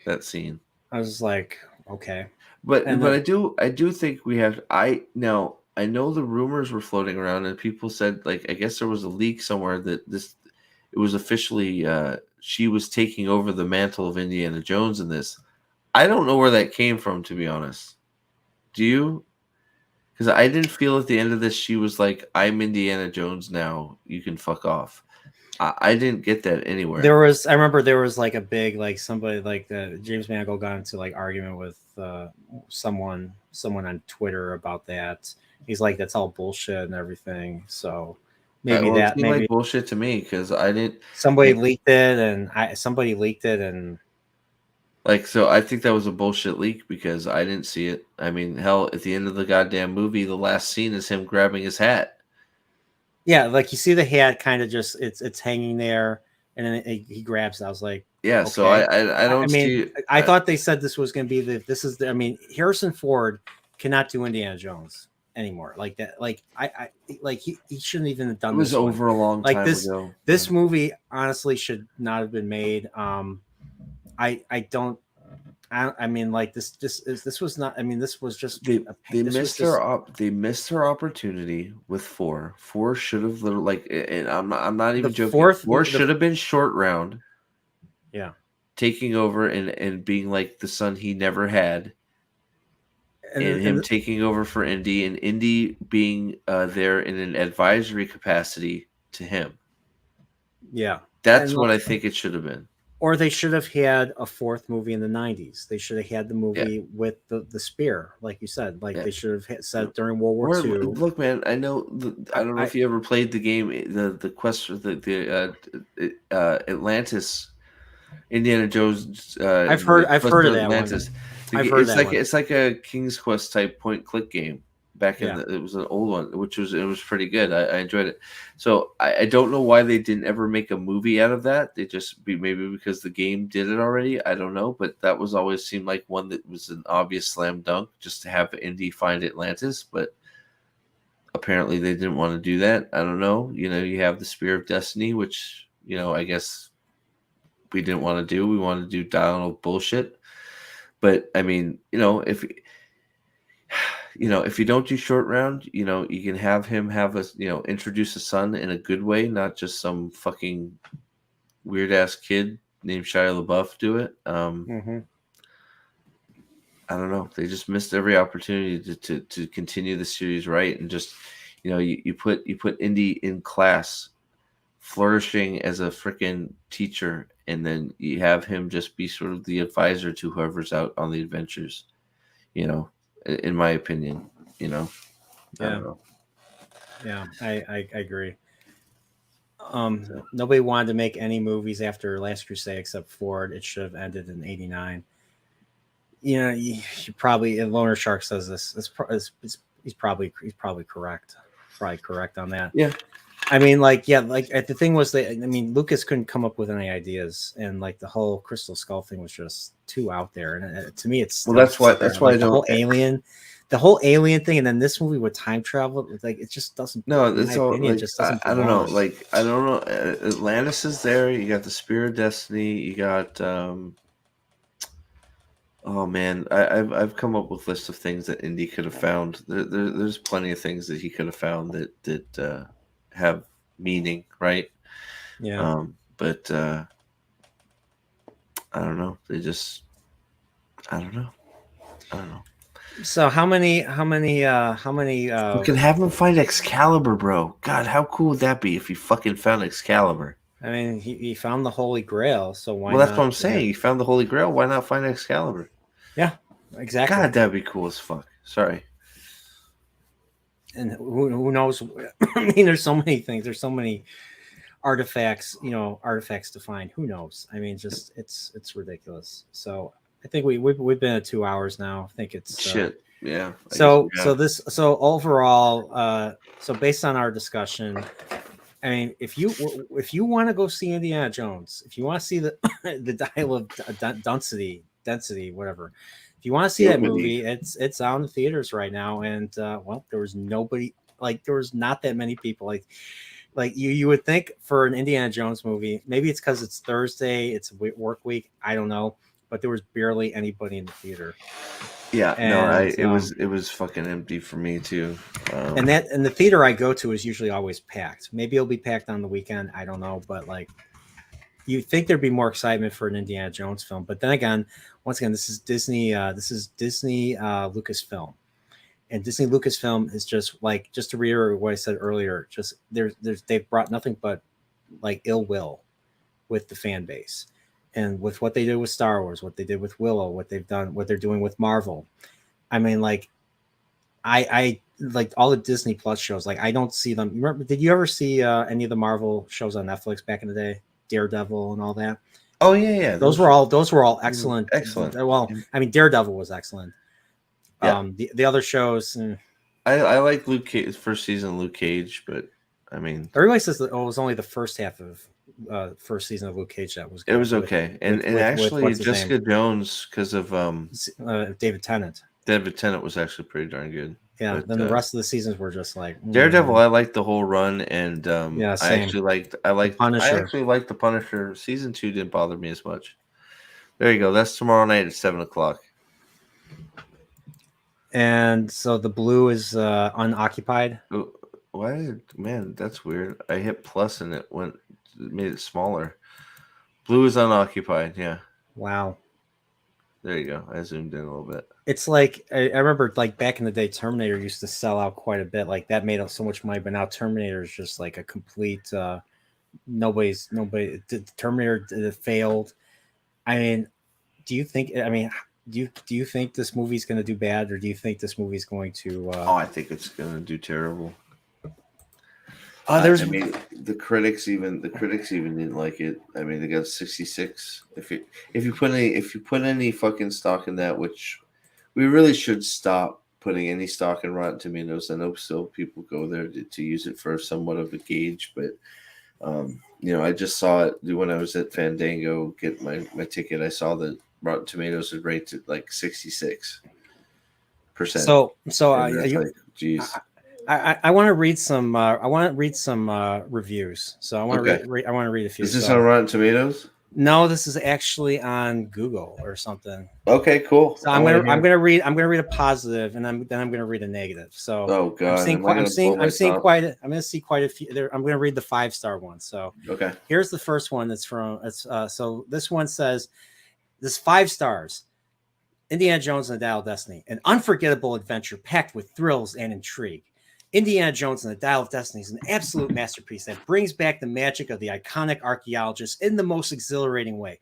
that scene. I was like, okay. But And I do think we have. I know the rumors were floating around, and people said, like, I guess there was a leak somewhere that it was officially she was taking over the mantle of Indiana Jones in this. I don't know where that came from, to be honest. Do you? Because I didn't feel at the end of this she was like, "I'm Indiana Jones now. You can fuck off." I didn't get that anywhere. I remember there was like a big, like, somebody like James Mangold got into like argument with someone on Twitter about that. He's like, that's all bullshit and everything. So maybe Well, it seemed maybe like bullshit to me because I didn't. somebody leaked it and Like, so I think that was a bullshit leak because I didn't see it. I mean, hell, at the end of the goddamn movie, the last scene is him grabbing his hat. yeah, like you see the hat kind of just it's hanging there, and then he grabs it. I was like, Yeah, so okay. I don't see. I thought they said this was going to be I mean, Harrison Ford cannot do Indiana Jones. anymore. Like that, like I like he shouldn't even have done It was this one. over a long Like time this- ago. This movie honestly should not have been made. I don't. I mean, like this was not. I mean, this was just They this was missed they missed their opportunity with 4. 4 should have literally, like, and I'm not even The joking. fourth- 4 the- should have been short round, Yeah, taking over and being like the son he never had, and him taking over for Indy, and Indy being there in an advisory capacity to him. yeah. That's And what I look- think it should have been. Or they should have had a 4th movie in the 90s. They should have had the movie with the spear, like you said. Like they should have said during World War Or, II. look, man, I know. I don't know if you ever played the game, the quest, Atlantis, Indiana Jones. I've heard of that one. I've heard It's that like one. it's like a King's Quest type point click game. Back in Yeah. it was an old one, it was pretty good. I enjoyed it. So I don't know why they didn't ever make a movie out of that. They just maybe because the game did it already. I don't know, but that was always seemed like one that was an obvious slam dunk just to have Indy find Atlantis. But apparently they didn't want to do that. I don't know. You have the Spear of Destiny, which I guess we didn't want to do. We wanted to do Donald bullshit. But I mean, if you don't do short round, you can have him introduce a son in a good way, not just some fucking weird ass kid named Shia LaBeouf do it. I don't know. They just missed every opportunity to continue the series right, and just you put Indy in class, flourishing as a freaking teacher, and then you have him just be sort of the advisor to whoever's out on the adventures. In my opinion, I don't know. Yeah, I agree. Nobody wanted to make any movies after Last Crusade except Ford. It should have ended in '89. You probably, and Loner Shark says this. He's probably correct. Probably correct on that. Yeah. I mean, the thing was Lucas couldn't come up with any ideas, and like the whole Crystal Skull thing was just too out there. And to me, it's that's why I the whole alien thing, and then this movie with time travel, like it just doesn't. No, in it's my all opinion, like, just doesn't I don't know. belong. Like I don't know. Atlantis is there. You got the Spear of Destiny. You got. Oh man, I've come up with lists of things that Indy could have found. There's plenty of things that he could have found that have meaning, right? Yeah. But I don't know. I don't know. So how many? We can have him find Excalibur, bro. God, how cool would that be if he fucking found Excalibur? I mean, he found the Holy Grail, so why? Well, that's not? what I'm saying. He found the Holy Grail. Why not find Excalibur? Yeah, exactly. God, that'd be cool as fuck. Sorry. And who knows? I mean, there's so many things. There's so many artifacts to find. Who knows? I mean, just it's ridiculous. So I think we've been at 2 hours now. I think it's shit. Yeah. So overall, so based on our discussion, I mean, if you want to go see Indiana Jones, if you want to see the Dial of Density, whatever, if you want to see that movie, it's out in theaters right now, and well, there was nobody, like there was not that many people, like you would think for an Indiana Jones movie, maybe it's because it's Thursday, it's a work week, I don't know, but there was barely anybody in the theater. Yeah, and, it was fucking empty for me too. And the theater I go to is usually always packed. Maybe it'll be packed on the weekend, I don't know, but like you think there'd be more excitement for an Indiana Jones film, but then again, once again, this is Disney Lucasfilm, and Disney Lucasfilm is just to reiterate what I said earlier, just they've brought nothing but like ill will with the fan base, and with what they did with Star Wars, what they did with Willow, what they're doing with Marvel. I mean, like I like all the Disney Plus shows, like I don't see them. Remember, did you ever see any of the Marvel shows on Netflix back in the day? Daredevil and all that. Oh yeah. Those were all excellent. Excellent. Well, I mean, Daredevil was excellent. Yeah. The other shows, I like Luke Cage, first season of Luke Cage, but I mean, everybody says that it was only the first half of first season of Luke Cage that was good. It was okay, and actually Jessica Jones, because of David Tennant. David Tennant was actually pretty darn good. Yeah. But, Then the rest of the seasons were just like Daredevil. I liked the whole run, and Yeah, I same. actually liked. I Punisher. actually liked the Punisher. Season 2 didn't bother me as much. There you go. That's tomorrow night at 7:00. And so the blue is unoccupied. Oh, man? That's weird. I hit plus and it made it smaller. Blue is unoccupied. Yeah. Wow. There you go. I zoomed in a little bit. It's like I remember like back in the day, Terminator used to sell out quite a bit. Like that made so much money, but now Terminator is just like a complete nobody. Terminator failed. I mean, do you think? I mean, do you think this movie's going to do bad, or do you think this movie's going to? I think it's gonna do terrible. There's I mean, the critics even didn't like it. I mean, they got 66. If you put any fucking stock in that, which we really should stop putting any stock in Rotten Tomatoes. I know still people go there to use it for somewhat of a gauge, but I just saw it when I was at Fandango get my ticket. I saw that Rotten Tomatoes had rated like 66%. so geez. I want to read some. I want to read some reviews. So I want to read. I want to read a few. Is this on Rotten Tomatoes? No, this is actually on Google or something. Okay, cool. So I'm gonna read a positive, and then I'm gonna read a negative. So oh god, I'm gonna see quite a few. I'm gonna read the 5-star one. So okay, here's the first one. That's from so this one says this 5 stars. Indiana Jones and the Dial of Destiny, an unforgettable adventure packed with thrills and intrigue. Indiana Jones and the Dial of Destiny is an absolute masterpiece that brings back the magic of the iconic archaeologist in the most exhilarating way.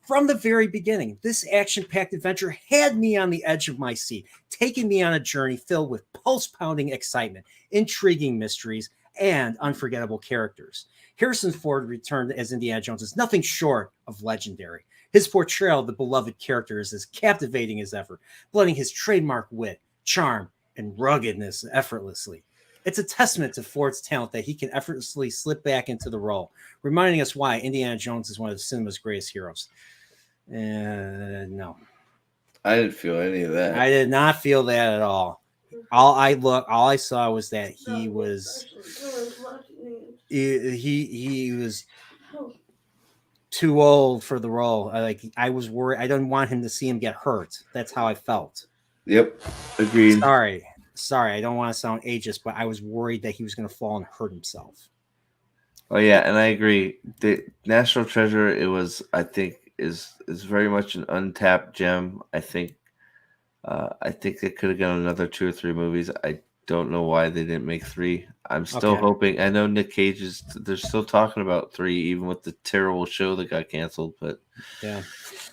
From the very beginning, this action-packed adventure had me on the edge of my seat, taking me on a journey filled with pulse-pounding excitement, intriguing mysteries, and unforgettable characters. Harrison Ford returned as Indiana Jones is nothing short of legendary. His portrayal of the beloved character is as captivating as ever, blending his trademark wit, charm, and ruggedness effortlessly. It's a testament to Ford's talent that he can effortlessly slip back into the role, reminding us why Indiana Jones is one of cinema's greatest heroes. No. I didn't feel any of that. I did not feel that at all. All I saw was that he was too old for the role. I was worried. I didn't want him to see him get hurt. That's how I felt. Yep. Agreed. Sorry, I don't want to sound ageist, but I was worried that he was going to fall and hurt himself. Oh yeah, and I agree. The National Treasure, I think is very much an untapped gem. I think they could have done another 2 or 3 movies. I don't know why they didn't make 3. I'm still hoping. I know Nick Cage they're still talking about 3, even with the terrible show that got canceled. But yeah.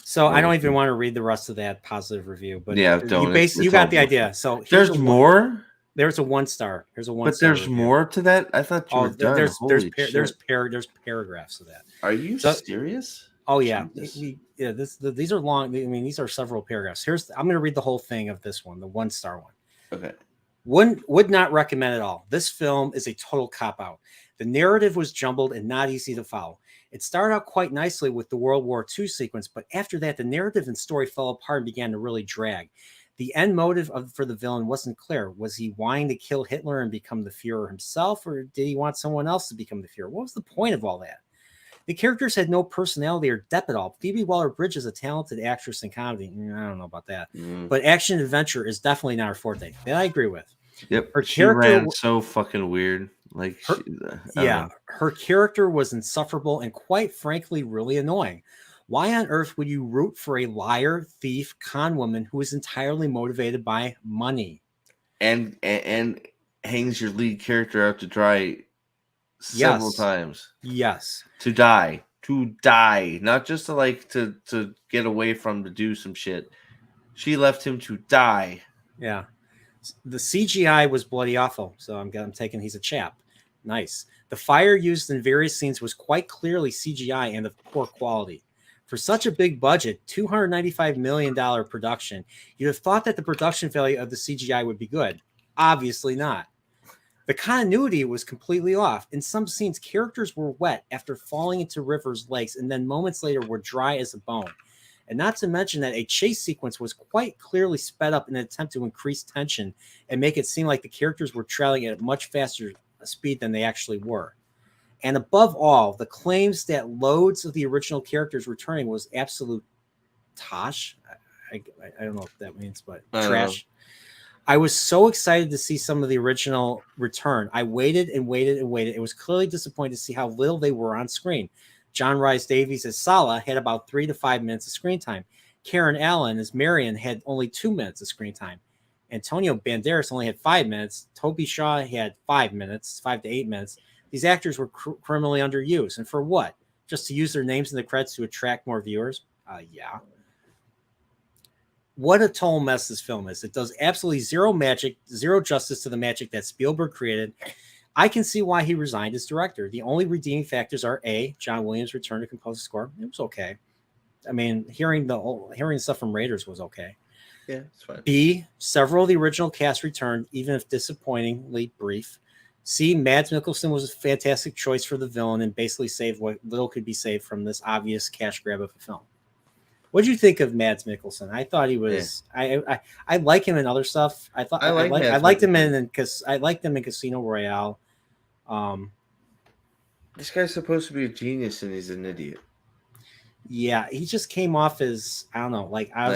So I don't even want to read the rest of that positive review, but yeah, don't. You got the idea. So there's more. There's a 1-star. There's a 1-star. But there's review. More to that. I thought you were done. There's paragraphs of that. Are you serious? Oh yeah, these are long. I mean, these are several paragraphs. I'm going to read the whole thing of this one, the 1-star one. Okay. Would not recommend at all. This film is a total cop-out. The narrative was jumbled and not easy to follow. It started out quite nicely with the World War II sequence, but after that, the narrative and story fell apart and began to really drag. The end motive for the villain wasn't clear. Was he wanting to kill Hitler and become the Fuhrer himself, or did he want someone else to become the Fuhrer? What was the point of all that? The characters had no personality or depth at all. Phoebe Waller-Bridge is a talented actress in comedy. I don't know about that. But action adventure is definitely not her forte. That I agree with. Yep. Her character ran so fucking weird. Her character was insufferable and quite frankly really annoying. Why on earth would you root for a liar, thief, con woman who is entirely motivated by money? And hangs your lead character out to dry several times. Yes. To die. Not just to get away from to do some shit. She left him to die. Yeah. The CGI was bloody awful. So I'm taking he's a chap. Nice. The fire used in various scenes was quite clearly CGI and of poor quality. For such a big budget, $295 million production, you'd have thought that the production value of the CGI would be good. Obviously not. The continuity was completely off. In some scenes, characters were wet after falling into rivers, lakes, and then moments later were dry as a bone. And not to mention that a chase sequence was quite clearly sped up in an attempt to increase tension and make it seem like the characters were traveling at a much faster speed than they actually were. And above all, the claims that loads of the original characters returning was absolute tosh. I don't know what that means, but trash. I was so excited to see some of the original return. I waited and waited and waited. It was clearly disappointing to see how little they were on screen. John Rhys Davies as Sala had about 3 to 5 minutes of screen time. Karen Allen as Marion had only 2 minutes of screen time. Antonio Banderas only had 5 minutes. Toby Shaw had 5 minutes, 5 to 8 minutes. These actors were criminally underused. And for what? Just to use their names in the credits to attract more viewers? Yeah. What a total mess this film is. It does absolutely zero magic, zero justice to the magic that Spielberg created. I can see why he resigned as director. The only redeeming factors are A, John Williams' return to compose the score. It was okay. I mean, hearing stuff from Raiders was okay. Yeah, it's fine. B, several of the original cast returned, even if disappointingly brief. C, Mads Mikkelsen was a fantastic choice for the villain and basically saved what little could be saved from this obvious cash grab of a film. What did you think of Mads Mikkelsen? I thought he was. Yeah. I like him in other stuff. I liked him in Casino Royale. This guy's supposed to be a genius and he's an idiot. Yeah, he just came off as I don't know. Like I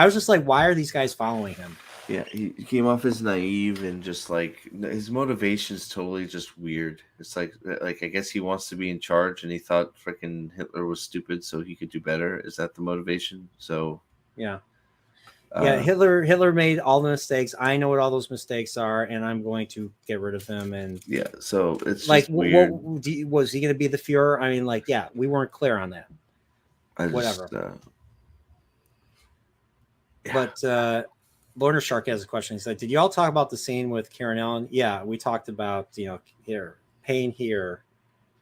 was just like, why are these guys following him? Yeah, he came off as naive and just like his motivation's totally just weird. It's like I guess he wants to be in charge and he thought freaking Hitler was stupid so he could do better. Is that the motivation? So yeah. Hitler made all the mistakes. I know what all those mistakes are, and I'm going to get rid of him. And yeah, so it's like, just weird. Was he going to be the Fuhrer? I mean, like, yeah, we weren't clear on that. Whatever. But Lorna Shark has a question. He said, "Did you all talk about the scene with Karen Allen?" Yeah, we talked about here pain here.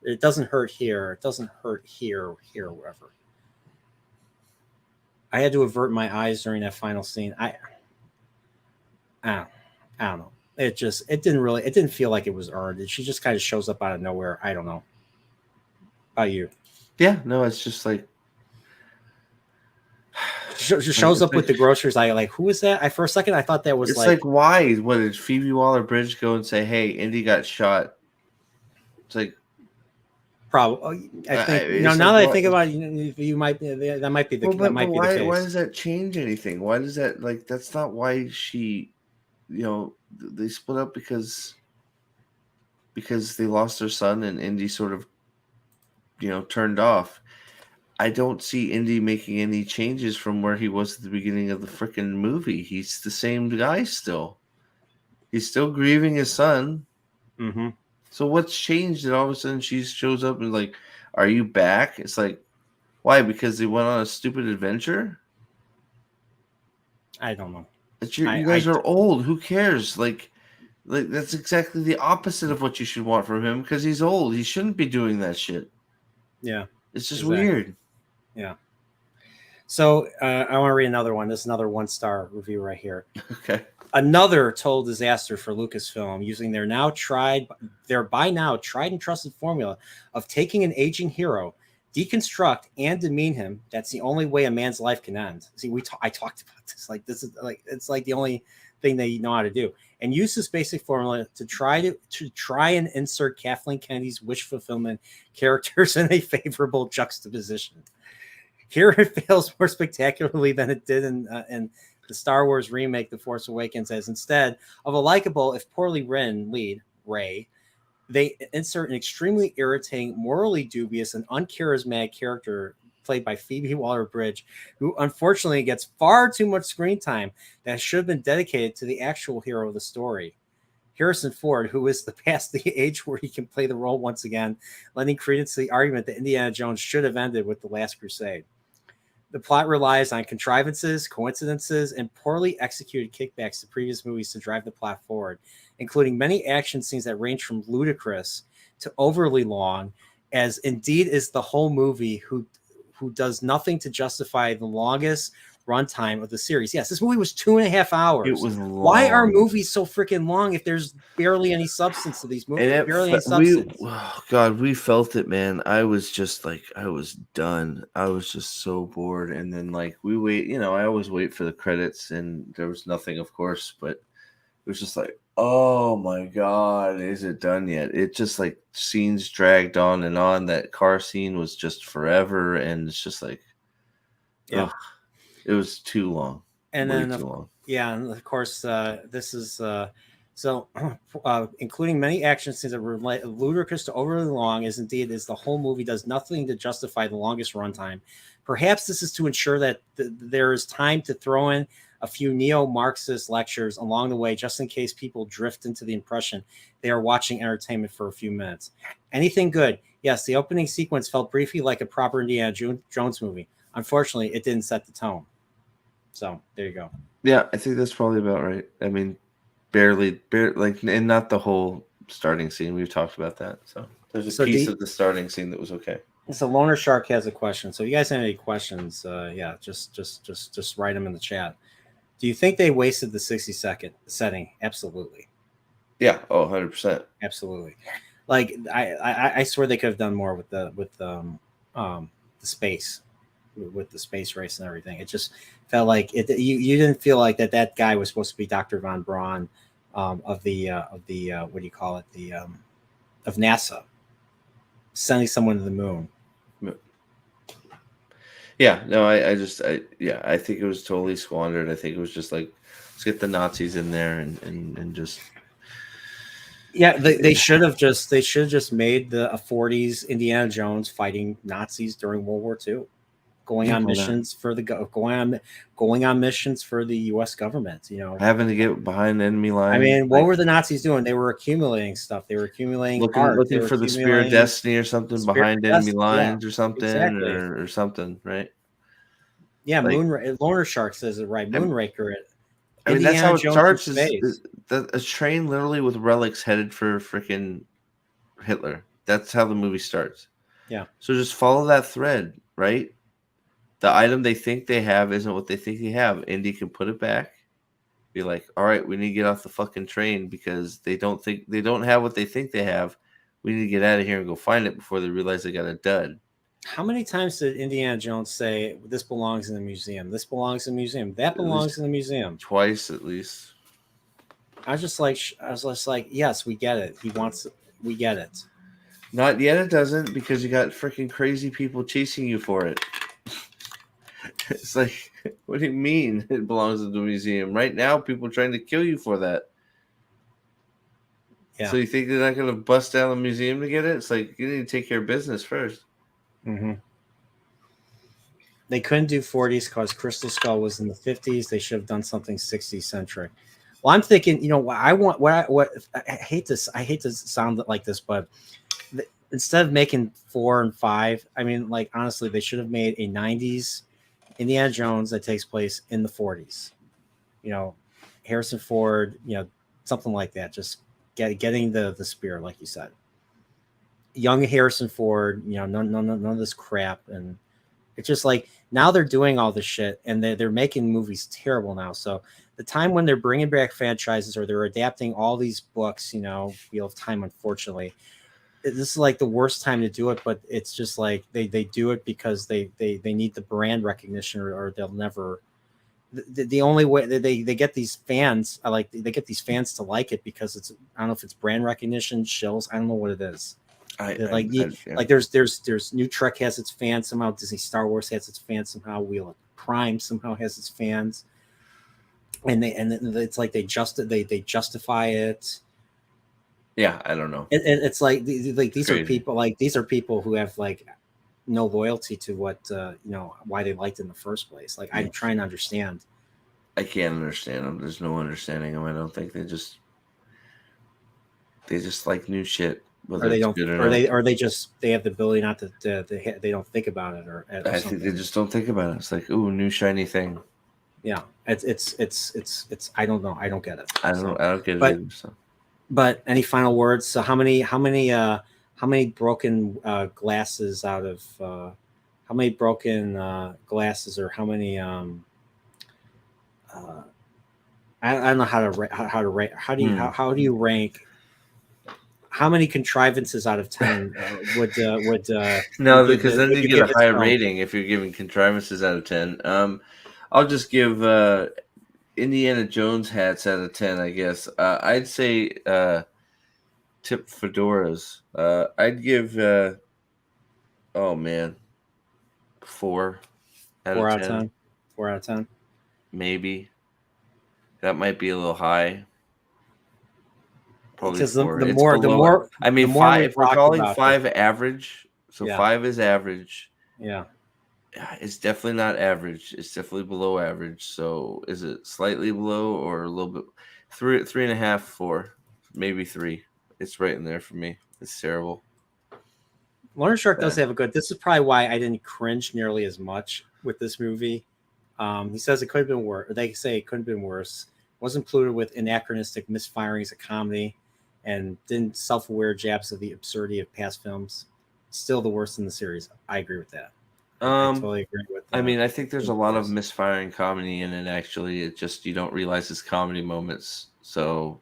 It doesn't hurt here. It doesn't hurt here, wherever. I had to avert my eyes during that final scene. I don't know. It didn't feel like it was earned. She just kind of shows up out of nowhere. I don't know. How about you? Yeah, no, it's just like she shows up with the groceries. I like, who is that? For a second I thought that was it's like why? What did Phoebe Waller-Bridge go and say, "Hey, Indy got shot"? It's like probably. I think now that I think about it, you might that might be the that might be the case. Why does that change anything? Why does that that's not why she they split up because they lost their son and Indy sort of turned off. I don't see Indy making any changes from where he was at the beginning of the freaking movie. He's the same guy still. He's still grieving his son. Mm-hmm. So what's changed that all of a sudden she shows up and like, are you back? It's like, why? Because they went on a stupid adventure? I don't know. You guys are old. Who cares? Like that's exactly the opposite of what you should want from him because he's old. He shouldn't be doing that shit. Yeah. It's just weird. Yeah. So I want to read another one. This is another 1-star review right here. Okay. Another total disaster for Lucasfilm using their by now tried and trusted formula of taking an aging hero, deconstruct and demean him. That's the only way a man's life can end. See, I talked about this. Like this is like it's like the only thing they know how to do, and use this basic formula to try and insert Kathleen Kennedy's wish fulfillment characters in a favorable juxtaposition. Here it fails more spectacularly than it did in the Star Wars remake, The Force Awakens, as instead of a likable, if poorly written lead, Rey, they insert an extremely irritating, morally dubious, and uncharismatic character played by Phoebe Waller-Bridge, who unfortunately gets far too much screen time that should have been dedicated to the actual hero of the story. Harrison Ford, who is past the age where he can play the role once again, lending credence to the argument that Indiana Jones should have ended with The Last Crusade. The plot relies on contrivances, coincidences, and poorly executed kickbacks to previous movies to drive the plot forward, including many action scenes that range from ludicrous to overly long, as indeed is the whole movie, who does nothing to justify the longest runtime of the series. Yes, this movie was 2.5 hours. It was long. Why are movies so freaking long if there's barely any substance to these movies? And Barely any substance. God, we felt it, man. I was just like, I was done. I was just so bored. And then like we wait, I always wait for the credits, and there was nothing, of course, but it was just like, oh my God, is it done yet? It just like scenes dragged on and on. That car scene was just forever, and it's just like, Yeah. It was too long. And Way then too long. yeah, and of course this is so including many action scenes that were ludicrous to overly long, as indeed is the whole movie does nothing to justify the longest runtime. Perhaps this is to ensure that there is time to throw in a few neo-Marxist lectures along the way, just in case people drift into the impression they are watching entertainment for a few minutes. Anything good? Yes, the opening sequence felt briefly like a proper Indiana Jones movie. Unfortunately, it didn't set the tone. So there you go. Yeah, I think that's probably about right. I mean, barely, like, and not the whole starting scene. We've talked about that. So there's a piece of the starting scene that was okay. So Loner Shark has a question. So if you guys have any questions, just write them in the chat. Do you think they wasted the 60-second setting? Absolutely. Yeah. Oh, 100%. Absolutely. Like I swear they could have done more with the space, with the space race and everything. It just felt like it. You didn't feel like that guy was supposed to be Dr. Von Braun of the what do you call it, of NASA, sending someone to the moon. Yeah, no, I think it was totally squandered. I think it was just like, let's get the Nazis in there and just. Yeah, they should have just made a 40s Indiana Jones fighting Nazis during World War II, going on missions for the U.S. government. Having to get behind enemy lines. I mean, what were the Nazis doing? They were accumulating stuff. They were accumulating looking for the Spear of Destiny or something behind enemy lines or something, exactly. or something, right? Yeah, like, Loner Shark says it right. Moonraker. I mean, that's how it starts. Is a train literally with relics headed for freaking Hitler. That's how the movie starts. Yeah. So just follow that thread, right? The item they think they have isn't what they think they have. Indy can put it back. Be like, all right, we need to get off the fucking train because they don't have what they think they have. We need to get out of here and go find it before they realize they got a dud. How many times did Indiana Jones say, this belongs in the museum? This belongs in the museum. That belongs in the museum. Twice at least. I was just like, yes, we get it. We get it. Not yet it doesn't, because you got freaking crazy people chasing you for it. It's like, what do you mean it belongs in the museum? Right now, people are trying to kill you for that. Yeah. So you think they're not going to bust down the museum to get it? It's like, you need to take care of business first. Mm-hmm. They couldn't do 40s because Crystal Skull was in the 50s. They should have done something 60s centric. Well, I'm thinking, I hate this. I hate to sound like this, but instead of making 4 and 5, I mean, like, honestly, they should have made a 90s Indiana Jones that takes place in the 40s. Harrison Ford, something like that. Just getting the spear, like you said. Young Harrison Ford, none of this crap. And it's just like, now they're doing all this shit and they're making movies terrible now. So the time when they're bringing back franchises or they're adapting all these books, Wheel of Time, unfortunately, this is like the worst time to do it. But it's just like they do it because they need the brand recognition, or they'll never. The only way they get these fans, they get these fans to like it because it's, I don't know if it's brand recognition, shills, I don't know what it is. There's New Trek has its fans somehow. Disney Star Wars has its fans somehow. Wheel of Prime somehow has its fans, and it's like they justify it. Yeah, I don't know. It's like these are people who have like no loyalty to what why they liked it in the first place. Like, I'm trying to understand. I can't understand them. There's no understanding them. I don't think they just like new shit. Or they don't, or they have the ability not to they don't think about it, or I think they just don't think about it. It's like, ooh, new shiny thing. Yeah, it's I don't know. I don't get it. I don't get it either. So. But any final words? So how many broken glasses out of how many broken glasses, or how many I don't know how to rank. How do you Hmm. how do you rank? How many contrivances out of 10 would No, you give because then would you you get a give this higher film? rating if you're giving contrivances out of 10. I'll just give Indiana Jones hats out of 10, I guess. I'd say tip fedoras. I'd give oh man, 4 out of 4 out of 10, 10. 4 out of 10. maybe. That might be a little high. Probably Because 4. the It's more the below. more I mean, the more 5. we If we're talk calling about 5 average, so Yeah. 5 is average. yeah, It's definitely not average. It's definitely below average. So is it slightly below or a little bit? 3.5, 4, maybe 3. It's right in there for me. It's terrible. Loner Shark does Yeah. have a good. This is probably why I didn't cringe nearly as much with this movie. He says it could have been worse. They say it could have been worse. Was included with anachronistic misfirings of comedy, and didn't self-aware jabs of the absurdity of past films. Still the worst in the series. I agree with that. I totally agree with. I mean, I think there's a lot of Chris. misfiring comedy in it. Actually, it just you don't realize it's comedy moments. So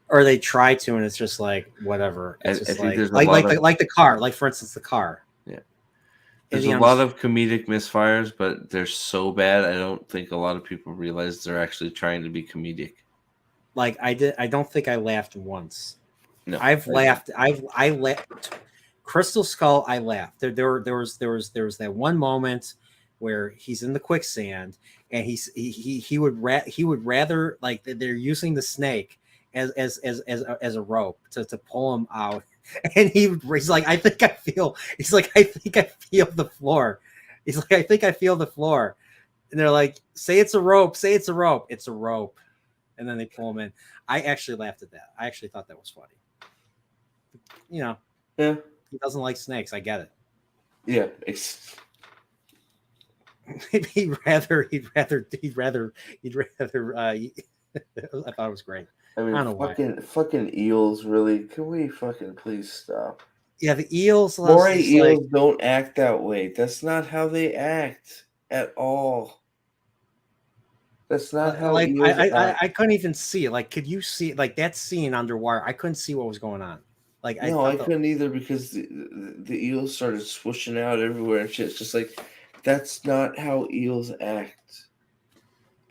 Or they try to, and it's just like whatever. It's I just think there's a like lot of the car. Like for instance, the car. yeah. There's a Indiana's- lot of comedic misfires, but they're so bad. I don't think a lot of people realize they're actually trying to be comedic. Like I did. I don't think I laughed once. No, I've laughed. I laughed. Crystal Skull. I laughed. There was that one moment where he's in the quicksand and he would rather like they're using the snake as a rope to pull him out, and he's like I think I feel the floor. He's like I think I feel the floor, and they're like say it's a rope, it's a rope, and then they pull him in. I actually laughed at that. I actually thought that was funny. You know, Yeah, he doesn't like snakes. I get it. yeah. he'd rather. I thought it was great. I mean, I don't know fucking eels. Really? Can we fucking please stop? Yeah, the eels. Moray just eels like, don't act that way. That's not how they act at all. That's not how like eels act. I couldn't even see it. Like, could you see like that scene underwater? I couldn't see what was going on. Like, No, I couldn't either because the eels started swooshing out everywhere and shit. It's just like that's not how eels act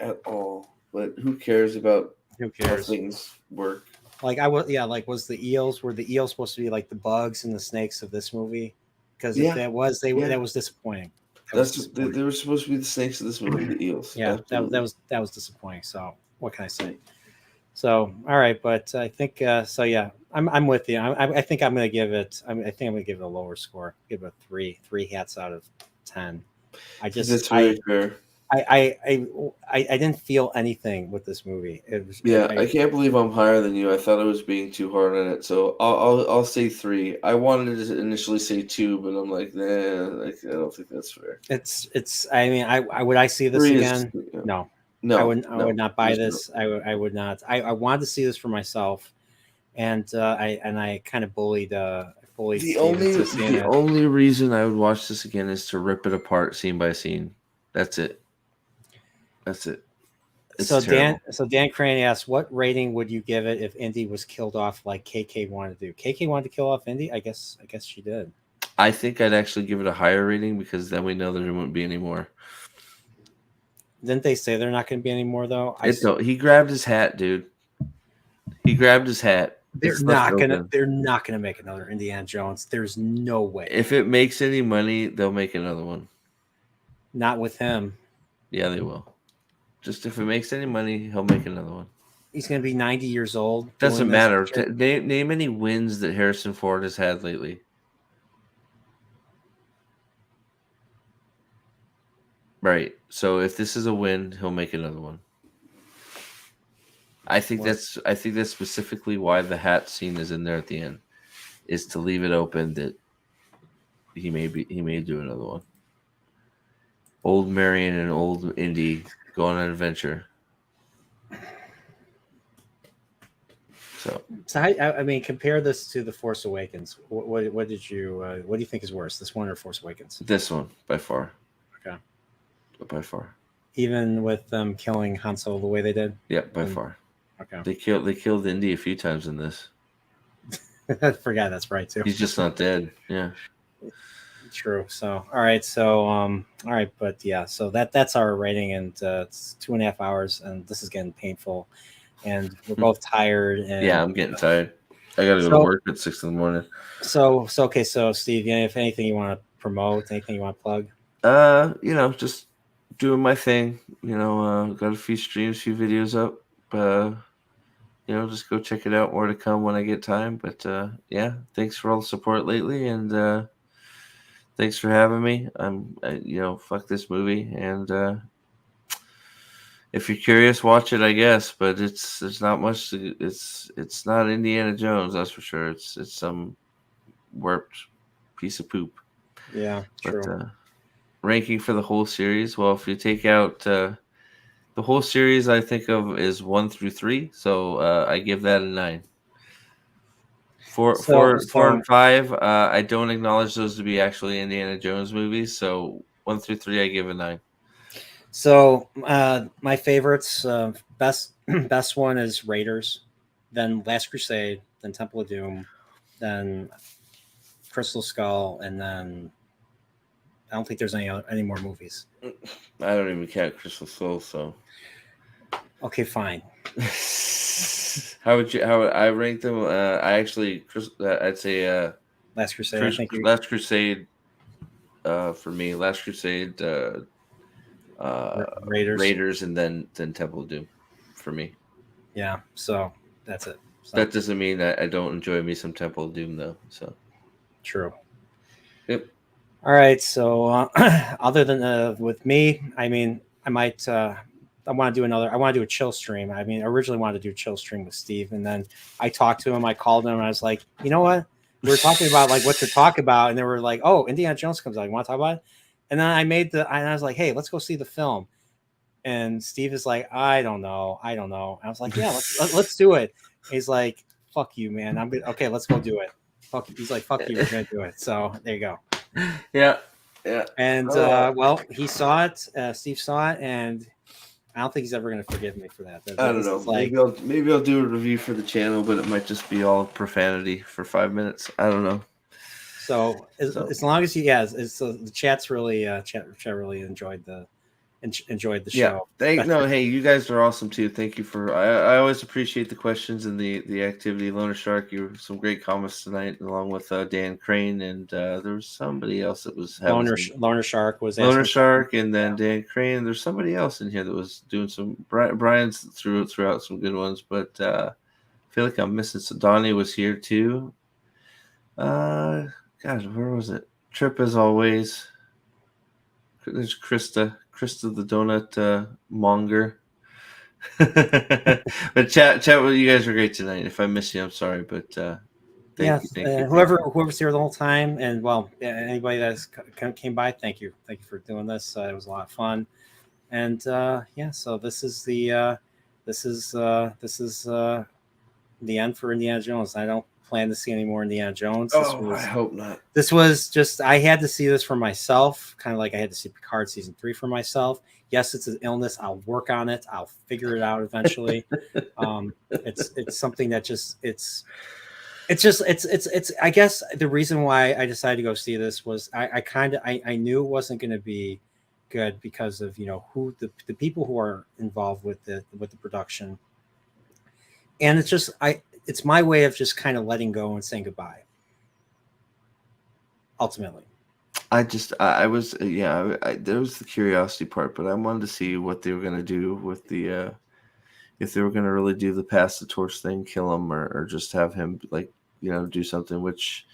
at all. But who cares about who how cares? things work? Like was the eels supposed to be like the bugs and the snakes of this movie? Because Yeah. if that was that was disappointing. They were supposed to be the snakes of this movie, the eels. Yeah, that was disappointing. So what can I say? So all right, but I think so. Yeah, I'm with you. I think I'm going to give it. I think I'm going to give it a lower score. Give it a 3 hats out of 10. That's very fair. I didn't feel anything with this movie. It was, I can't believe I'm higher than you. I thought I was being too hard on it, so I'll say 3. I wanted to initially say 2, but I'm like, nah, I don't think that's fair. It's. I mean, I would I see this 3 again? No. No, I would not buy this. No. I would not. I wanted to see this for myself, and I kind of bullied. The only reason I would watch this again is to rip it apart scene by scene. That's it. It's terrible. Dan Crane asks, what rating would you give it if Indy was killed off like KK wanted to do? KK wanted to kill off Indy. I guess she did. I think I'd actually give it a higher rating because then we know there won't be any more. Didn't they say they're not going to be any more though? He grabbed his hat, dude. He grabbed his hat. They're not gonna make another Indiana Jones. There's no way. If it makes any money, they'll make another one. Not with him. Yeah, they will. Just if it makes any money, he'll make another one. He's gonna be 90 years old. Doesn't matter. Name any wins that Harrison Ford has had lately. Right. So if this is a win, he'll make another one. I think that's specifically why the hat scene is in there at the end, is to leave it open that he may do another one. Old Marion and old Indy go on an adventure. So I mean, compare this to The Force Awakens. What do you think is worse, this one or Force Awakens? This one by far. Okay. By far. even with them killing Han Solo the way they did. Yeah, by Mm. far. Okay, They killed Indy a few times in this. I forgot that's right too. He's just not dead. Yeah. True. So, all right. So, all right. But yeah, so that's our rating, and it's 2.5 hours, and this is getting painful, and we're both tired. And Yeah, I'm getting tired. I gotta go to So- work at 6 in the morning. So okay. So, Steve, yeah, if anything you want to promote, anything you want to plug? Just doing my thing. Got a few streams, few videos up. Just go check it out. More to come when I get time. But yeah, thanks for all the support lately, and thanks for having me. Fuck this movie, and if you're curious, watch it, I guess. But there's not much. It's not Indiana Jones, that's for sure. It's some warped piece of poop. Yeah, true. But ranking for the whole series, well, if you take out the whole series, I think of is 1 through 3. So I give that a 9. Four, So- four, so- 4 and 5. I don't acknowledge those to be actually Indiana Jones movies. So 1 through 3, I give a 9. So my favorites, best one is Raiders, then Last Crusade, then Temple of Doom, then Crystal Skull, and then I don't think there's any more movies. I don't even count Crystal Skull. So Okay, fine. how would I rank them? I'd say Last Crusade. I think Last Crusade. For me, Last Crusade. Raiders. and then Temple of Doom for me. Yeah. So that's it. So, That doesn't mean that I don't enjoy me some Temple of Doom though. So true. Yep. All right. So other than with me, I mean, I might. I want to do a chill stream. I mean, I originally wanted to do a chill stream with Steve, and then I talked to him. I called him, and I was like, you know what? We were talking about like what to talk about, and they were like, oh, Indiana Jones comes out. You want to talk about it? And then I was like, hey, let's go see the film. And Steve is like, I don't know. I was like, yeah, let's do it. He's like, fuck you, man. Okay, let's go do it. He's like, fuck you, we're gonna do it. So there you go. Yeah. And well, he saw it. Steve saw it, and I don't think he's ever gonna forgive me for that. I don't know. Maybe I'll do a review for the channel, but it might just be all profanity for 5 minutes. I don't know. So as long as the chat's really chat really enjoyed the show. Hey, you guys are awesome too. Thank you for. I always appreciate the questions and the activity. Loner Shark, you some great comments tonight, along with Dan Crane, and there was somebody else that was having Loner Shark was Loner Shark, and then Dan Crane. There's somebody else in here that was doing some. Brian's throughout some good ones, but I feel like I'm missing. So Donnie was here too. Gosh, where was it? Trip as always. There's Krista the donut monger. But chat, well, you guys were great tonight. If I miss you, I'm sorry, but thank you. Whoever's here the whole time, and well, anybody that's came by, thank you for doing this. It was a lot of fun, and so this is the end for Indiana Jones. I don't plan to see any more Indiana Jones. I hope not. This was just, I had to see this for myself, kind of like I had to see Picard season 3 for myself. Yes, it's an illness. I'll work on it. I'll figure it out eventually. It's something that it's I guess the reason why I decided to go see this was I knew it wasn't going to be good because of, who the people who are involved with the production. And it's my way of just kind of letting go and saying goodbye. Ultimately, there was the curiosity part, but I wanted to see what they were going to do with the, if they were going to really do the pass the torch thing, kill him, or just have him do something. Which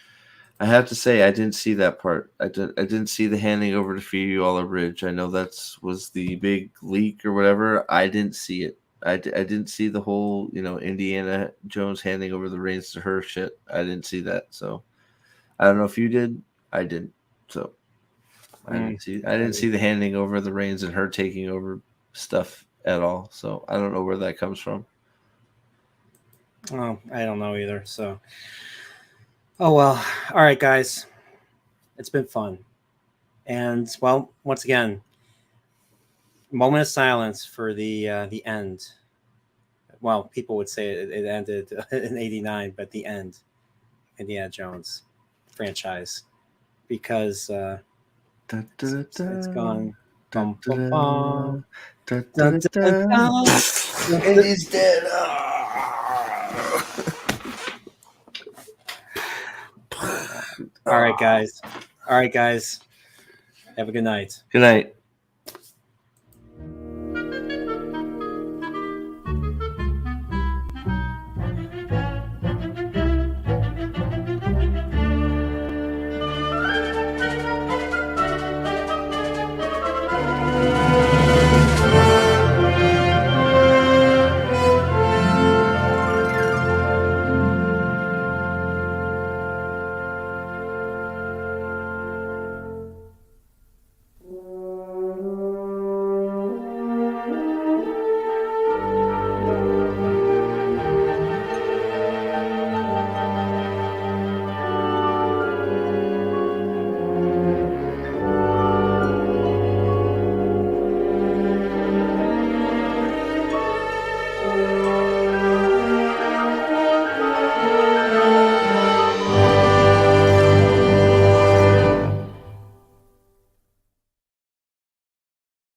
I have to say, I didn't see that part. I didn't see the handing over to Fiala Ridge. I know was the big leak or whatever. I didn't see it. I didn't see the whole, Indiana Jones handing over the reins to her shit. I didn't see that. So I don't know if you did. I didn't. So I didn't see the handing over the reins and her taking over stuff at all. So I don't know where that comes from. Oh, I don't know either. So, oh well. All right, guys. It's been fun. And well, once again, moment of silence for the end. Well, people would say it ended in '89, but the end, Indiana Jones franchise, because it's gone. Bum, bum, bum. Dun, dun, dun. And he's dead. All right, guys. Have a good night. Good night.